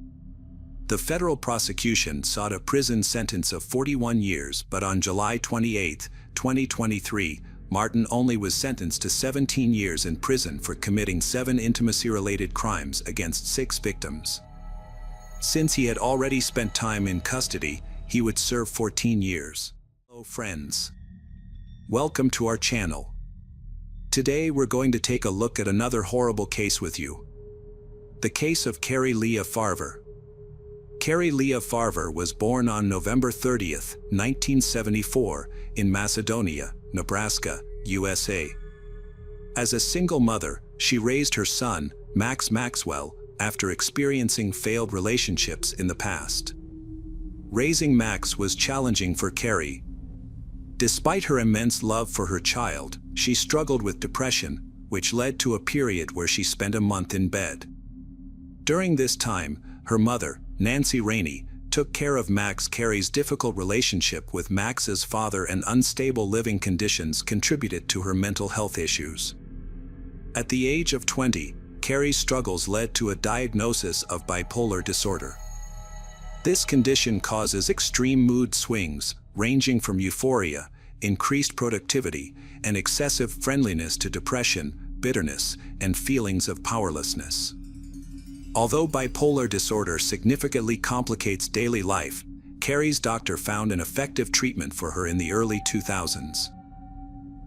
The federal prosecution sought a prison sentence of 41 years, but on July 28, 2023, Martin only was sentenced to 17 years in prison for committing 7 intimacy-related crimes against 6 victims. Since he had already spent time in custody, he would serve 14 years. Hello friends. Welcome to our channel. Today we're going to take a look at another horrible case with you. The case of Carrie Leah Farver. Carrie Leah Farver was born on November 30, 1974, in Macedonia, Nebraska, USA. As a single mother, she raised her son, Max Maxwell, after experiencing failed relationships in the past. Raising Max was challenging for Carrie. Despite her immense love for her child, she struggled with depression, which led to a period where she spent a month in bed. During this time, her mother, Nancy Rainey, took care of Max. Carrie's difficult relationship with Max's father and unstable living conditions contributed to her mental health issues. At the age of 20, Carrie's struggles led to a diagnosis of bipolar disorder. This condition causes extreme mood swings, ranging from euphoria, increased productivity, and excessive friendliness to depression, bitterness, and feelings of powerlessness. Although bipolar disorder significantly complicates daily life, Carrie's doctor found an effective treatment for her in the early 2000s.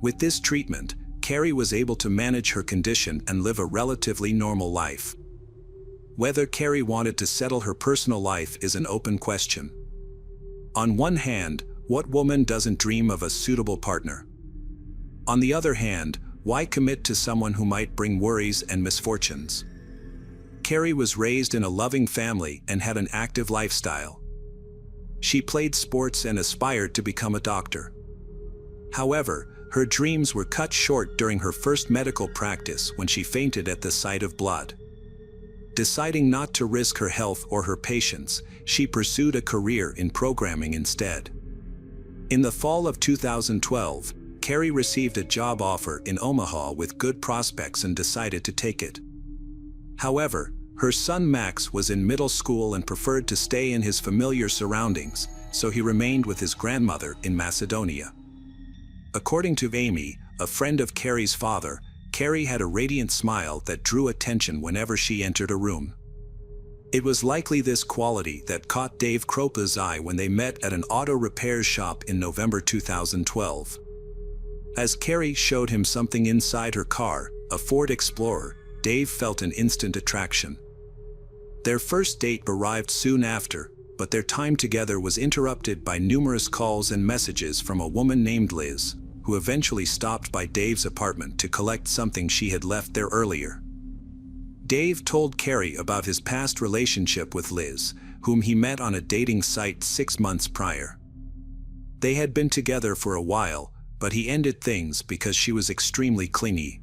With this treatment, Carrie was able to manage her condition and live a relatively normal life. Whether Carrie wanted to settle her personal life is an open question. On one hand, what woman doesn't dream of a suitable partner? On the other hand, why commit to someone who might bring worries and misfortunes? Carrie was raised in a loving family and had an active lifestyle. She played sports and aspired to become a doctor. However, her dreams were cut short during her first medical practice when she fainted at the sight of blood. Deciding not to risk her health or her patients, she pursued a career in programming instead. In the fall of 2012, Carrie received a job offer in Omaha with good prospects and decided to take it. However, her son Max was in middle school and preferred to stay in his familiar surroundings, so he remained with his grandmother in Macedonia. According to Amy, a friend of Carrie's father, Carrie had a radiant smile that drew attention whenever she entered a room. It was likely this quality that caught Dave Kropa's eye when they met at an auto repair shop in November 2012. As Carrie showed him something inside her car, a Ford Explorer, Dave felt an instant attraction. Their first date arrived soon after, but their time together was interrupted by numerous calls and messages from a woman named Liz, who eventually stopped by Dave's apartment to collect something she had left there earlier. Dave told Carrie about his past relationship with Liz, whom he met on a dating site 6 months prior. They had been together for a while, but he ended things because she was extremely clingy.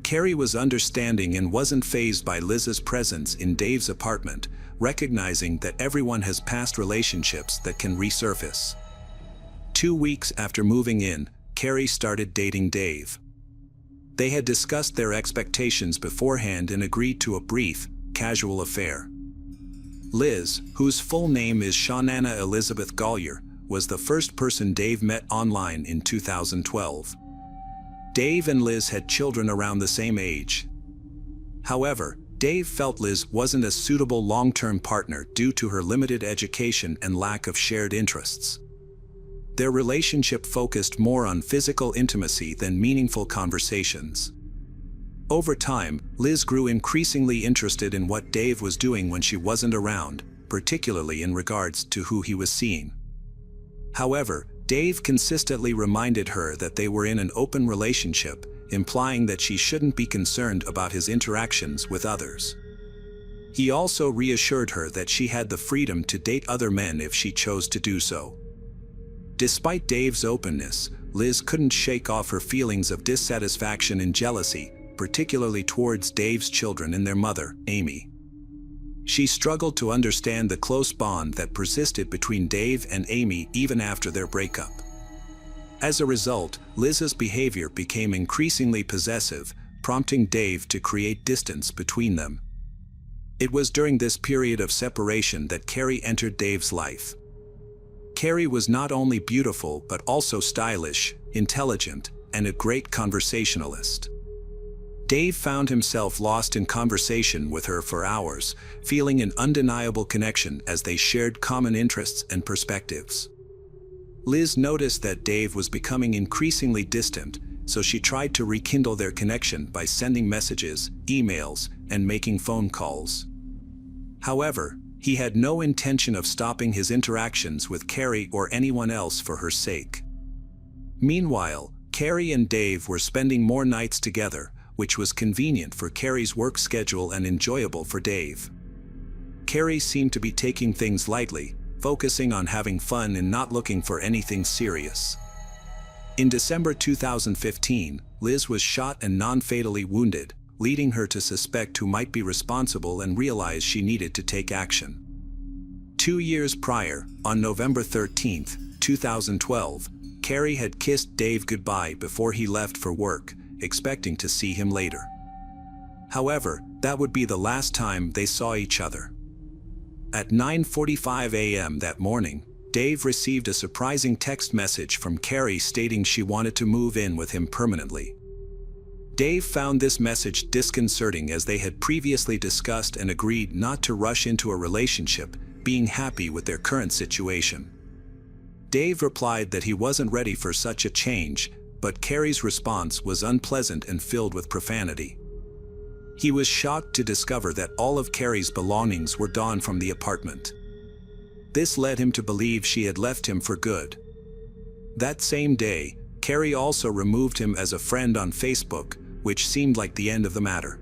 Carrie was understanding and wasn't fazed by Liz's presence in Dave's apartment, recognizing that everyone has past relationships that can resurface. 2 weeks after moving in, Carrie started dating Dave. They had discussed their expectations beforehand and agreed to a brief, casual affair. Liz, whose full name is Shaunana Elizabeth Gollier, was the first person Dave met online in 2012. Dave and Liz had children around the same age. However, Dave felt Liz wasn't a suitable long-term partner due to her limited education and lack of shared interests. Their relationship focused more on physical intimacy than meaningful conversations. Over time, Liz grew increasingly interested in what Dave was doing when she wasn't around, particularly in regards to who he was seeing. However, Dave consistently reminded her that they were in an open relationship, implying that she shouldn't be concerned about his interactions with others. He also reassured her that she had the freedom to date other men if she chose to do so. Despite Dave's openness, Liz couldn't shake off her feelings of dissatisfaction and jealousy, particularly towards Dave's children and their mother, Amy. She struggled to understand the close bond that persisted between Dave and Amy even after their breakup. As a result, Liz's behavior became increasingly possessive, prompting Dave to create distance between them. It was during this period of separation that Carrie entered Dave's life. Carrie was not only beautiful but also stylish, intelligent, and a great conversationalist. Dave found himself lost in conversation with her for hours, feeling an undeniable connection as they shared common interests and perspectives. Liz noticed that Dave was becoming increasingly distant, so she tried to rekindle their connection by sending messages, emails, and making phone calls. However, he had no intention of stopping his interactions with Carrie or anyone else for her sake. Meanwhile, Carrie and Dave were spending more nights together, which was convenient for Carrie's work schedule and enjoyable for Dave. Carrie seemed to be taking things lightly, focusing on having fun and not looking for anything serious. In December 2015, Liz was shot and non-fatally wounded, leading her to suspect who might be responsible and realize she needed to take action. 2 years prior, on November 13, 2012, Carrie had kissed Dave goodbye before he left for work, expecting to see him later. However, that would be the last time they saw each other. At 9:45 a.m. that morning, Dave received a surprising text message from Carrie stating she wanted to move in with him permanently. Dave found this message disconcerting as they had previously discussed and agreed not to rush into a relationship, being happy with their current situation. Dave replied that he wasn't ready for such a change, but Carrie's response was unpleasant and filled with profanity. He was shocked to discover that all of Carrie's belongings were gone from the apartment. This led him to believe she had left him for good. That same day, Carrie also removed him as a friend on Facebook, which seemed like the end of the matter.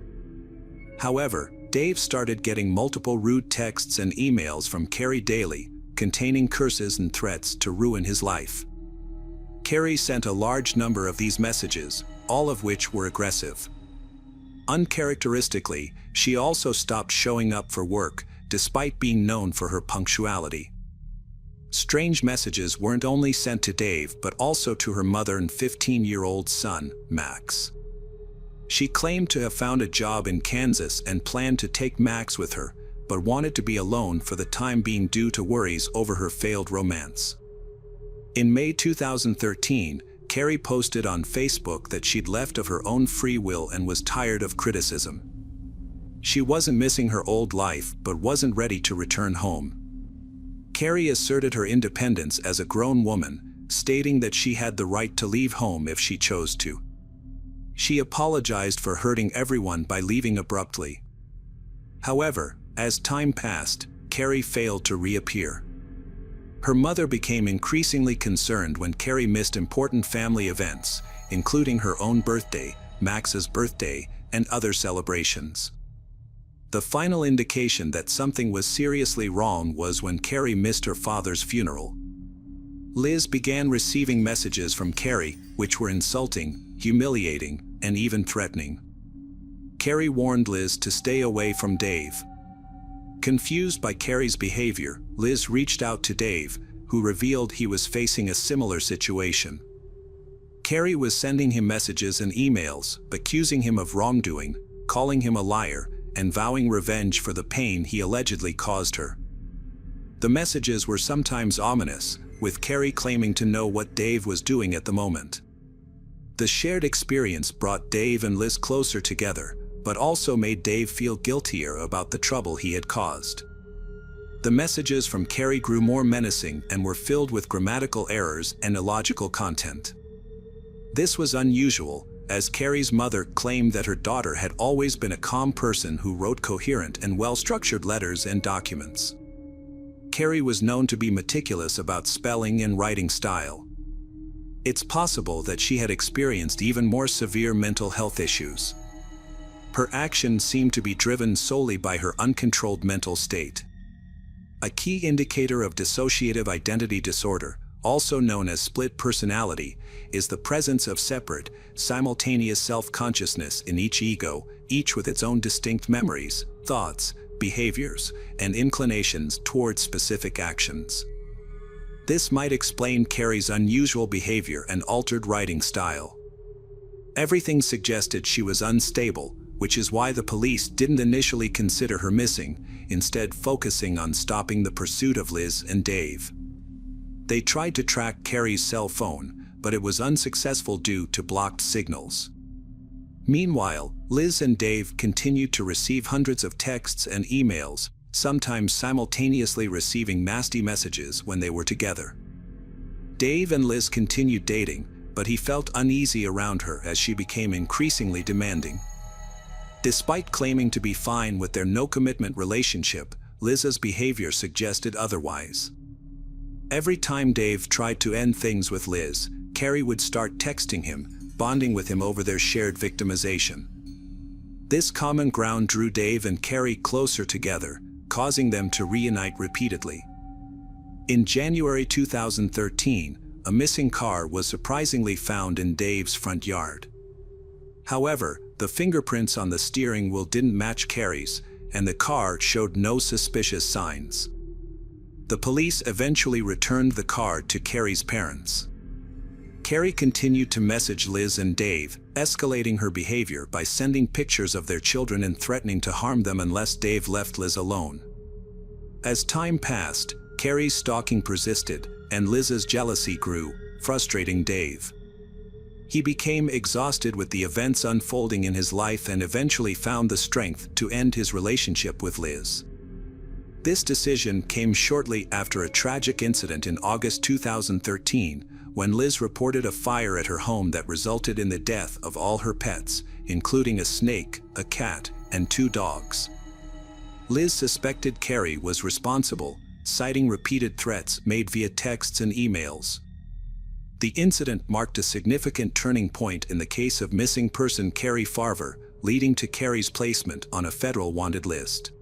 However, Dave started getting multiple rude texts and emails from Carrie daily, containing curses and threats to ruin his life. Carrie sent a large number of these messages, all of which were aggressive. Uncharacteristically, she also stopped showing up for work, despite being known for her punctuality. Strange messages weren't only sent to Dave but also to her mother and 15-year-old son, Max. She claimed to have found a job in Kansas and planned to take Max with her, but wanted to be alone for the time being due to worries over her failed romance. In May 2013, Carrie posted on Facebook that she'd left of her own free will and was tired of criticism. She wasn't missing her old life but wasn't ready to return home. Carrie asserted her independence as a grown woman, stating that she had the right to leave home if she chose to. She apologized for hurting everyone by leaving abruptly. However, as time passed, Carrie failed to reappear. Her mother became increasingly concerned when Carrie missed important family events, including her own birthday, Max's birthday, and other celebrations. The final indication that something was seriously wrong was when Carrie missed her father's funeral. Liz began receiving messages from Carrie, which were insulting, humiliating, and even threatening. Carrie warned Liz to stay away from Dave. Confused by Carrie's behavior, Liz reached out to Dave, who revealed he was facing a similar situation. Carrie was sending him messages and emails, accusing him of wrongdoing, calling him a liar, and vowing revenge for the pain he allegedly caused her. The messages were sometimes ominous, with Carrie claiming to know what Dave was doing at the moment. The shared experience brought Dave and Liz closer together, but also made Dave feel guiltier about the trouble he had caused. The messages from Carrie grew more menacing and were filled with grammatical errors and illogical content. This was unusual, as Carrie's mother claimed that her daughter had always been a calm person who wrote coherent and well-structured letters and documents. Carrie was known to be meticulous about spelling and writing style. It's possible that she had experienced even more severe mental health issues. Her actions seemed to be driven solely by her uncontrolled mental state. A key indicator of dissociative identity disorder, also known as split personality, is the presence of separate, simultaneous self-consciousness in each ego, each with its own distinct memories, thoughts, behaviors, and inclinations towards specific actions. This might explain Carrie's unusual behavior and altered writing style. Everything suggested she was unstable, which is why the police didn't initially consider her missing, instead focusing on stopping the pursuit of Liz and Dave. They tried to track Carrie's cell phone, but it was unsuccessful due to blocked signals. Meanwhile, Liz and Dave continued to receive hundreds of texts and emails, sometimes simultaneously receiving nasty messages when they were together. Dave and Liz continued dating, but he felt uneasy around her as she became increasingly demanding. Despite claiming to be fine with their no-commitment relationship, Liz's behavior suggested otherwise. Every time Dave tried to end things with Liz, Carrie would start texting him, bonding with him over their shared victimization. This common ground drew Dave and Carrie closer together, causing them to reunite repeatedly. In January 2013, a missing car was surprisingly found in Dave's front yard. However, the fingerprints on the steering wheel didn't match Carrie's, and the car showed no suspicious signs. The police eventually returned the car to Carrie's parents. Carrie continued to message Liz and Dave, escalating her behavior by sending pictures of their children and threatening to harm them unless Dave left Liz alone. As time passed, Carrie's stalking persisted, and Liz's jealousy grew, frustrating Dave. He became exhausted with the events unfolding in his life and eventually found the strength to end his relationship with Liz. This decision came shortly after a tragic incident in August 2013, when Liz reported a fire at her home that resulted in the death of all her pets, including a snake, a cat, and 2 dogs. Liz suspected Carrie was responsible, citing repeated threats made via texts and emails. The incident marked a significant turning point in the case of missing person Carrie Farver, leading to Carrie's placement on a federal wanted list.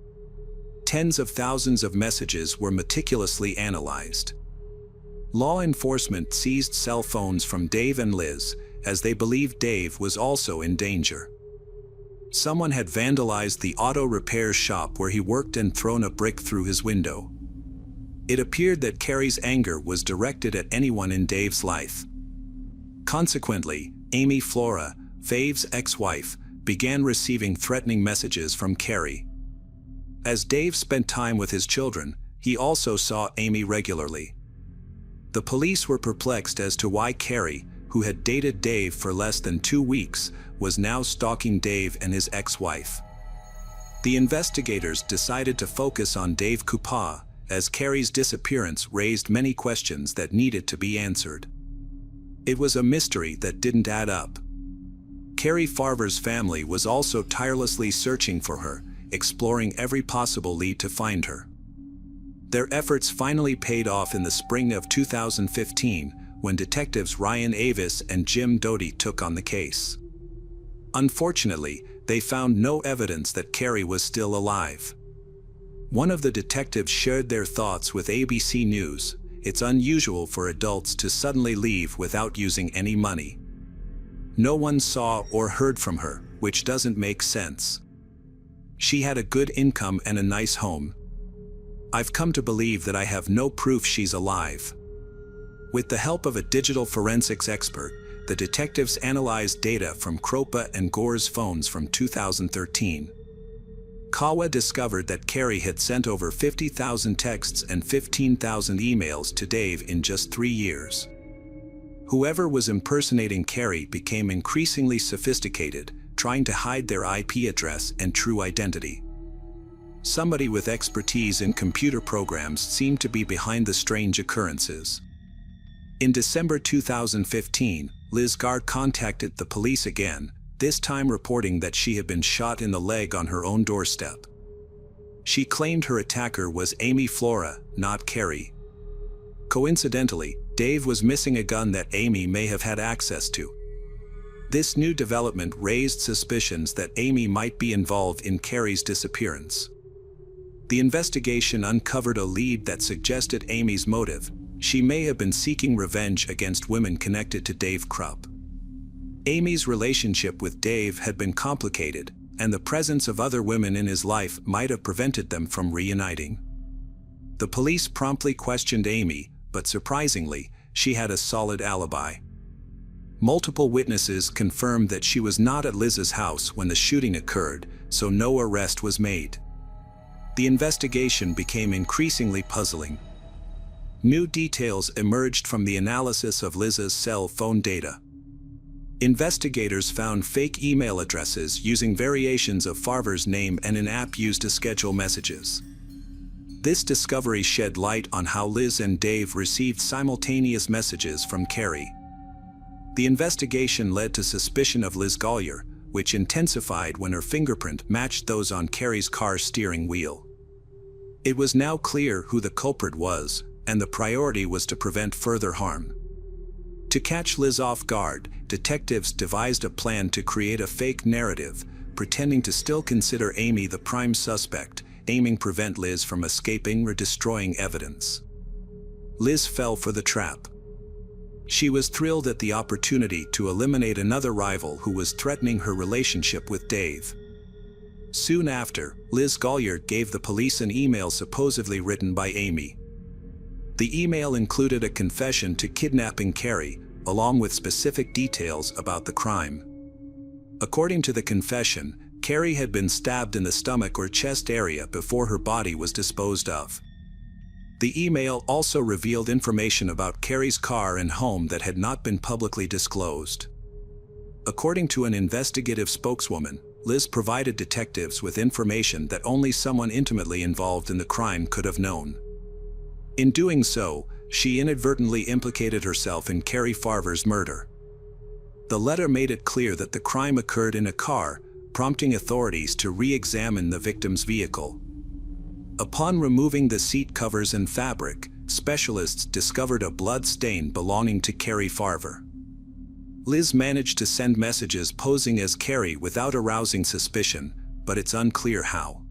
Tens of thousands of messages were meticulously analyzed. Law enforcement seized cell phones from Dave and Liz, as they believed Dave was also in danger. Someone had vandalized the auto repair shop where he worked and thrown a brick through his window. It appeared that Carrie's anger was directed at anyone in Dave's life. Consequently, Amy Flora, Fave's ex-wife, began receiving threatening messages from Carrie. As Dave spent time with his children, he also saw Amy regularly. The police were perplexed as to why Carrie, who had dated Dave for less than 2 weeks, was now stalking Dave and his ex-wife. The investigators decided to focus on Dave Coupa, as Carrie's disappearance raised many questions that needed to be answered. It was a mystery that didn't add up. Carrie Farver's family was also tirelessly searching for her, exploring every possible lead to find her. Their efforts finally paid off in the spring of 2015, when detectives Ryan Avis and Jim Doty took on the case. Unfortunately, they found no evidence that Carrie was still alive. One of the detectives shared their thoughts with ABC News. It's unusual for adults to suddenly leave without using any money. No one saw or heard from her, which doesn't make sense. She had a good income and a nice home. I've come to believe that I have no proof she's alive. With the help of a digital forensics expert, the detectives analyzed data from Kropa and Gore's phones from 2013. Kawa discovered that Carrie had sent over 50,000 texts and 15,000 emails to Dave in just 3 years. Whoever was impersonating Carrie became increasingly sophisticated, trying to hide their IP address and true identity. Somebody with expertise in computer programs seemed to be behind the strange occurrences. In December 2015, Liz Gard contacted the police again, this time reporting that she had been shot in the leg on her own doorstep. She claimed her attacker was Amy Flora, not Carrie. Coincidentally, Dave was missing a gun that Amy may have had access to. This new development raised suspicions that Amy might be involved in Carrie's disappearance. The investigation uncovered a lead that suggested Amy's motive. She may have been seeking revenge against women connected to Dave Krupp. Amy's relationship with Dave had been complicated, and the presence of other women in his life might have prevented them from reuniting. The police promptly questioned Amy, but surprisingly, she had a solid alibi. Multiple witnesses confirmed that she was not at Liz's house when the shooting occurred, so no arrest was made. The investigation became increasingly puzzling. New details emerged from the analysis of Liz's cell phone data. Investigators found fake email addresses using variations of Farver's name and an app used to schedule messages. This discovery shed light on how Liz and Dave received simultaneous messages from Carrie. The investigation led to suspicion of Liz Gollier, which intensified when her fingerprint matched those on Carrie's car steering wheel. It was now clear who the culprit was, and the priority was to prevent further harm. To catch Liz off guard, detectives devised a plan to create a fake narrative, pretending to still consider Amy the prime suspect, aiming to prevent Liz from escaping or destroying evidence. Liz fell for the trap. She was thrilled at the opportunity to eliminate another rival who was threatening her relationship with Dave. Soon after, Liz Gollier gave the police an email supposedly written by Amy. The email included a confession to kidnapping Carrie, along with specific details about the crime. According to the confession, Carrie had been stabbed in the stomach or chest area before her body was disposed of. The email also revealed information about Carrie's car and home that had not been publicly disclosed. According to an investigative spokeswoman, Liz provided detectives with information that only someone intimately involved in the crime could have known. In doing so, she inadvertently implicated herself in Carrie Farver's murder. The letter made it clear that the crime occurred in a car, prompting authorities to re-examine the victim's vehicle. Upon removing the seat covers and fabric, specialists discovered a blood stain belonging to Carrie Farver. Liz managed to send messages posing as Carrie without arousing suspicion, but it's unclear how.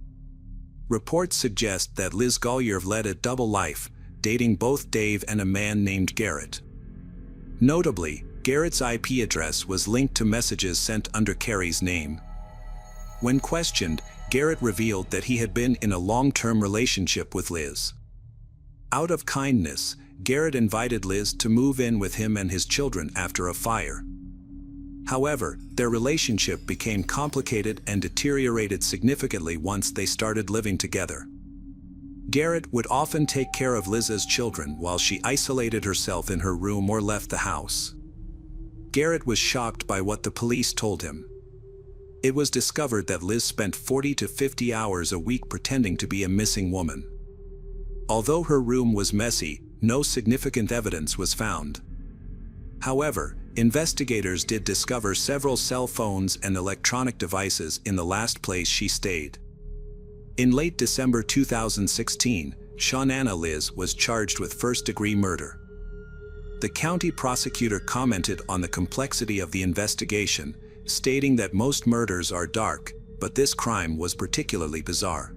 Reports suggest that Liz Gollier led a double life, dating both Dave and a man named Garrett. Notably, Garrett's IP address was linked to messages sent under Carrie's name. When questioned, Garrett revealed that he had been in a long-term relationship with Liz. Out of kindness, Garrett invited Liz to move in with him and his children after a fire. However, their relationship became complicated and deteriorated significantly once they started living together. Garrett would often take care of Liz's children while she isolated herself in her room or left the house. Garrett was shocked by what the police told him. It was discovered that Liz spent 40 to 50 hours a week pretending to be a missing woman. Although her room was messy, no significant evidence was found. However, investigators did discover several cell phones and electronic devices in the last place she stayed. In late December 2016, Shaunana Liz was charged with first-degree murder. The county prosecutor commented on the complexity of the investigation, stating that most murders are dark, but this crime was particularly bizarre.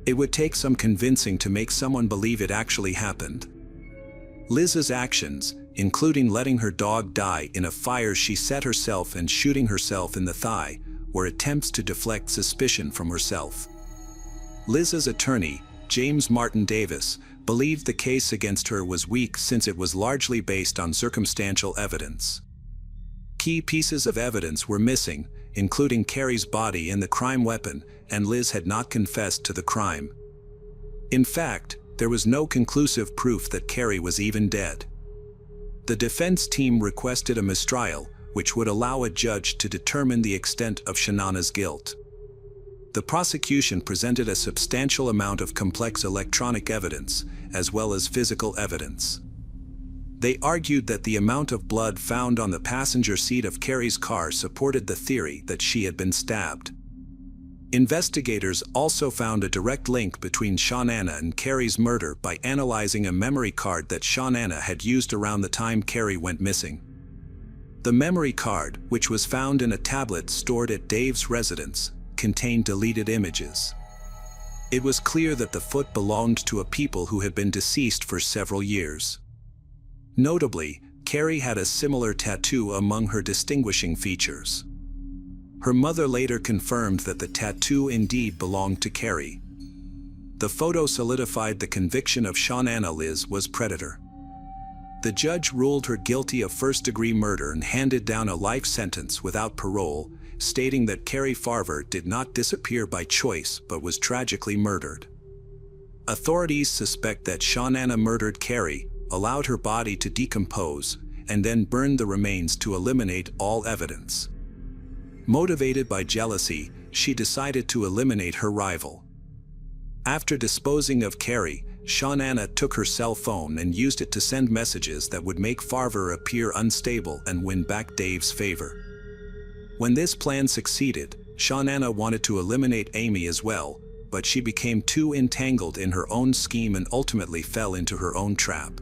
It would take some convincing to make someone believe it actually happened. Liz's actions, including letting her dog die in a fire she set herself and shooting herself in the thigh, were attempts to deflect suspicion from herself. Liz's attorney, James Martin Davis, believed the case against her was weak since it was largely based on circumstantial evidence. Key pieces of evidence were missing, including Carrie's body and the crime weapon, and Liz had not confessed to the crime. In fact, there was no conclusive proof that Carrie was even dead. The defense team requested a mistrial, which would allow a judge to determine the extent of Shaunana's guilt. The prosecution presented a substantial amount of complex electronic evidence, as well as physical evidence. They argued that the amount of blood found on the passenger seat of Carrie's car supported the theory that she had been stabbed. Investigators also found a direct link between Shaunana and Carrie's murder by analyzing a memory card that Shaunana had used around the time Carrie went missing. The memory card, which was found in a tablet stored at Dave's residence, contained deleted images. It was clear that the foot belonged to a people who had been deceased for several years. Notably, Carrie had a similar tattoo among her distinguishing features. Her mother later confirmed that the tattoo indeed belonged to Carrie. The photo solidified the conviction of Shaunana Liz was predator. The judge ruled her guilty of first-degree murder and handed down a life sentence without parole, stating that Carrie Farver did not disappear by choice but was tragically murdered. Authorities suspect that Shaunana murdered Carrie, allowed her body to decompose, and then burned the remains to eliminate all evidence. Motivated by jealousy, she decided to eliminate her rival. After disposing of Carrie, Shaunana took her cell phone and used it to send messages that would make Farver appear unstable and win back Dave's favor. When this plan succeeded, Shaunana wanted to eliminate Amy as well, but she became too entangled in her own scheme and ultimately fell into her own trap.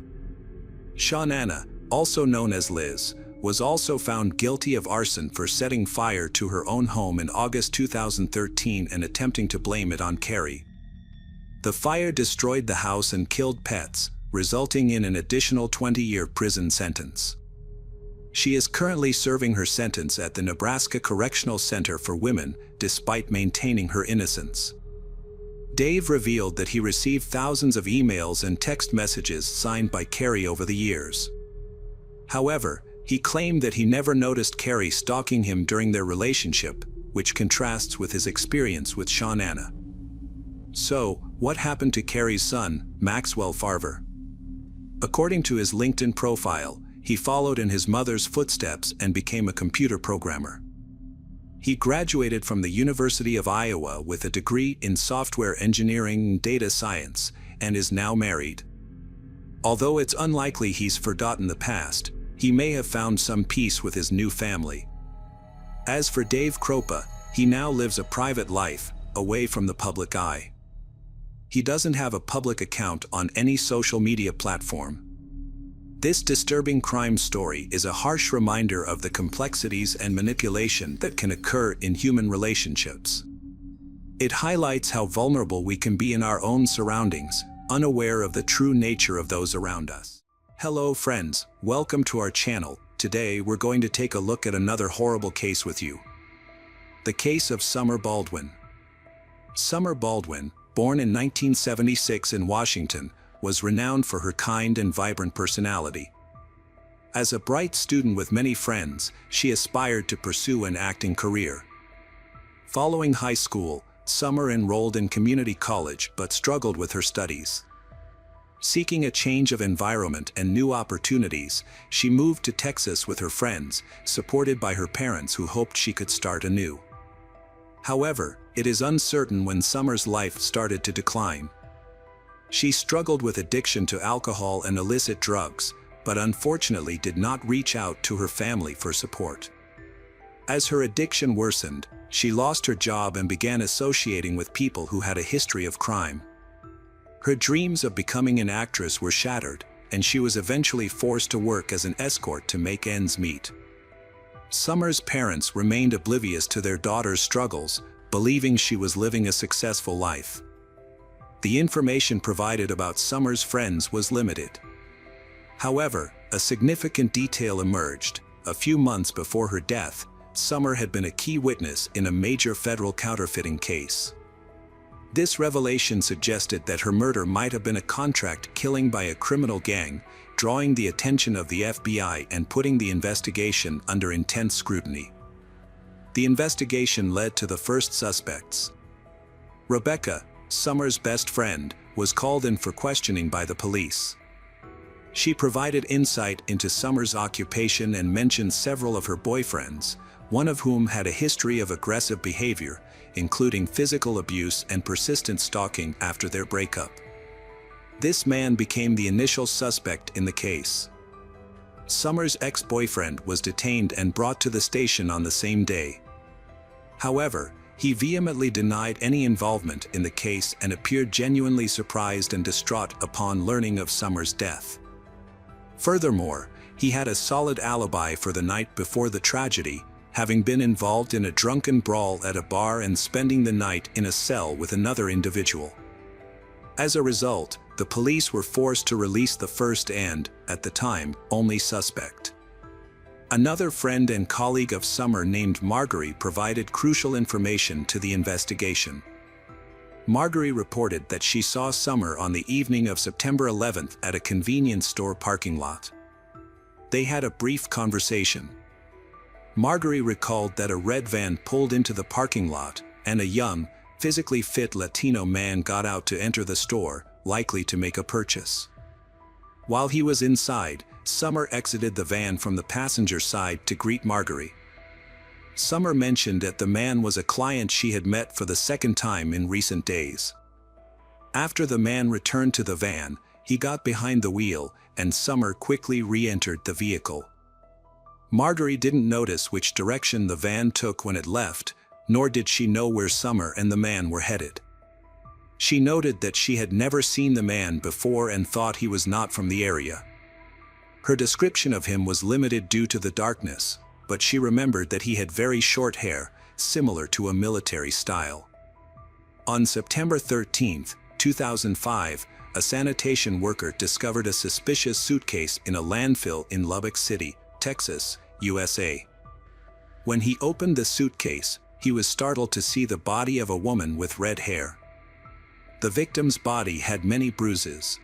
Shaunana, also known as Liz, was also found guilty of arson for setting fire to her own home in August 2013 and attempting to blame it on Carrie. The fire destroyed the house and killed pets, resulting in an additional 20-year prison sentence. She is currently serving her sentence at the Nebraska Correctional Center for Women, despite maintaining her innocence. Dave revealed that he received thousands of emails and text messages signed by Carrie over the years. However, he claimed that he never noticed Carrie stalking him during their relationship, which contrasts with his experience with Shaunana. So, what happened to Carrie's son, Maxwell Farver? According to his LinkedIn profile, he followed in his mother's footsteps and became a computer programmer. He graduated from the University of Iowa with a degree in software engineering and data science, and is now married. Although it's unlikely he's forgotten the past, he may have found some peace with his new family. As for Dave Kropa, he now lives a private life, away from the public eye. He doesn't have a public account on any social media platform. This disturbing crime story is a harsh reminder of the complexities and manipulation that can occur in human relationships. It highlights how vulnerable we can be in our own surroundings, unaware of the true nature of those around us. Hello friends, welcome to our channel. Today we're going to take a look at another horrible case with you. The case of Summer Baldwin. Summer Baldwin, born in 1976 in Washington, was renowned for her kind and vibrant personality. As a bright student with many friends, she aspired to pursue an acting career. Following high school, Summer enrolled in community college but struggled with her studies. Seeking a change of environment and new opportunities, she moved to Texas with her friends, supported by her parents who hoped she could start anew. However, it is uncertain when Summer's life started to decline. She struggled with addiction to alcohol and illicit drugs, but unfortunately did not reach out to her family for support. As her addiction worsened, she lost her job and began associating with people who had a history of crime. Her dreams of becoming an actress were shattered, and she was eventually forced to work as an escort to make ends meet. Summer's parents remained oblivious to their daughter's struggles, believing she was living a successful life. The information provided about Summer's friends was limited. However, a significant detail emerged. A few months before her death, Summer had been a key witness in a major federal counterfeiting case. This revelation suggested that her murder might have been a contract killing by a criminal gang, drawing the attention of the FBI and putting the investigation under intense scrutiny. The investigation led to the first suspects. Rebecca, Summer's best friend, was called in for questioning by the police. She provided insight into Summer's occupation and mentioned several of her boyfriends, one of whom had a history of aggressive behavior, including physical abuse and persistent stalking after their breakup. This man became the initial suspect in the case. Summer's ex-boyfriend was detained and brought to the station on the same day. However, he vehemently denied any involvement in the case and appeared genuinely surprised and distraught upon learning of Summer's death. Furthermore, he had a solid alibi for the night before the tragedy, having been involved in a drunken brawl at a bar and spending the night in a cell with another individual. As a result, the police were forced to release the first and, at the time, only suspect. Another friend and colleague of Summer named Marguerite provided crucial information to the investigation. Marguerite reported that she saw Summer on the evening of September 11th at a convenience store parking lot. They had a brief conversation. Marguerite recalled that a red van pulled into the parking lot, and a young, physically fit Latino man got out to enter the store, likely to make a purchase. While he was inside, Summer exited the van from the passenger side to greet Marguerite. Summer mentioned that the man was a client she had met for the second time in recent days. After the man returned to the van, he got behind the wheel, and Summer quickly re-entered the vehicle. Marguerite didn't notice which direction the van took when it left, nor did she know where Summer and the man were headed. She noted that she had never seen the man before and thought he was not from the area. Her description of him was limited due to the darkness, but she remembered that he had very short hair, similar to a military style. On September 13, 2005, a sanitation worker discovered a suspicious suitcase in a landfill in Lubbock City, Texas, USA. When he opened the suitcase, he was startled to see the body of a woman with red hair. The victim's body had many bruises.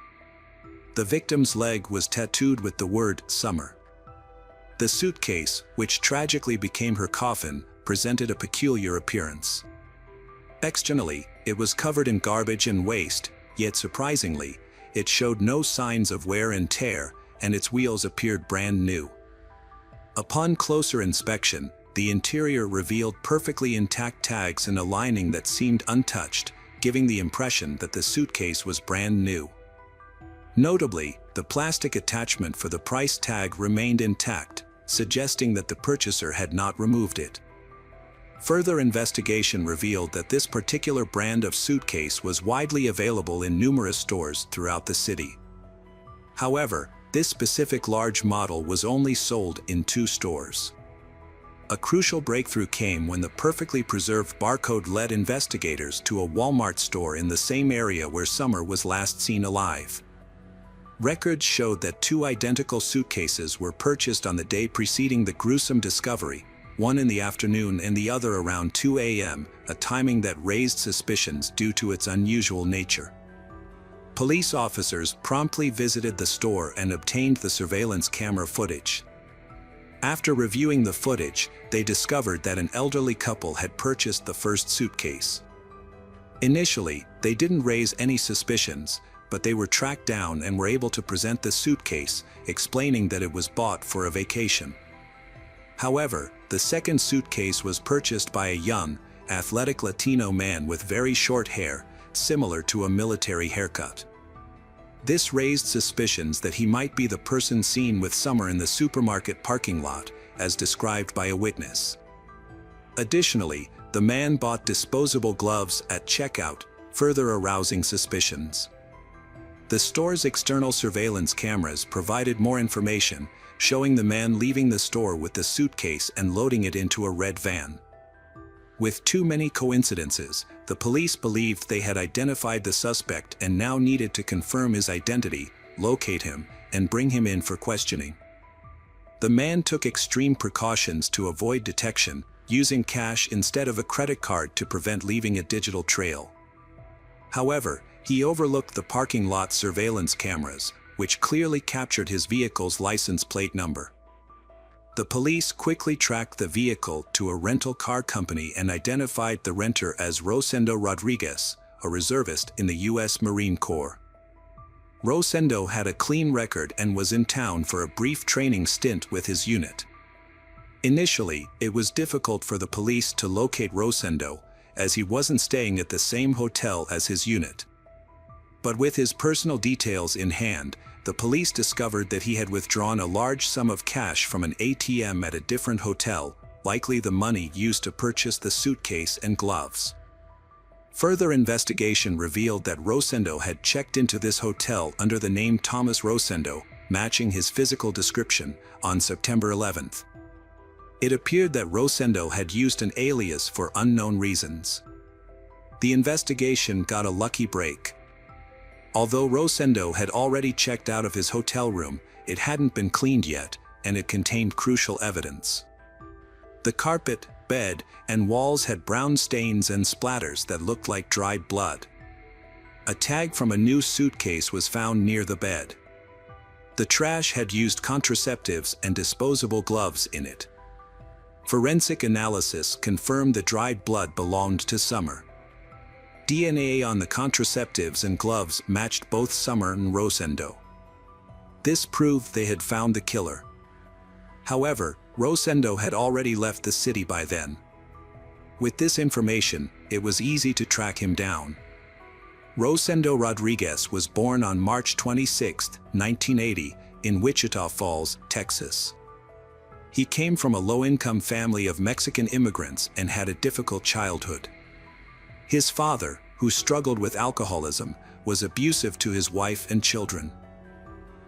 The victim's leg was tattooed with the word Summer. The suitcase, which tragically became her coffin, presented a peculiar appearance. Externally, it was covered in garbage and waste, yet surprisingly, it showed no signs of wear and tear, and its wheels appeared brand new. Upon closer inspection, the interior revealed perfectly intact tags and a lining that seemed untouched, giving the impression that the suitcase was brand new. Notably, the plastic attachment for the price tag remained intact, suggesting that the purchaser had not removed it. Further investigation revealed that this particular brand of suitcase was widely available in numerous stores throughout the city. However, this specific large model was only sold in 2 stores. A crucial breakthrough came when the perfectly preserved barcode led investigators to a Walmart store in the same area where Summer was last seen alive. Records showed that 2 identical suitcases were purchased on the day preceding the gruesome discovery, one in the afternoon and the other around 2 a.m., a timing that raised suspicions due to its unusual nature. Police officers promptly visited the store and obtained the surveillance camera footage. After reviewing the footage, they discovered that an elderly couple had purchased the first suitcase. Initially, they didn't raise any suspicions, but they were tracked down and were able to present the suitcase, explaining that it was bought for a vacation. However, the second suitcase was purchased by a young, athletic Latino man with very short hair, similar to a military haircut. This raised suspicions that he might be the person seen with Summer in the supermarket parking lot, as described by a witness. Additionally, the man bought disposable gloves at checkout, further arousing suspicions. The store's external surveillance cameras provided more information, showing the man leaving the store with the suitcase and loading it into a red van. With too many coincidences, the police believed they had identified the suspect and now needed to confirm his identity, locate him, and bring him in for questioning. The man took extreme precautions to avoid detection, using cash instead of a credit card to prevent leaving a digital trail. However, he overlooked the parking lot surveillance cameras, which clearly captured his vehicle's license plate number. The police quickly tracked the vehicle to a rental car company and identified the renter as Rosendo Rodriguez, a reservist in the U.S. Marine Corps. Rosendo had a clean record and was in town for a brief training stint with his unit. Initially, it was difficult for the police to locate Rosendo, as he wasn't staying at the same hotel as his unit. But with his personal details in hand, the police discovered that he had withdrawn a large sum of cash from an ATM at a different hotel, likely the money used to purchase the suitcase and gloves. Further investigation revealed that Rosendo had checked into this hotel under the name Thomas Rosendo, matching his physical description, on September 11th. It appeared that Rosendo had used an alias for unknown reasons. The investigation got a lucky break. Although Rosendo had already checked out of his hotel room, it hadn't been cleaned yet, and it contained crucial evidence. The carpet, bed, and walls had brown stains and splatters that looked like dried blood. A tag from a new suitcase was found near the bed. The trash had used contraceptives and disposable gloves in it. Forensic analysis confirmed the dried blood belonged to Summer. DNA on the contraceptives and gloves matched both Summer and Rosendo. This proved they had found the killer. However, Rosendo had already left the city by then. With this information, it was easy to track him down. Rosendo Rodriguez was born on March 26, 1980, in Wichita Falls, Texas. He came from a low-income family of Mexican immigrants and had a difficult childhood. His father, who struggled with alcoholism, was abusive to his wife and children.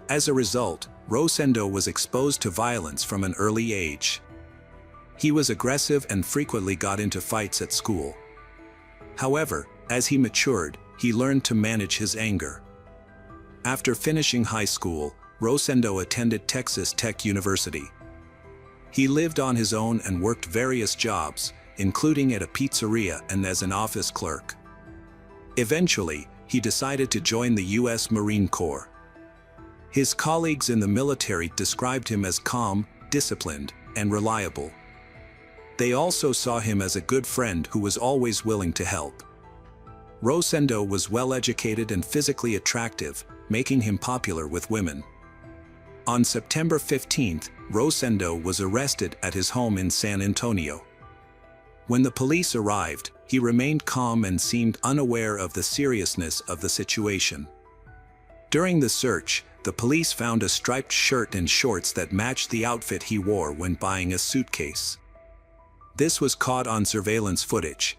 As a result, Rosendo was exposed to violence from an early age. He was aggressive and frequently got into fights at school. However, as he matured, he learned to manage his anger. After finishing high school, Rosendo attended Texas Tech University. He lived on his own and worked various jobs, including at a pizzeria and as an office clerk. Eventually, he decided to join the U.S. Marine Corps. His colleagues in the military described him as calm, disciplined, and reliable. They also saw him as a good friend who was always willing to help. Rosendo was well-educated and physically attractive, making him popular with women. On September 15th, Rosendo was arrested at his home in San Antonio. When the police arrived, he remained calm and seemed unaware of the seriousness of the situation. During the search, the police found a striped shirt and shorts that matched the outfit he wore when buying a suitcase. This was caught on surveillance footage.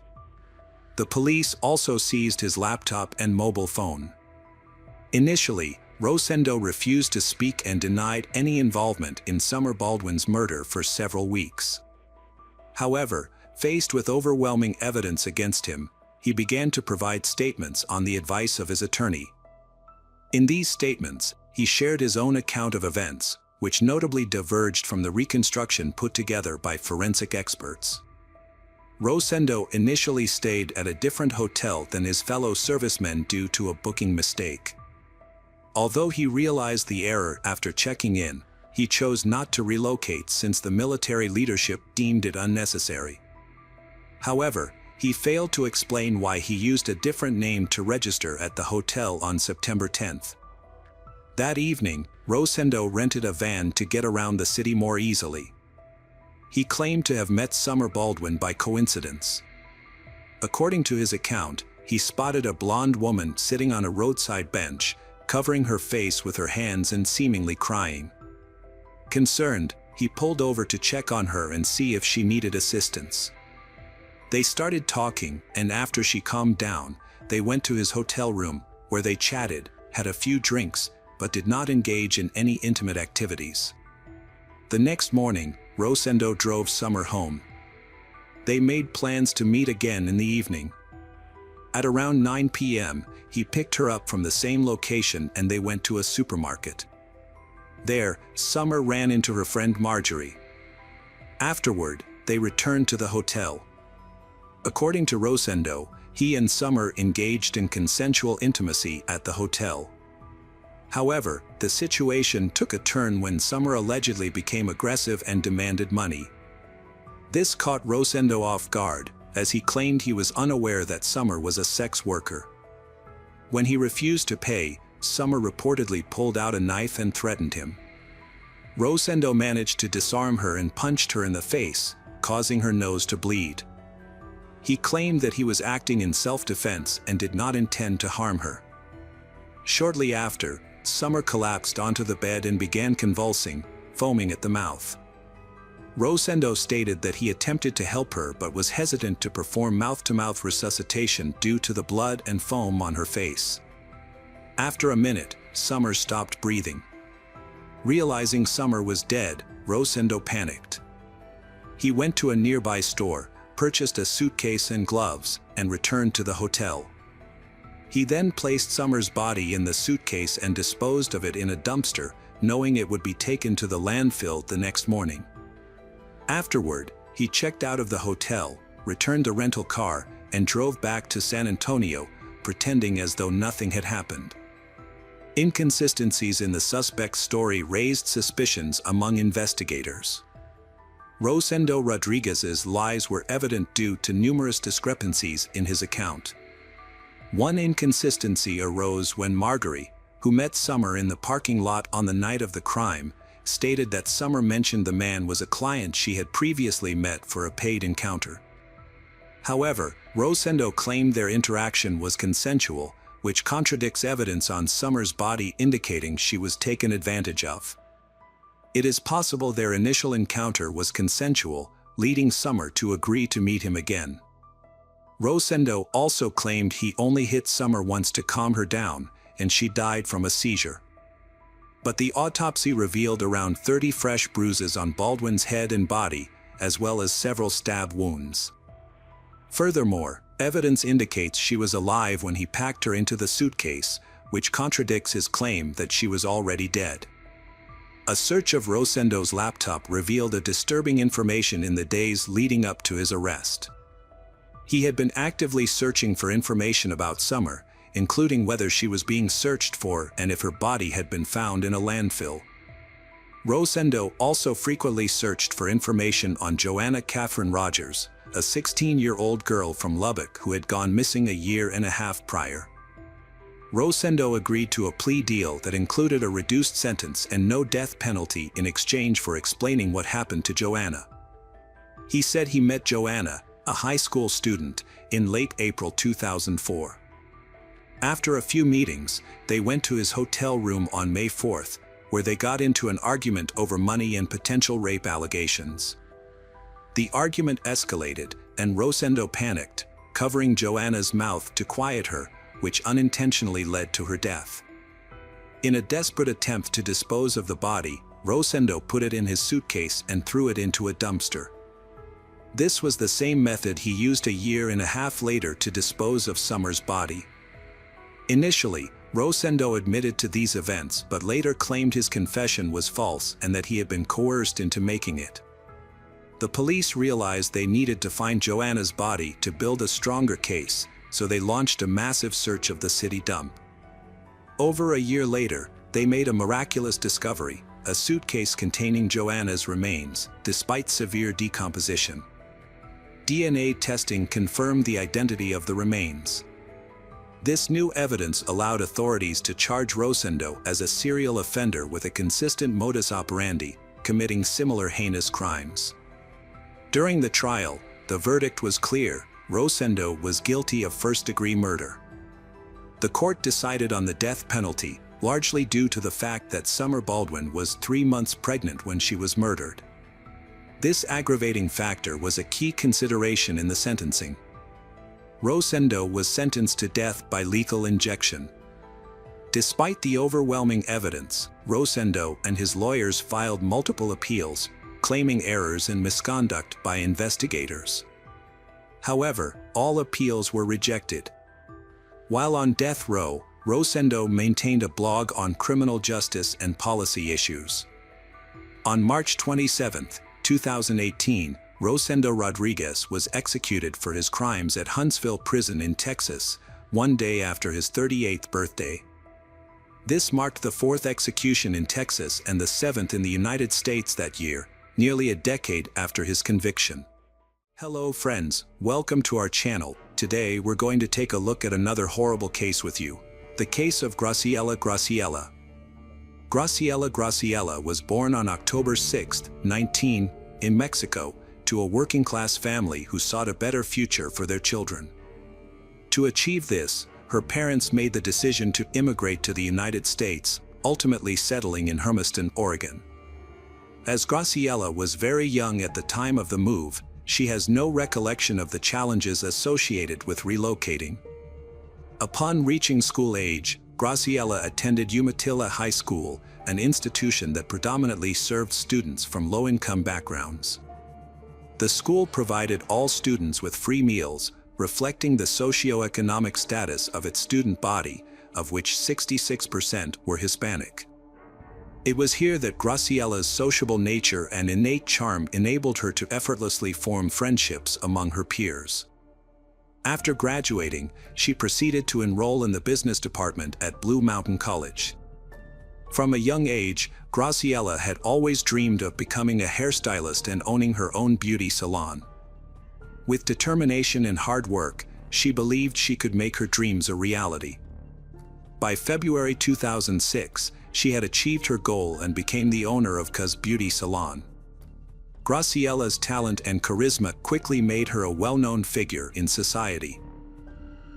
The police also seized his laptop and mobile phone. Initially, Rosendo refused to speak and denied any involvement in Summer Baldwin's murder for several weeks. However, faced with overwhelming evidence against him, he began to provide statements on the advice of his attorney. In these statements, he shared his own account of events, which notably diverged from the reconstruction put together by forensic experts. Rosendo initially stayed at a different hotel than his fellow servicemen due to a booking mistake. Although he realized the error after checking in, he chose not to relocate since the military leadership deemed it unnecessary. However, he failed to explain why he used a different name to register at the hotel on September 10th. That evening, Rosendo rented a van to get around the city more easily. He claimed to have met Summer Baldwin by coincidence. According to his account, he spotted a blonde woman sitting on a roadside bench, covering her face with her hands and seemingly crying. Concerned, he pulled over to check on her and see if she needed assistance. They started talking, and after she calmed down, they went to his hotel room, where they chatted, had a few drinks, but did not engage in any intimate activities. The next morning, Rosendo drove Summer home. They made plans to meet again in the evening. At around 9 p.m., he picked her up from the same location and they went to a supermarket. There, Summer ran into her friend Marjorie. Afterward, they returned to the hotel. According to Rosendo, he and Summer engaged in consensual intimacy at the hotel. However, the situation took a turn when Summer allegedly became aggressive and demanded money. This caught Rosendo off guard, as he claimed he was unaware that Summer was a sex worker. When he refused to pay, Summer reportedly pulled out a knife and threatened him. Rosendo managed to disarm her and punched her in the face, causing her nose to bleed. He claimed that he was acting in self-defense and did not intend to harm her. Shortly after, Summer collapsed onto the bed and began convulsing, foaming at the mouth. Rosendo stated that he attempted to help her but was hesitant to perform mouth-to-mouth resuscitation due to the blood and foam on her face. After a minute, Summer stopped breathing. Realizing Summer was dead, Rosendo panicked. He went to a nearby store, purchased a suitcase and gloves, and returned to the hotel. He then placed Summer's body in the suitcase and disposed of it in a dumpster, knowing it would be taken to the landfill the next morning. Afterward, he checked out of the hotel, returned the rental car, and drove back to San Antonio, pretending as though nothing had happened. Inconsistencies in the suspect's story raised suspicions among investigators. Rosendo Rodriguez's lies were evident due to numerous discrepancies in his account. One inconsistency arose when Marjorie, who met Summer in the parking lot on the night of the crime, stated that Summer mentioned the man was a client she had previously met for a paid encounter. However, Rosendo claimed their interaction was consensual, which contradicts evidence on Summer's body indicating she was taken advantage of. It is possible their initial encounter was consensual, leading Summer to agree to meet him again. Rosendo also claimed he only hit Summer once to calm her down, and she died from a seizure. But the autopsy revealed around 30 fresh bruises on Baldwin's head and body, as well as several stab wounds. Furthermore, evidence indicates she was alive when he packed her into the suitcase, which contradicts his claim that she was already dead. A search of Rosendo's laptop revealed a disturbing information in the days leading up to his arrest. He had been actively searching for information about Summer, including whether she was being searched for and if her body had been found in a landfill. Rosendo also frequently searched for information on Joanna Catherine Rogers, a 16-year-old girl from Lubbock who had gone missing a year and a half prior. Rosendo agreed to a plea deal that included a reduced sentence and no death penalty in exchange for explaining what happened to Joanna. He said he met Joanna, a high school student, in late April 2004. After a few meetings, they went to his hotel room on May 4th, where they got into an argument over money and potential rape allegations. The argument escalated, and Rosendo panicked, covering Joanna's mouth to quiet her, which unintentionally led to her death. In a desperate attempt to dispose of the body, Rosendo put it in his suitcase and threw it into a dumpster. This was the same method he used a year and a half later to dispose of Summer's body. Initially, Rosendo admitted to these events but later claimed his confession was false and that he had been coerced into making it. The police realized they needed to find Joanna's body to build a stronger case, so they launched a massive search of the city dump. Over a year later, they made a miraculous discovery, a suitcase containing Joanna's remains, despite severe decomposition. DNA testing confirmed the identity of the remains. This new evidence allowed authorities to charge Rosendo as a serial offender with a consistent modus operandi, committing similar heinous crimes. During the trial, the verdict was clear: Rosendo was guilty of first-degree murder. The court decided on the death penalty, largely due to the fact that Summer Baldwin was 3 months pregnant when she was murdered. This aggravating factor was a key consideration in the sentencing. Rosendo was sentenced to death by lethal injection. Despite the overwhelming evidence, Rosendo and his lawyers filed multiple appeals, claiming errors and misconduct by investigators. However, all appeals were rejected. While on death row, Rosendo maintained a blog on criminal justice and policy issues. On March 27, 2018, Rosendo Rodriguez was executed for his crimes at Huntsville Prison in Texas, one day after his 38th birthday. This marked the 4th execution in Texas and the 7th in the United States that year, nearly a decade after his conviction. Hello friends, welcome to our channel. Today we're going to take a look at another horrible case with you. The case of Graciela Graciela. Graciela Graciela was born on October 6, 19, in Mexico, to a working-class family who sought a better future for their children. To achieve this, her parents made the decision to immigrate to the United States, ultimately settling in Hermiston, Oregon. As Graciela was very young at the time of the move, she has no recollection of the challenges associated with relocating. Upon reaching school age, Graciela attended Umatilla High School, an institution that predominantly served students from low-income backgrounds. The school provided all students with free meals, reflecting the socioeconomic status of its student body, of which 66% were Hispanic. It was here that Graciela's sociable nature and innate charm enabled her to effortlessly form friendships among her peers. After graduating, she proceeded to enroll in the business department at Blue Mountain College. From a young age, Graciela had always dreamed of becoming a hairstylist and owning her own beauty salon. With determination and hard work, she believed she could make her dreams a reality. By February 2006, she had achieved her goal and became the owner of Cuz Beauty Salon. Graciela's talent and charisma quickly made her a well-known figure in society.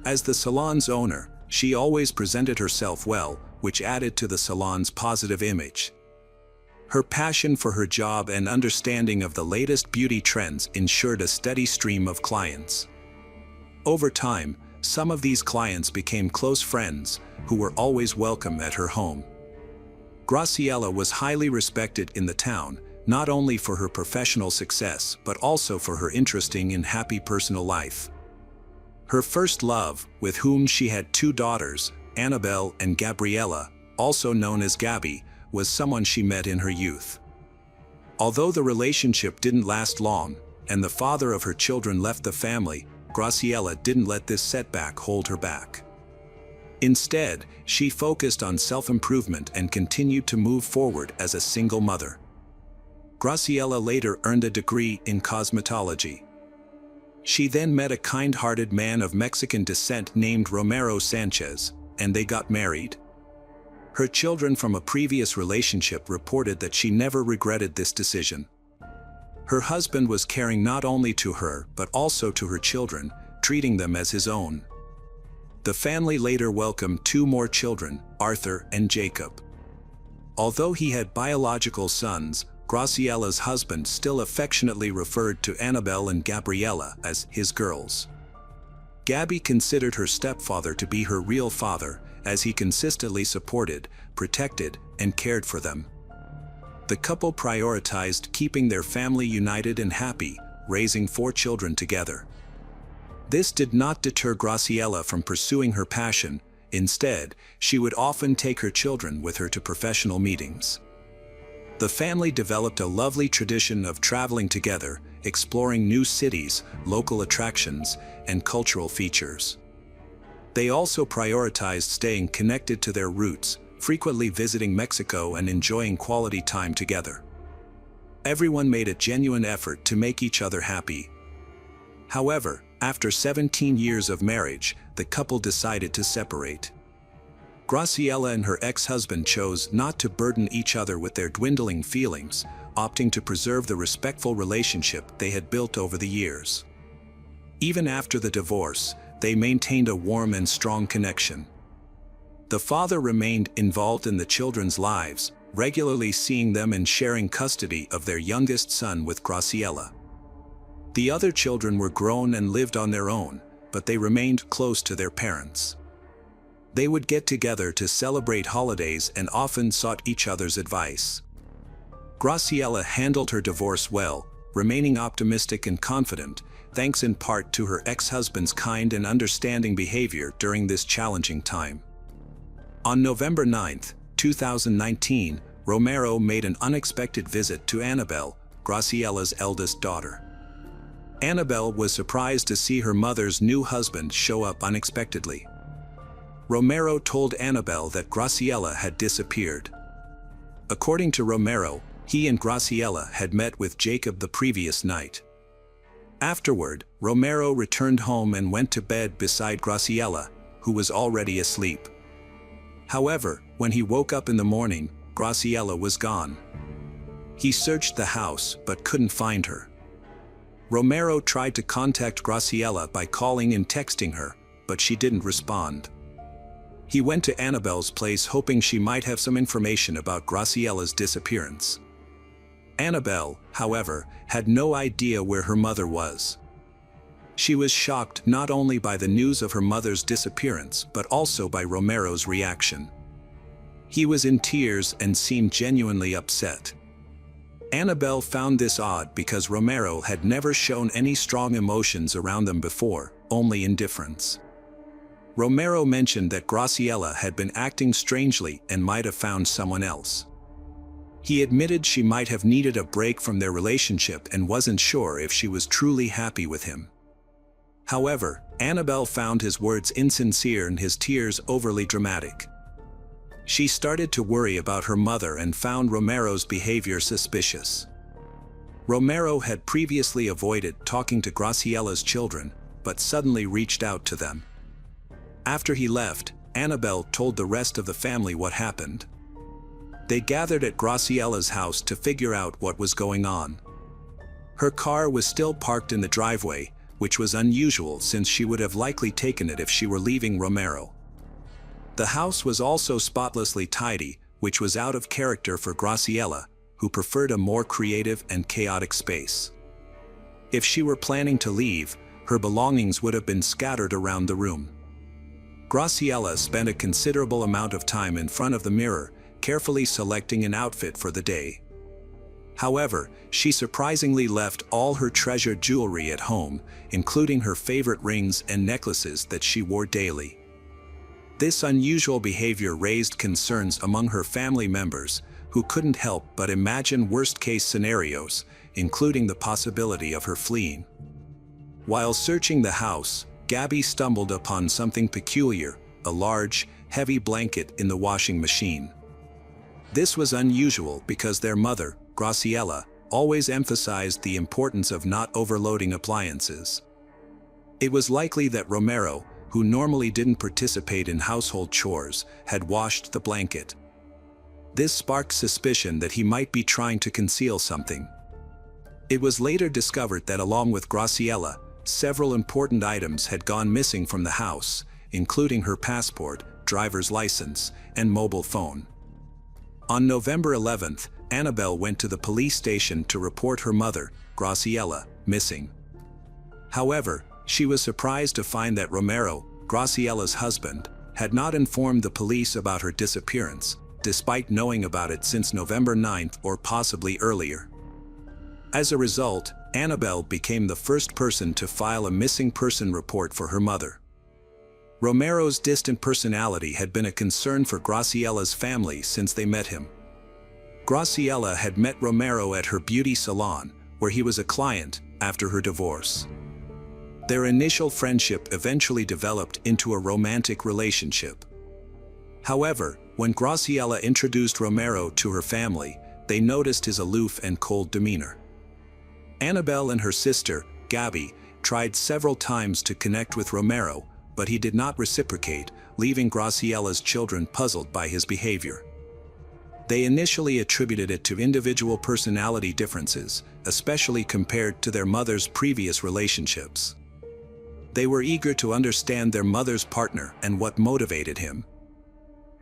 As the salon's owner, she always presented herself well, which added to the salon's positive image. Her passion for her job and understanding of the latest beauty trends ensured a steady stream of clients. Over time, some of these clients became close friends, who were always welcome at her home. Graciela was highly respected in the town, not only for her professional success but also for her interesting and happy personal life. Her first love, with whom she had 2 daughters, Annabelle and Gabriella, also known as Gabby, was someone she met in her youth. Although the relationship didn't last long, and the father of her children left the family, Graciela didn't let this setback hold her back. Instead, she focused on self-improvement and continued to move forward as a single mother. Graciela later earned a degree in cosmetology. She then met a kind-hearted man of Mexican descent named Romero Sanchez, and they got married. Her children from a previous relationship reported that she never regretted this decision. Her husband was caring not only to her but also to her children, treating them as his own. The family later welcomed 2 more children, Arthur and Jacob. Although he had biological sons, Graciella's husband still affectionately referred to Annabelle and Gabriella as his girls. Gabby considered her stepfather to be her real father, as he consistently supported, protected, and cared for them. The couple prioritized keeping their family united and happy, raising 4 children together. This did not deter Graciella from pursuing her passion. Instead, she would often take her children with her to professional meetings. The family developed a lovely tradition of traveling together, exploring new cities, local attractions, and cultural features. They also prioritized staying connected to their roots, frequently visiting Mexico and enjoying quality time together. Everyone made a genuine effort to make each other happy. However, after 17 years of marriage, the couple decided to separate. Graciella and her ex-husband chose not to burden each other with their dwindling feelings, opting to preserve the respectful relationship they had built over the years. Even after the divorce, they maintained a warm and strong connection. The father remained involved in the children's lives, regularly seeing them and sharing custody of their youngest son with Graciella. The other children were grown and lived on their own, but they remained close to their parents. They would get together to celebrate holidays and often sought each other's advice. Graciella handled her divorce well, remaining optimistic and confident, thanks in part to her ex-husband's kind and understanding behavior during this challenging time. On November 9, 2019, Romero made an unexpected visit to Annabelle, Graciella's eldest daughter. Annabelle was surprised to see her mother's new husband show up unexpectedly. Romero told Annabelle that Graciella had disappeared. According to Romero, he and Graciella had met with Jacob the previous night. Afterward, Romero returned home and went to bed beside Graciella, who was already asleep. However, when he woke up in the morning, Graciella was gone. He searched the house but couldn't find her. Romero tried to contact Graciella by calling and texting her, but she didn't respond. He went to Annabelle's place hoping she might have some information about Graciella's disappearance. Annabelle, however, had no idea where her mother was. She was shocked not only by the news of her mother's disappearance but also by Romero's reaction. He was in tears and seemed genuinely upset. Annabelle found this odd because Romero had never shown any strong emotions around them before, only indifference. Romero mentioned that Graciella had been acting strangely and might have found someone else. He admitted she might have needed a break from their relationship and wasn't sure if she was truly happy with him. However, Annabelle found his words insincere and his tears overly dramatic. She started to worry about her mother and found Romero's behavior suspicious. Romero had previously avoided talking to Graciella's children, but suddenly reached out to them. After he left, Annabelle told the rest of the family what happened. They gathered at Graciella's house to figure out what was going on. Her car was still parked in the driveway, which was unusual since she would have likely taken it if she were leaving Romero. The house was also spotlessly tidy, which was out of character for Graciella, who preferred a more creative and chaotic space. If she were planning to leave, her belongings would have been scattered around the room. Graciella spent a considerable amount of time in front of the mirror, carefully selecting an outfit for the day. However, she surprisingly left all her treasured jewelry at home, including her favorite rings and necklaces that she wore daily. This unusual behavior raised concerns among her family members, who couldn't help but imagine worst-case scenarios, including the possibility of her fleeing. While searching the house, Gabby stumbled upon something peculiar, a large, heavy blanket in the washing machine. This was unusual because their mother, Graciella, always emphasized the importance of not overloading appliances. It was likely that Romero, who normally didn't participate in household chores, had washed the blanket. This sparked suspicion that he might be trying to conceal something. It was later discovered that along with Graciella, several important items had gone missing from the house, including her passport, driver's license, and mobile phone. On November 11th, Annabelle went to the police station to report her mother, Graciela, missing. However, she was surprised to find that Romero, Graciela's husband, had not informed the police about her disappearance, despite knowing about it since November 9th or possibly earlier. As a result, Annabelle became the first person to file a missing person report for her mother. Romero's distant personality had been a concern for Graciela's family since they met him. Graciela had met Romero at her beauty salon, where he was a client, after her divorce. Their initial friendship eventually developed into a romantic relationship. However, when Graciela introduced Romero to her family, they noticed his aloof and cold demeanor. Annabelle and her sister, Gabby, tried several times to connect with Romero, but he did not reciprocate, leaving Graciela's children puzzled by his behavior. They initially attributed it to individual personality differences, especially compared to their mother's previous relationships. They were eager to understand their mother's partner and what motivated him.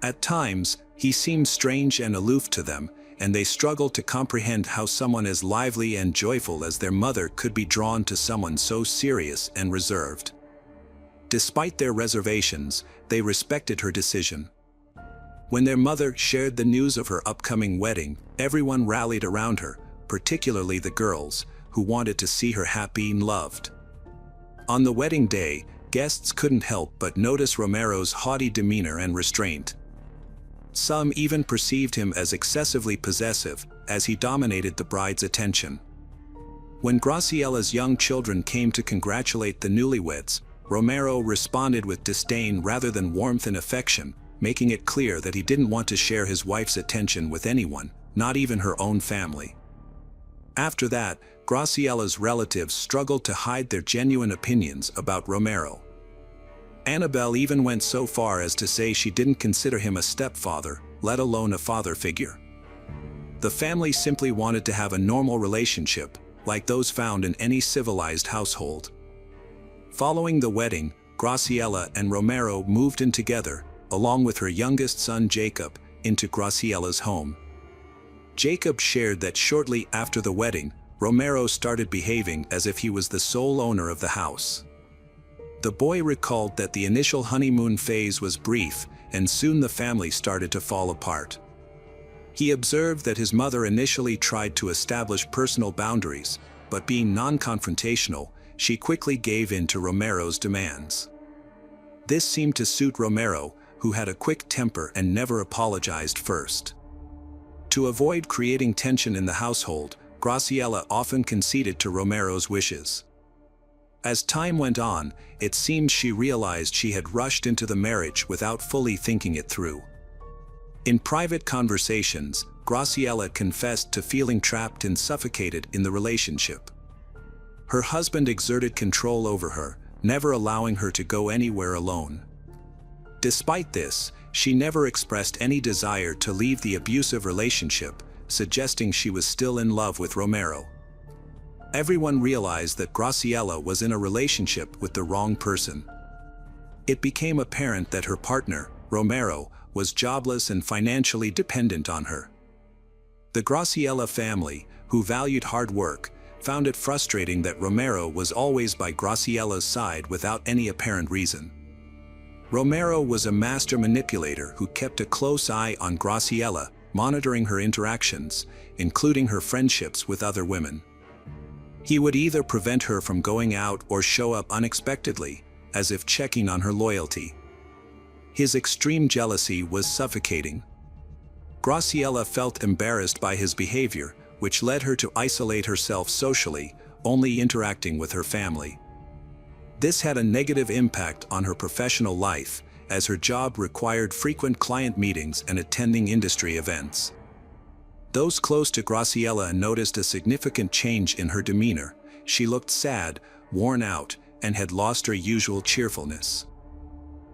At times, he seemed strange and aloof to them, and they struggled to comprehend how someone as lively and joyful as their mother could be drawn to someone so serious and reserved. Despite their reservations, they respected her decision. When their mother shared the news of her upcoming wedding, everyone rallied around her, particularly the girls, who wanted to see her happy and loved. On the wedding day, guests couldn't help but notice Romero's haughty demeanor and restraint. Some even perceived him as excessively possessive, as he dominated the bride's attention. When Graciela's young children came to congratulate the newlyweds, Romero responded with disdain rather than warmth and affection, making it clear that he didn't want to share his wife's attention with anyone, not even her own family. After that, Graciela's relatives struggled to hide their genuine opinions about Romero. Annabelle even went so far as to say she didn't consider him a stepfather, let alone a father figure. The family simply wanted to have a normal relationship, like those found in any civilized household. Following the wedding, Graciela and Romero moved in together, along with her youngest son Jacob, into Graciela's home. Jacob shared that shortly after the wedding, Romero started behaving as if he was the sole owner of the house. The boy recalled that the initial honeymoon phase was brief, and soon the family started to fall apart. He observed that his mother initially tried to establish personal boundaries, but being non-confrontational, she quickly gave in to Romero's demands. This seemed to suit Romero, who had a quick temper and never apologized first. To avoid creating tension in the household, Graciela often conceded to Romero's wishes. As time went on, it seemed she realized she had rushed into the marriage without fully thinking it through. In private conversations, Graciela confessed to feeling trapped and suffocated in the relationship. Her husband exerted control over her, never allowing her to go anywhere alone. Despite this, she never expressed any desire to leave the abusive relationship, suggesting she was still in love with Romero. Everyone realized that Graciela was in a relationship with the wrong person. It became apparent that her partner, Romero, was jobless and financially dependent on her. The Graciela family, who valued hard work, found it frustrating that Romero was always by Graciela's side without any apparent reason. Romero was a master manipulator who kept a close eye on Graciela, monitoring her interactions, including her friendships with other women. He would either prevent her from going out or show up unexpectedly, as if checking on her loyalty. His extreme jealousy was suffocating. Graciela felt embarrassed by his behavior, which led her to isolate herself socially, only interacting with her family. This had a negative impact on her professional life, as her job required frequent client meetings and attending industry events. Those close to Graciela noticed a significant change in her demeanor. She looked sad, worn out, and had lost her usual cheerfulness.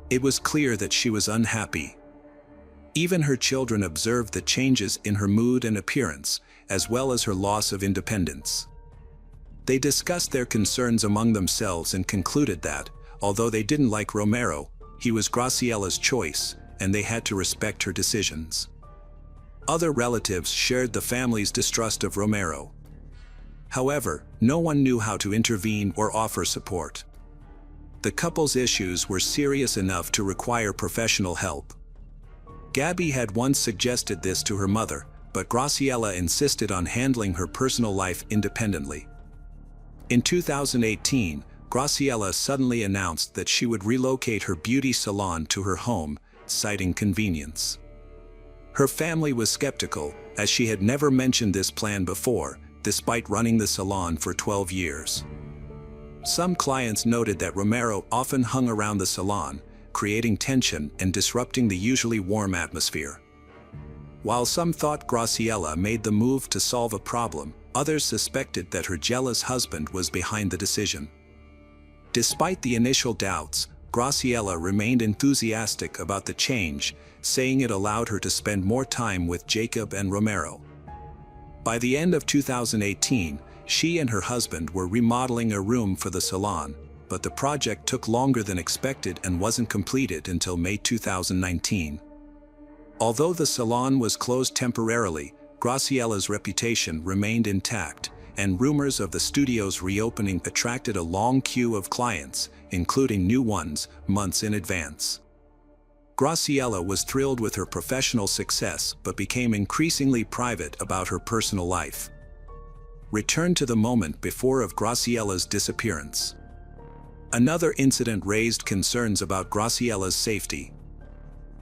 It was clear that she was unhappy. Even her children observed the changes in her mood and appearance, as well as her loss of independence. They discussed their concerns among themselves and concluded that, although they didn't like Romero, he was Graciela's choice, and they had to respect her decisions. Other relatives shared the family's distrust of Romero. However, no one knew how to intervene or offer support. The couple's issues were serious enough to require professional help. Gabby had once suggested this to her mother, but Graciela insisted on handling her personal life independently. In 2018, Graciela suddenly announced that she would relocate her beauty salon to her home, citing convenience. Her family was skeptical, as she had never mentioned this plan before, despite running the salon for 12 years. Some clients noted that Romero often hung around the salon, creating tension and disrupting the usually warm atmosphere. While some thought Graciela made the move to solve a problem, others suspected that her jealous husband was behind the decision. Despite the initial doubts, Graciela remained enthusiastic about the change, saying it allowed her to spend more time with Jacob and Romero. By the end of 2018, she and her husband were remodeling a room for the salon, but the project took longer than expected and wasn't completed until May 2019. Although the salon was closed temporarily, Graciela's reputation remained intact, and rumors of the studio's reopening attracted a long queue of clients, including new ones, months in advance. Graciela was thrilled with her professional success but became increasingly private about her personal life. Return to the moment before of Graciela's disappearance. Another incident raised concerns about Graciela's safety.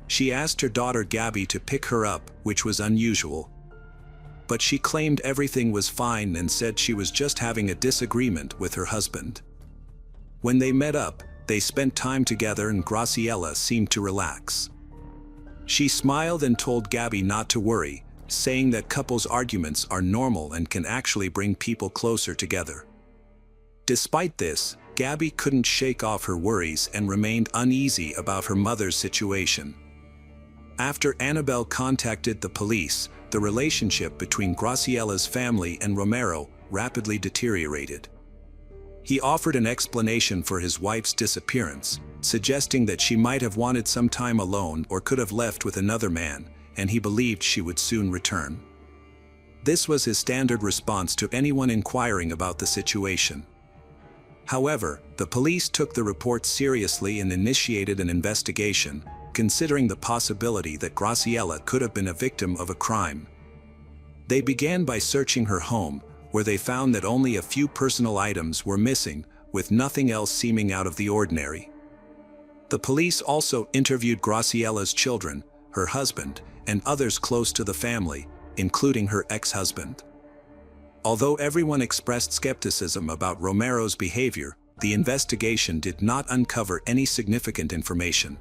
She asked her daughter Gabby to pick her up, which was unusual. But she claimed everything was fine and said she was just having a disagreement with her husband. When they met up, they spent time together and Graciela seemed to relax. She smiled and told Gabby not to worry, saying that couples' arguments are normal and can actually bring people closer together. Despite this, Gabby couldn't shake off her worries and remained uneasy about her mother's situation. After Annabelle contacted the police, the relationship between Graciela's family and Romero rapidly deteriorated. He offered an explanation for his wife's disappearance, suggesting that she might have wanted some time alone or could have left with another man, and he believed she would soon return. This was his standard response to anyone inquiring about the situation. However, the police took the report seriously and initiated an investigation, considering the possibility that Graciela could have been a victim of a crime. They began by searching her home, where they found that only a few personal items were missing, with nothing else seeming out of the ordinary. The police also interviewed Graciela's children, her husband, and others close to the family, including her ex-husband. Although everyone expressed skepticism about Romero's behavior, the investigation did not uncover any significant information.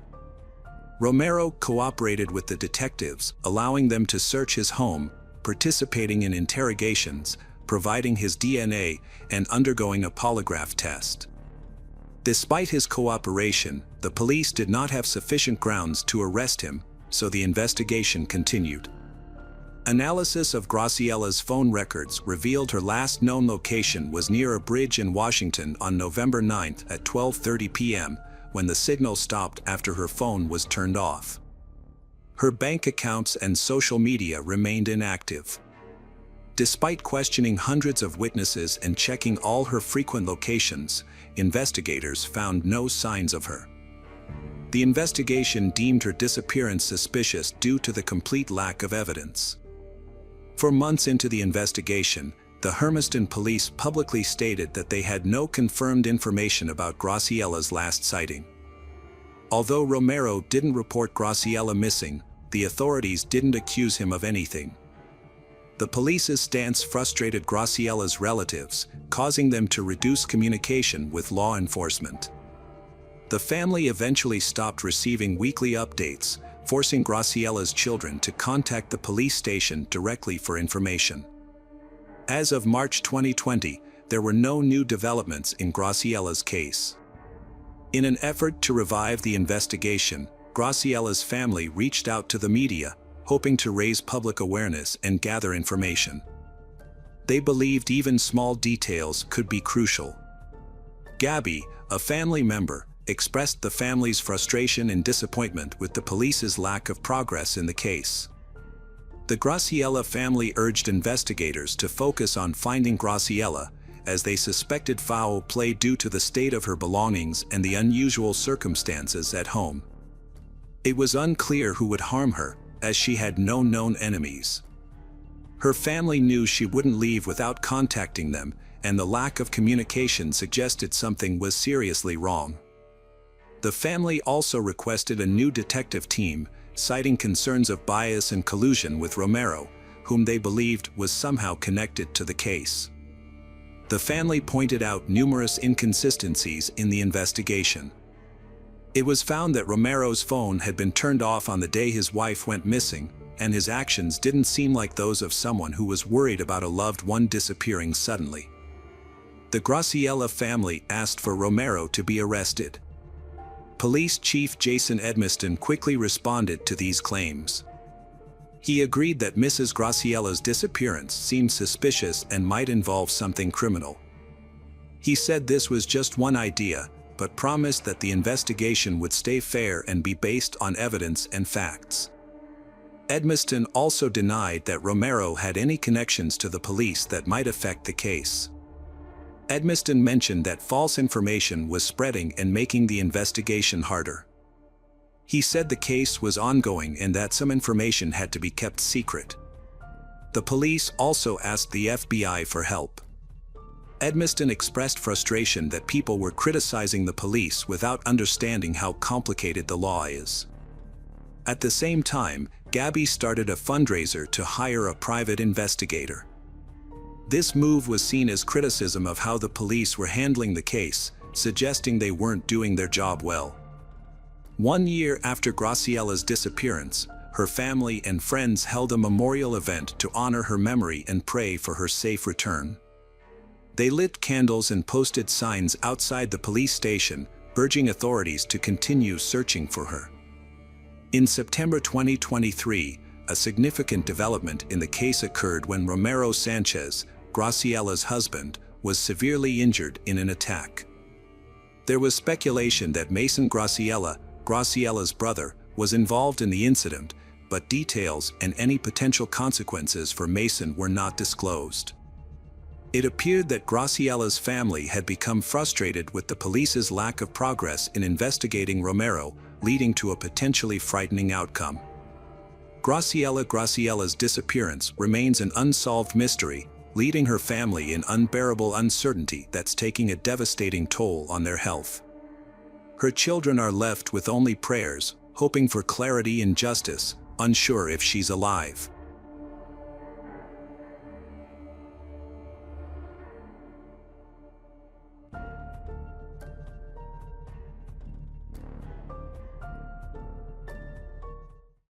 Romero cooperated with the detectives, allowing them to search his home, participating in interrogations, providing his DNA, and undergoing a polygraph test. Despite his cooperation, the police did not have sufficient grounds to arrest him, so the investigation continued. Analysis of Graciela's phone records revealed her last known location was near a bridge in Washington on November 9 at 12:30 p.m., when the signal stopped after her phone was turned off. Her bank accounts and social media remained inactive. Despite questioning hundreds of witnesses and checking all her frequent locations, investigators found no signs of her. The investigation deemed her disappearance suspicious due to the complete lack of evidence. For months into the investigation, the Hermiston police publicly stated that they had no confirmed information about Graciela's last sighting. Although Romero didn't report Graciela missing, the authorities didn't accuse him of anything. The police's stance frustrated Graciela's relatives, causing them to reduce communication with law enforcement. The family eventually stopped receiving weekly updates, forcing Graciela's children to contact the police station directly for information. As of March 2020, there were no new developments in Graciela's case. In an effort to revive the investigation, Graciela's family reached out to the media, hoping to raise public awareness and gather information. They believed even small details could be crucial. Gabby, a family member, expressed the family's frustration and disappointment with the police's lack of progress in the case. The Graciela family urged investigators to focus on finding Graciela, as they suspected foul play due to the state of her belongings and the unusual circumstances at home. It was unclear who would harm her, as she had no known enemies. Her family knew she wouldn't leave without contacting them, and the lack of communication suggested something was seriously wrong. The family also requested a new detective team, citing concerns of bias and collusion with Romero, whom they believed was somehow connected to the case. The family pointed out numerous inconsistencies in the investigation. It was found that Romero's phone had been turned off on the day his wife went missing, and his actions didn't seem like those of someone who was worried about a loved one disappearing suddenly. The Graciela family asked for Romero to be arrested. Police Chief Jason Edmiston quickly responded to these claims. He agreed that Mrs. Graciela's disappearance seemed suspicious and might involve something criminal. He said this was just one idea, but promised that the investigation would stay fair and be based on evidence and facts. Edmiston also denied that Romero had any connections to the police that might affect the case. Edmiston mentioned that false information was spreading and making the investigation harder. He said the case was ongoing and that some information had to be kept secret. The police also asked the FBI for help. Edmiston expressed frustration that people were criticizing the police without understanding how complicated the law is. At the same time, Gabby started a fundraiser to hire a private investigator. This move was seen as criticism of how the police were handling the case, suggesting they weren't doing their job well. 1 year after Graciela's disappearance, her family and friends held a memorial event to honor her memory and pray for her safe return. They lit candles and posted signs outside the police station, urging authorities to continue searching for her. In September 2023, a significant development in the case occurred when Romero Sanchez, Graciela's husband, was severely injured in an attack. There was speculation that Mason Graciela, Graciela's brother, was involved in the incident, but details and any potential consequences for Mason were not disclosed. It appeared that Graciela's family had become frustrated with the police's lack of progress in investigating Romero, leading to a potentially frightening outcome. Graciela's disappearance remains an unsolved mystery, leaving her family in unbearable uncertainty that's taking a devastating toll on their health. Her children are left with only prayers, hoping for clarity and justice, unsure if she's alive.